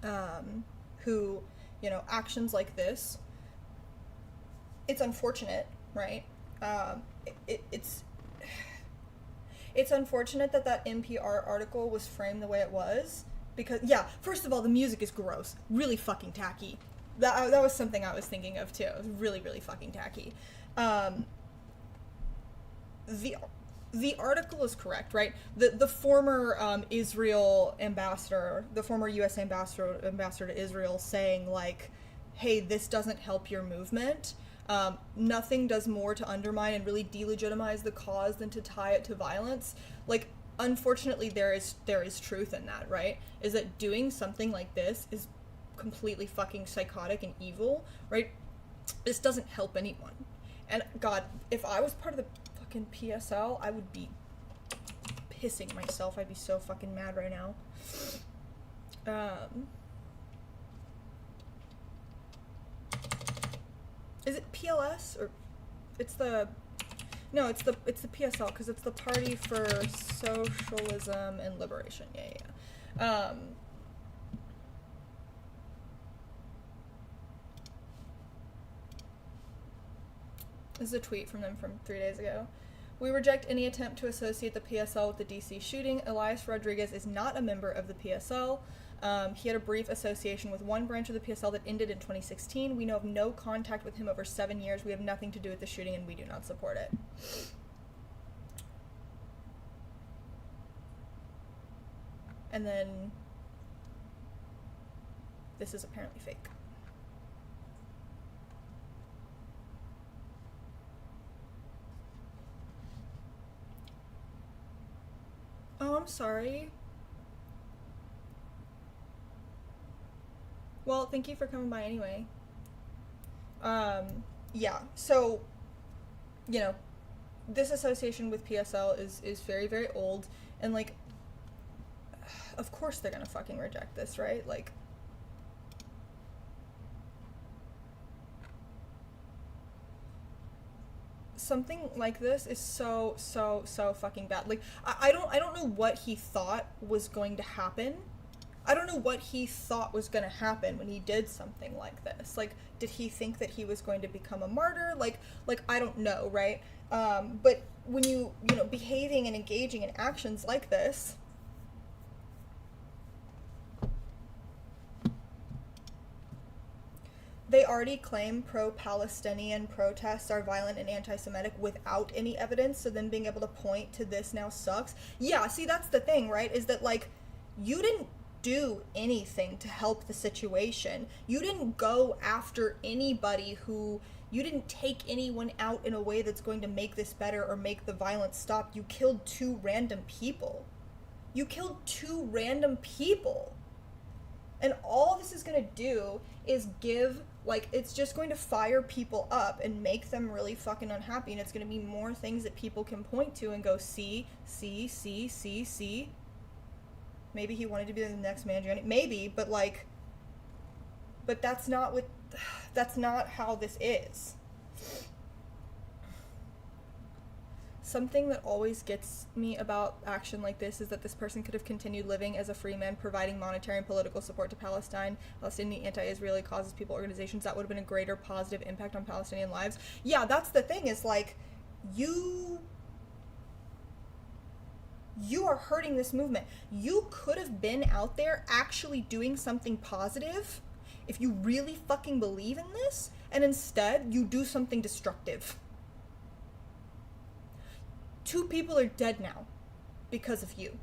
who, you know, actions like this, it's unfortunate, right? It's unfortunate that that NPR article was framed the way it was because, yeah, first of all, the music is gross, really fucking tacky. That was something I was thinking of too. It was really, really fucking tacky. The article is correct, right? The former Israel ambassador, the former U.S. ambassador to Israel, saying like, "Hey, this doesn't help your movement. Nothing does more to undermine and really delegitimize the cause than to tie it to violence." Like, unfortunately, there is truth in that, right? Is that doing something like this is completely fucking psychotic and evil, right? This doesn't help anyone. And God, if I was part of the fucking PSL, I would be pissing myself. I'd be so fucking mad right now. Is it PLS or it's the it's the PSL because it's the Party for Socialism and Liberation. Yeah. This is a tweet from them from 3 days ago. "We reject any attempt to associate the PSL with the DC shooting. Elias Rodriguez is not a member of the PSL. He had a brief association with one branch of the PSL that ended in 2016. We know of no contact with him over 7 years. We have nothing to do with the shooting and we do not support it." And then this is apparently fake. Oh, I'm sorry. Well, thank you for coming by anyway. Yeah, so, you know, this association with PSL is very, very old, and, like, of course they're gonna fucking reject this, right? Like, something like this is so fucking bad. Like, I don't know what he thought was going to happen. I don't know what he thought was going to happen when he did something like this. Like, did he think that he was going to become a martyr? Like I don't know, right? But when you know, behaving and engaging in actions like this, They already claim pro-Palestinian protests are violent and anti-Semitic without any evidence, so then being able to point to this now sucks. Yeah, see, that's the thing, right? Is that, like, you didn't do anything to help the situation. You didn't go after anybody you didn't take anyone out in a way that's going to make this better or make the violence stop. You killed 2 random people. You killed 2 random people. And all this is going to do is it's just going to fire people up and make them really fucking unhappy, and it's going to be more things that people can point to and go, see. Maybe he wanted to be the next man, maybe, but that's not how this is. Something that always gets me about action like this is that this person could have continued living as a free man, providing monetary and political support to Palestinian anti-Israeli causes, people, organizations. That would have been a greater positive impact on Palestinian lives. Yeah, that's the thing, is like, you are hurting this movement. You could have been out there actually doing something positive if you really fucking believe in this, and instead you do something destructive. 2 people are dead now because of you.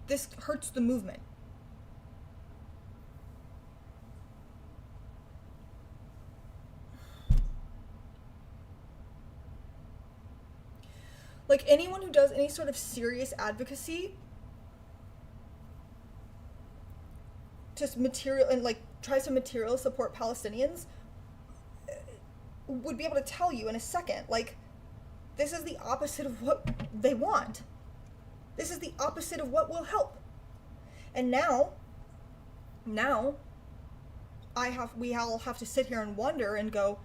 This hurts the movement. Like, anyone who does any sort of serious advocacy tries to material support Palestinians would be able to tell you in a second, like, this is the opposite of what they want. This is the opposite of what will help. And now we all have to sit here and wonder and go,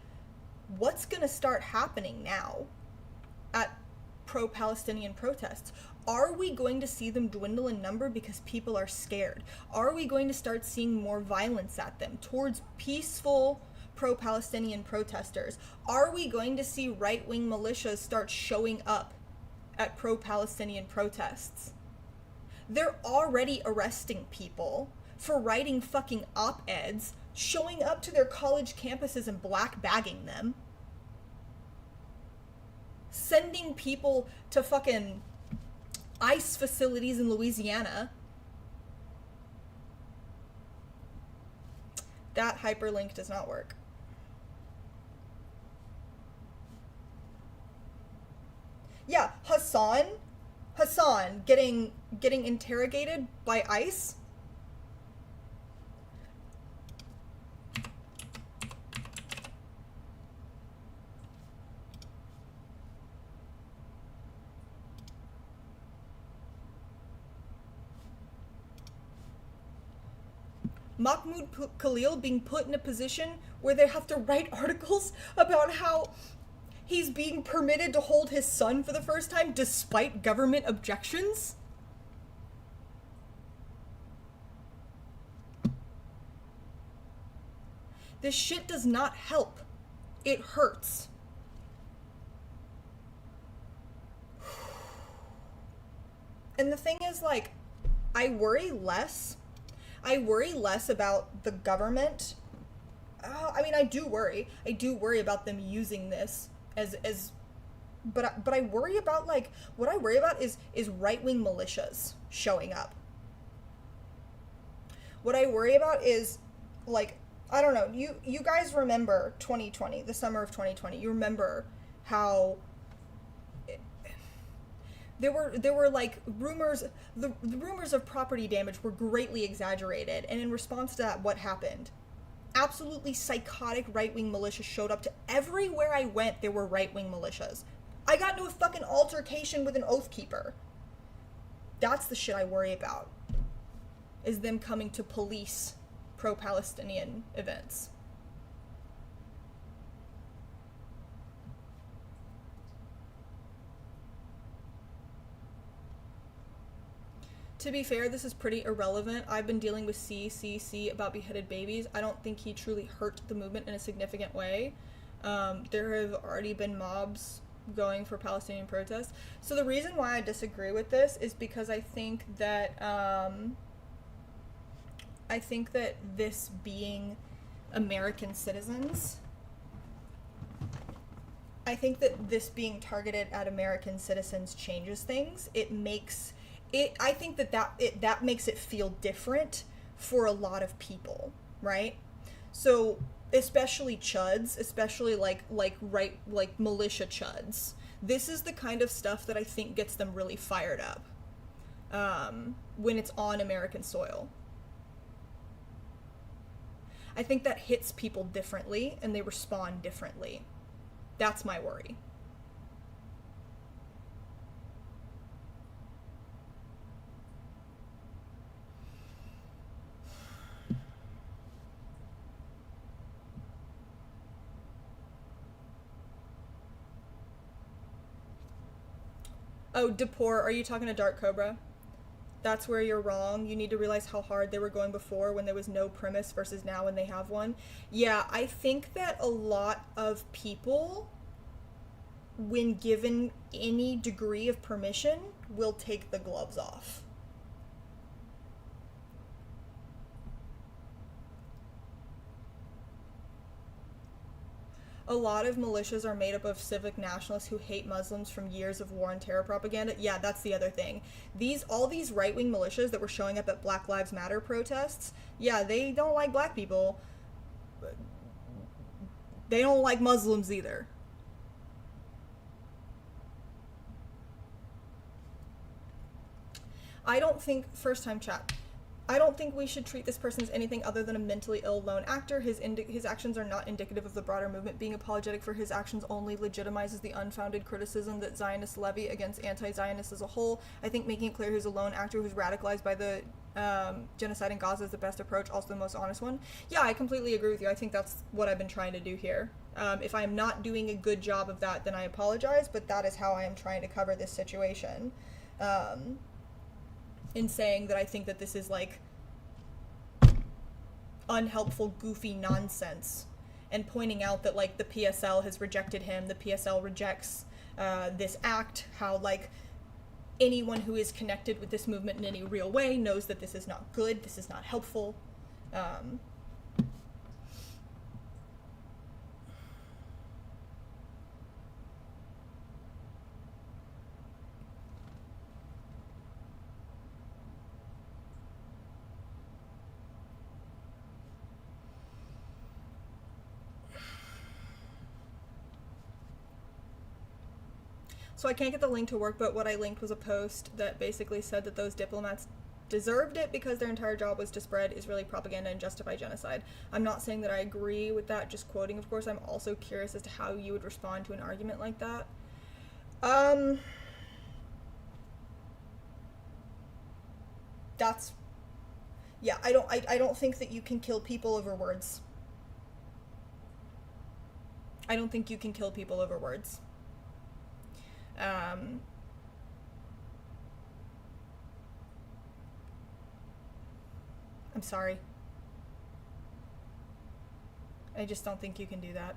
what's going to start happening now at pro-Palestinian protests? Are we going to see them dwindle in number because people are scared? Are we going to start seeing more violence at them towards peaceful pro-Palestinian protesters? Are we going to see right-wing militias start showing up at pro-Palestinian protests? They're already arresting people for writing fucking op-eds, showing up to their college campuses and black bagging them, sending people to fucking ICE facilities in Louisiana. That hyperlink does not work. Yeah, Hassan getting interrogated by ICE. Mahmoud Khalil being put in a position where they have to write articles about how he's being permitted to hold his son for the first time despite government objections. This shit does not help. It hurts. And the thing is, like, I worry less about the government. I mean, I do worry about them using this but I worry about, like, what I worry about is right-wing militias showing up. What I worry about is, like, I don't know, you guys remember 2020, the summer of 2020. You remember how there were like rumors, the rumors of property damage were greatly exaggerated, and in response to that, what happened? Absolutely psychotic right-wing militias showed up to everywhere I went. There were right-wing militias. I got into a fucking altercation with an Oath Keeper. That's the shit I worry about, is them coming to police pro-Palestinian events. To be fair, this is pretty irrelevant. I've been dealing with CCC about beheaded babies. I don't think he truly hurt the movement in a significant way. There have already been mobs going for Palestinian protests. So the reason why I disagree with this is because I think that I think that this being American citizens, I think that this being targeted at American citizens changes things. It makes it, I think that makes it feel different for a lot of people, right? So especially chuds, especially like militia chuds. This is the kind of stuff that I think gets them really fired up when it's on American soil. I think that hits people differently and they respond differently. That's my worry. Oh, Depor, are you talking to Dark Cobra? That's where you're wrong. You need to realize how hard they were going before when there was no premise versus now when they have one. Yeah, I think that a lot of people, when given any degree of permission, will take the gloves off. A lot of militias are made up of civic nationalists who hate Muslims from years of war and terror propaganda. Yeah, that's the other thing. All these right-wing militias that were showing up at Black Lives Matter protests, yeah, they don't like black people. They don't like Muslims either. I don't think, first time chat, I don't think we should treat this person as anything other than a mentally ill lone actor. His actions are not indicative of the broader movement. Being apologetic for his actions only legitimizes the unfounded criticism that Zionists levy against anti-Zionists as a whole. I think making it clear he's a lone actor who's radicalized by the genocide in Gaza is the best approach, also the most honest one. Yeah, I completely agree with you. I think that's what I've been trying to do here. If I am not doing a good job of that, then I apologize, but that is how I am trying to cover this situation. In saying that I think that this is like unhelpful, goofy nonsense, and pointing out that like the PSL has rejected him, the PSL rejects this act, how like anyone who is connected with this movement in any real way knows that this is not good, this is not helpful. So I can't get the link to work, but what I linked was a post that basically said that those diplomats deserved it because their entire job was to spread Israeli propaganda and justify genocide. I'm not saying that I agree with that, just quoting, of course. I'm also curious as to how you would respond to an argument like that. Yeah, I don't think that you can kill people over words. I don't think you can kill people over words. I'm sorry. I just don't think you can do that.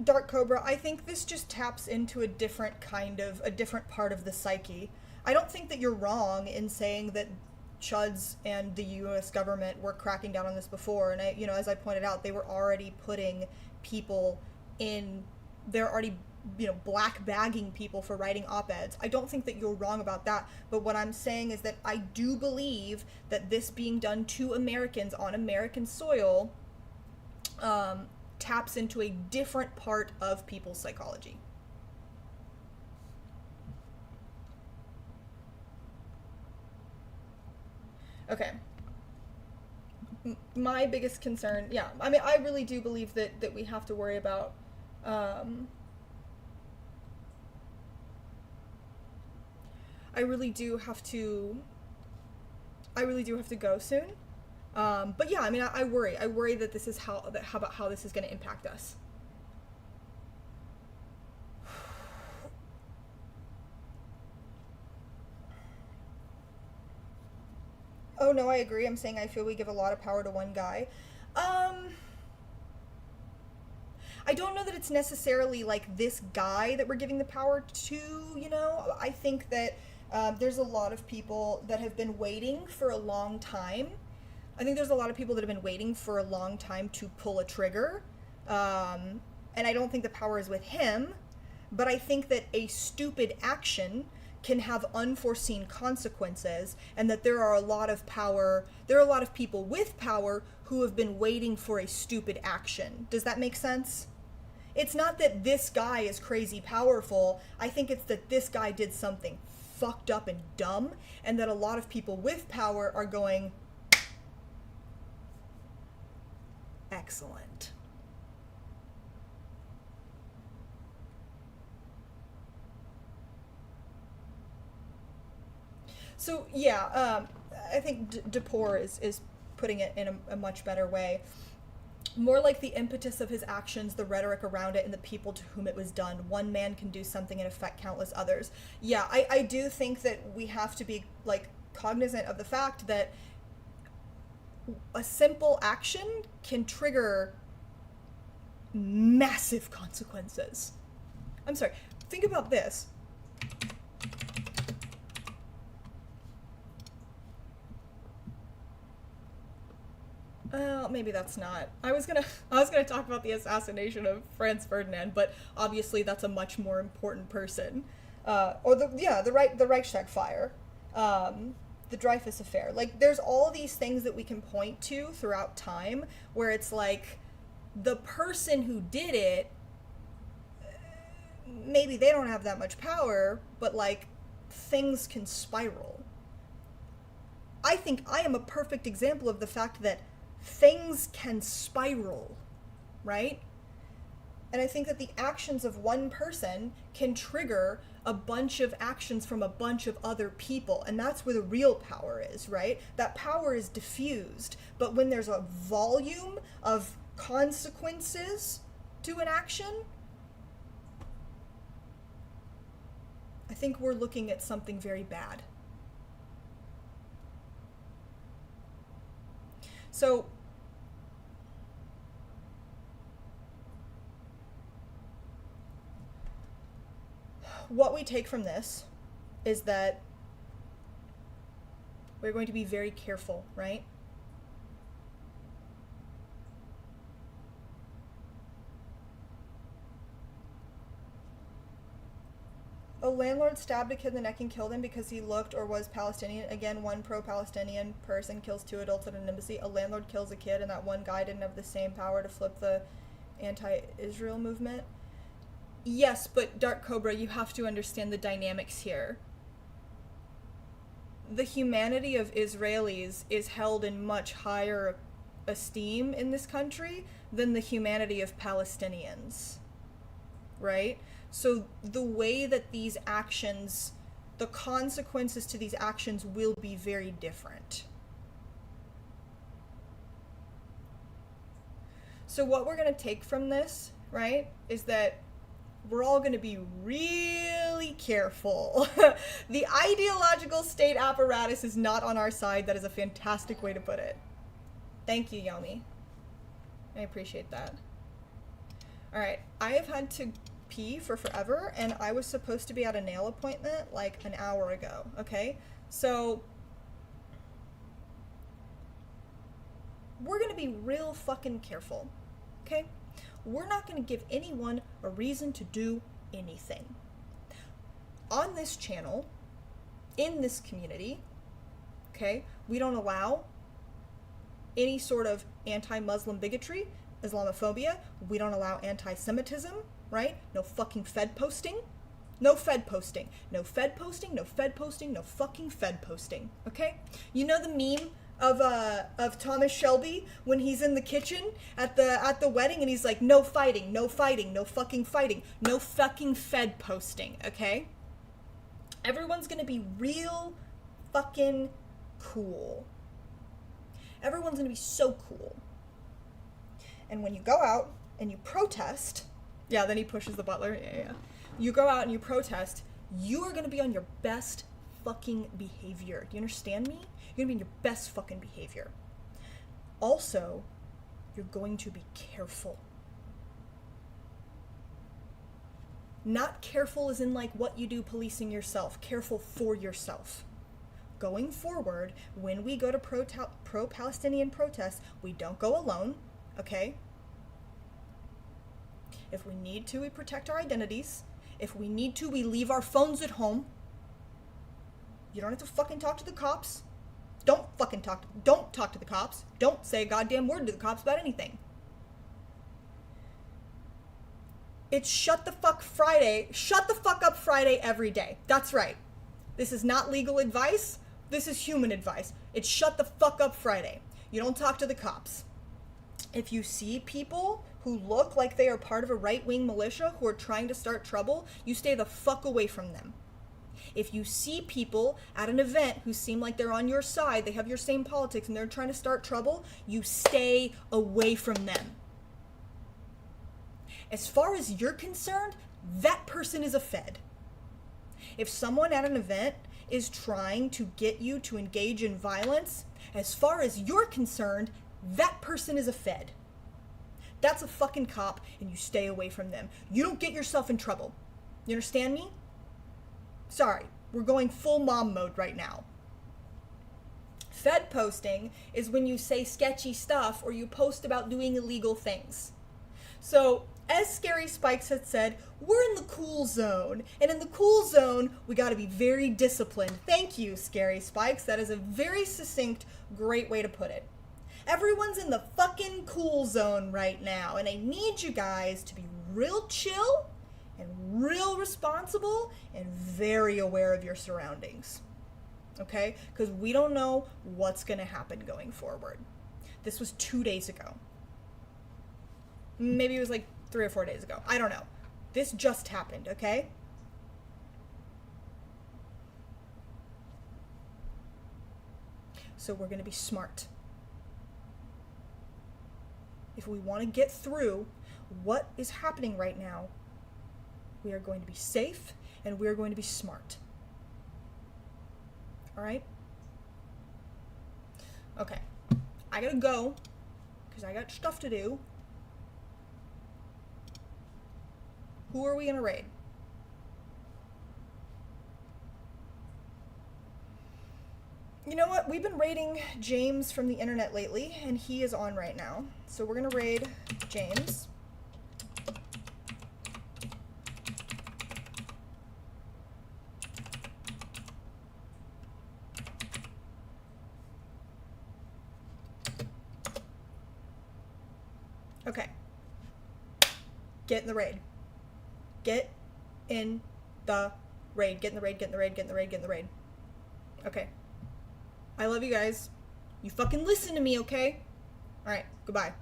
Dark Cobra, I think this just taps into a different part of the psyche. I don't think that you're wrong in saying that chuds and the U.S. government were cracking down on this before, and as I pointed out, they were already putting people in, they're already, black bagging people for writing op-eds. I don't think that you're wrong about that, but what I'm saying is that I do believe that this being done to Americans on American soil, taps into a different part of people's psychology. Okay. My biggest concern, yeah, I mean, I really do believe that we have to worry about, I really do have to go soon. But yeah, I mean, I worry that this is how this is going to impact us. no, I agree. I'm saying I feel we give a lot of power to one guy. I don't know that it's necessarily like this guy that we're giving the power to, you know? I think that there's a lot of people that have been waiting for a long time. I think there's a lot of people that have been waiting for a long time to pull a trigger. And I don't think the power is with him, but I think that a stupid action can have unforeseen consequences, and that there are a lot of people with power who have been waiting for a stupid action. Does that make sense? It's not that this guy is crazy powerful. I think it's that this guy did something fucked up and dumb, and that a lot of people with power are going, excellent. So yeah, I think Depor is putting it in a much better way. More like the impetus of his actions, the rhetoric around it, and the people to whom it was done. One man can do something and affect countless others. Yeah, I do think that we have to be like cognizant of the fact that a simple action can trigger massive consequences. I'm sorry, think about this. Maybe that's not. I was gonna talk about the assassination of Franz Ferdinand, but obviously that's a much more important person. Or the Reichstag fire, the Dreyfus affair. Like, there's all these things that we can point to throughout time where it's like the person who did it, maybe they don't have that much power, but like things can spiral. I think I am a perfect example of the fact that things can spiral, right? And I think that the actions of one person can trigger a bunch of actions from a bunch of other people. And that's where the real power is, right? That power is diffused. But when there's a volume of consequences to an action, I think we're looking at something very bad. So, what we take from this is that we're going to be very careful, right? A landlord stabbed a kid in the neck and killed him because he looked or was Palestinian. Again, one pro-Palestinian person kills 2 adults at an embassy. A landlord kills a kid, and that one guy didn't have the same power to flip the anti-Israel movement. Yes, but Dark Cobra, you have to understand the dynamics here. The humanity of Israelis is held in much higher esteem in this country than the humanity of Palestinians, right? So the way that these actions, the consequences to these actions will be very different. So what we're going to take from this, right, is that we're all going to be really careful. The ideological state apparatus is not on our side. That is a fantastic way to put it. Thank you, Yomi. I appreciate that. All right, I have had to pee for forever, and I was supposed to be at a nail appointment like an hour ago, okay? So we're gonna be real fucking careful, okay? We're not gonna give anyone a reason to do anything. On this channel, in this community, okay, we don't allow any sort of anti-Muslim bigotry, Islamophobia. We don't allow anti-Semitism, right? No fucking Fed posting. No Fed posting. No Fed posting, no Fed posting, no fucking Fed posting, okay? You know the meme of Thomas Shelby when he's in the kitchen at the wedding and he's like, no fighting, no fighting, no fucking fighting, no fucking Fed posting, okay? Everyone's gonna be real fucking cool. Everyone's gonna be so cool. And when you go out and you protest, then he pushes the butler, You go out and you protest, you are gonna be on your best fucking behavior. Do you understand me? You're gonna be in your best fucking behavior. Also, you're going to be careful. Not careful as in like what you do policing yourself. Careful for yourself. Going forward, when we go to pro-Palestinian protests, we don't go alone, okay? If we need to, we protect our identities. If we need to, we leave our phones at home. You don't have to fucking talk to the cops. Don't talk to the cops. Don't say a goddamn word to the cops about anything. It's shut the fuck up Friday every day. That's right. This is not legal advice. This is human advice. It's shut the fuck up Friday. You don't talk to the cops. If you see people who look like they are part of a right-wing militia who are trying to start trouble, you stay the fuck away from them. If you see people at an event who seem like they're on your side, they have your same politics, and they're trying to start trouble, you stay away from them. As far as you're concerned, that person is a Fed. If someone at an event is trying to get you to engage in violence, as far as you're concerned, that person is a Fed. That's a fucking cop, and you stay away from them. You don't get yourself in trouble. You understand me? Sorry, we're going full mom mode right now. Fed posting is when you say sketchy stuff or you post about doing illegal things. So, as Scary Spikes had said, we're in the cool zone. And in the cool zone, we gotta be very disciplined. Thank you, Scary Spikes. That is a very succinct, great way to put it. Everyone's in the fucking cool zone right now, and I need you guys to be real chill and real responsible and very aware of your surroundings. Okay? Because we don't know what's gonna happen going forward. This was 2 days ago. Maybe it was like 3 or 4 days ago. I don't know. This just happened, okay? So we're gonna be smart. If we want to get through what is happening right now, we are going to be safe and we are going to be smart. All right? Okay. I gotta go because I got stuff to do. Who are we gonna raid? You know what? We've been raiding James from the internet lately, and he is on right now. So we're gonna raid James. Okay. Get in the raid. Get in the raid. Get in the raid, get in the raid, get in the raid, get in the raid. Okay. I love you guys. You fucking listen to me, okay? Alright, goodbye.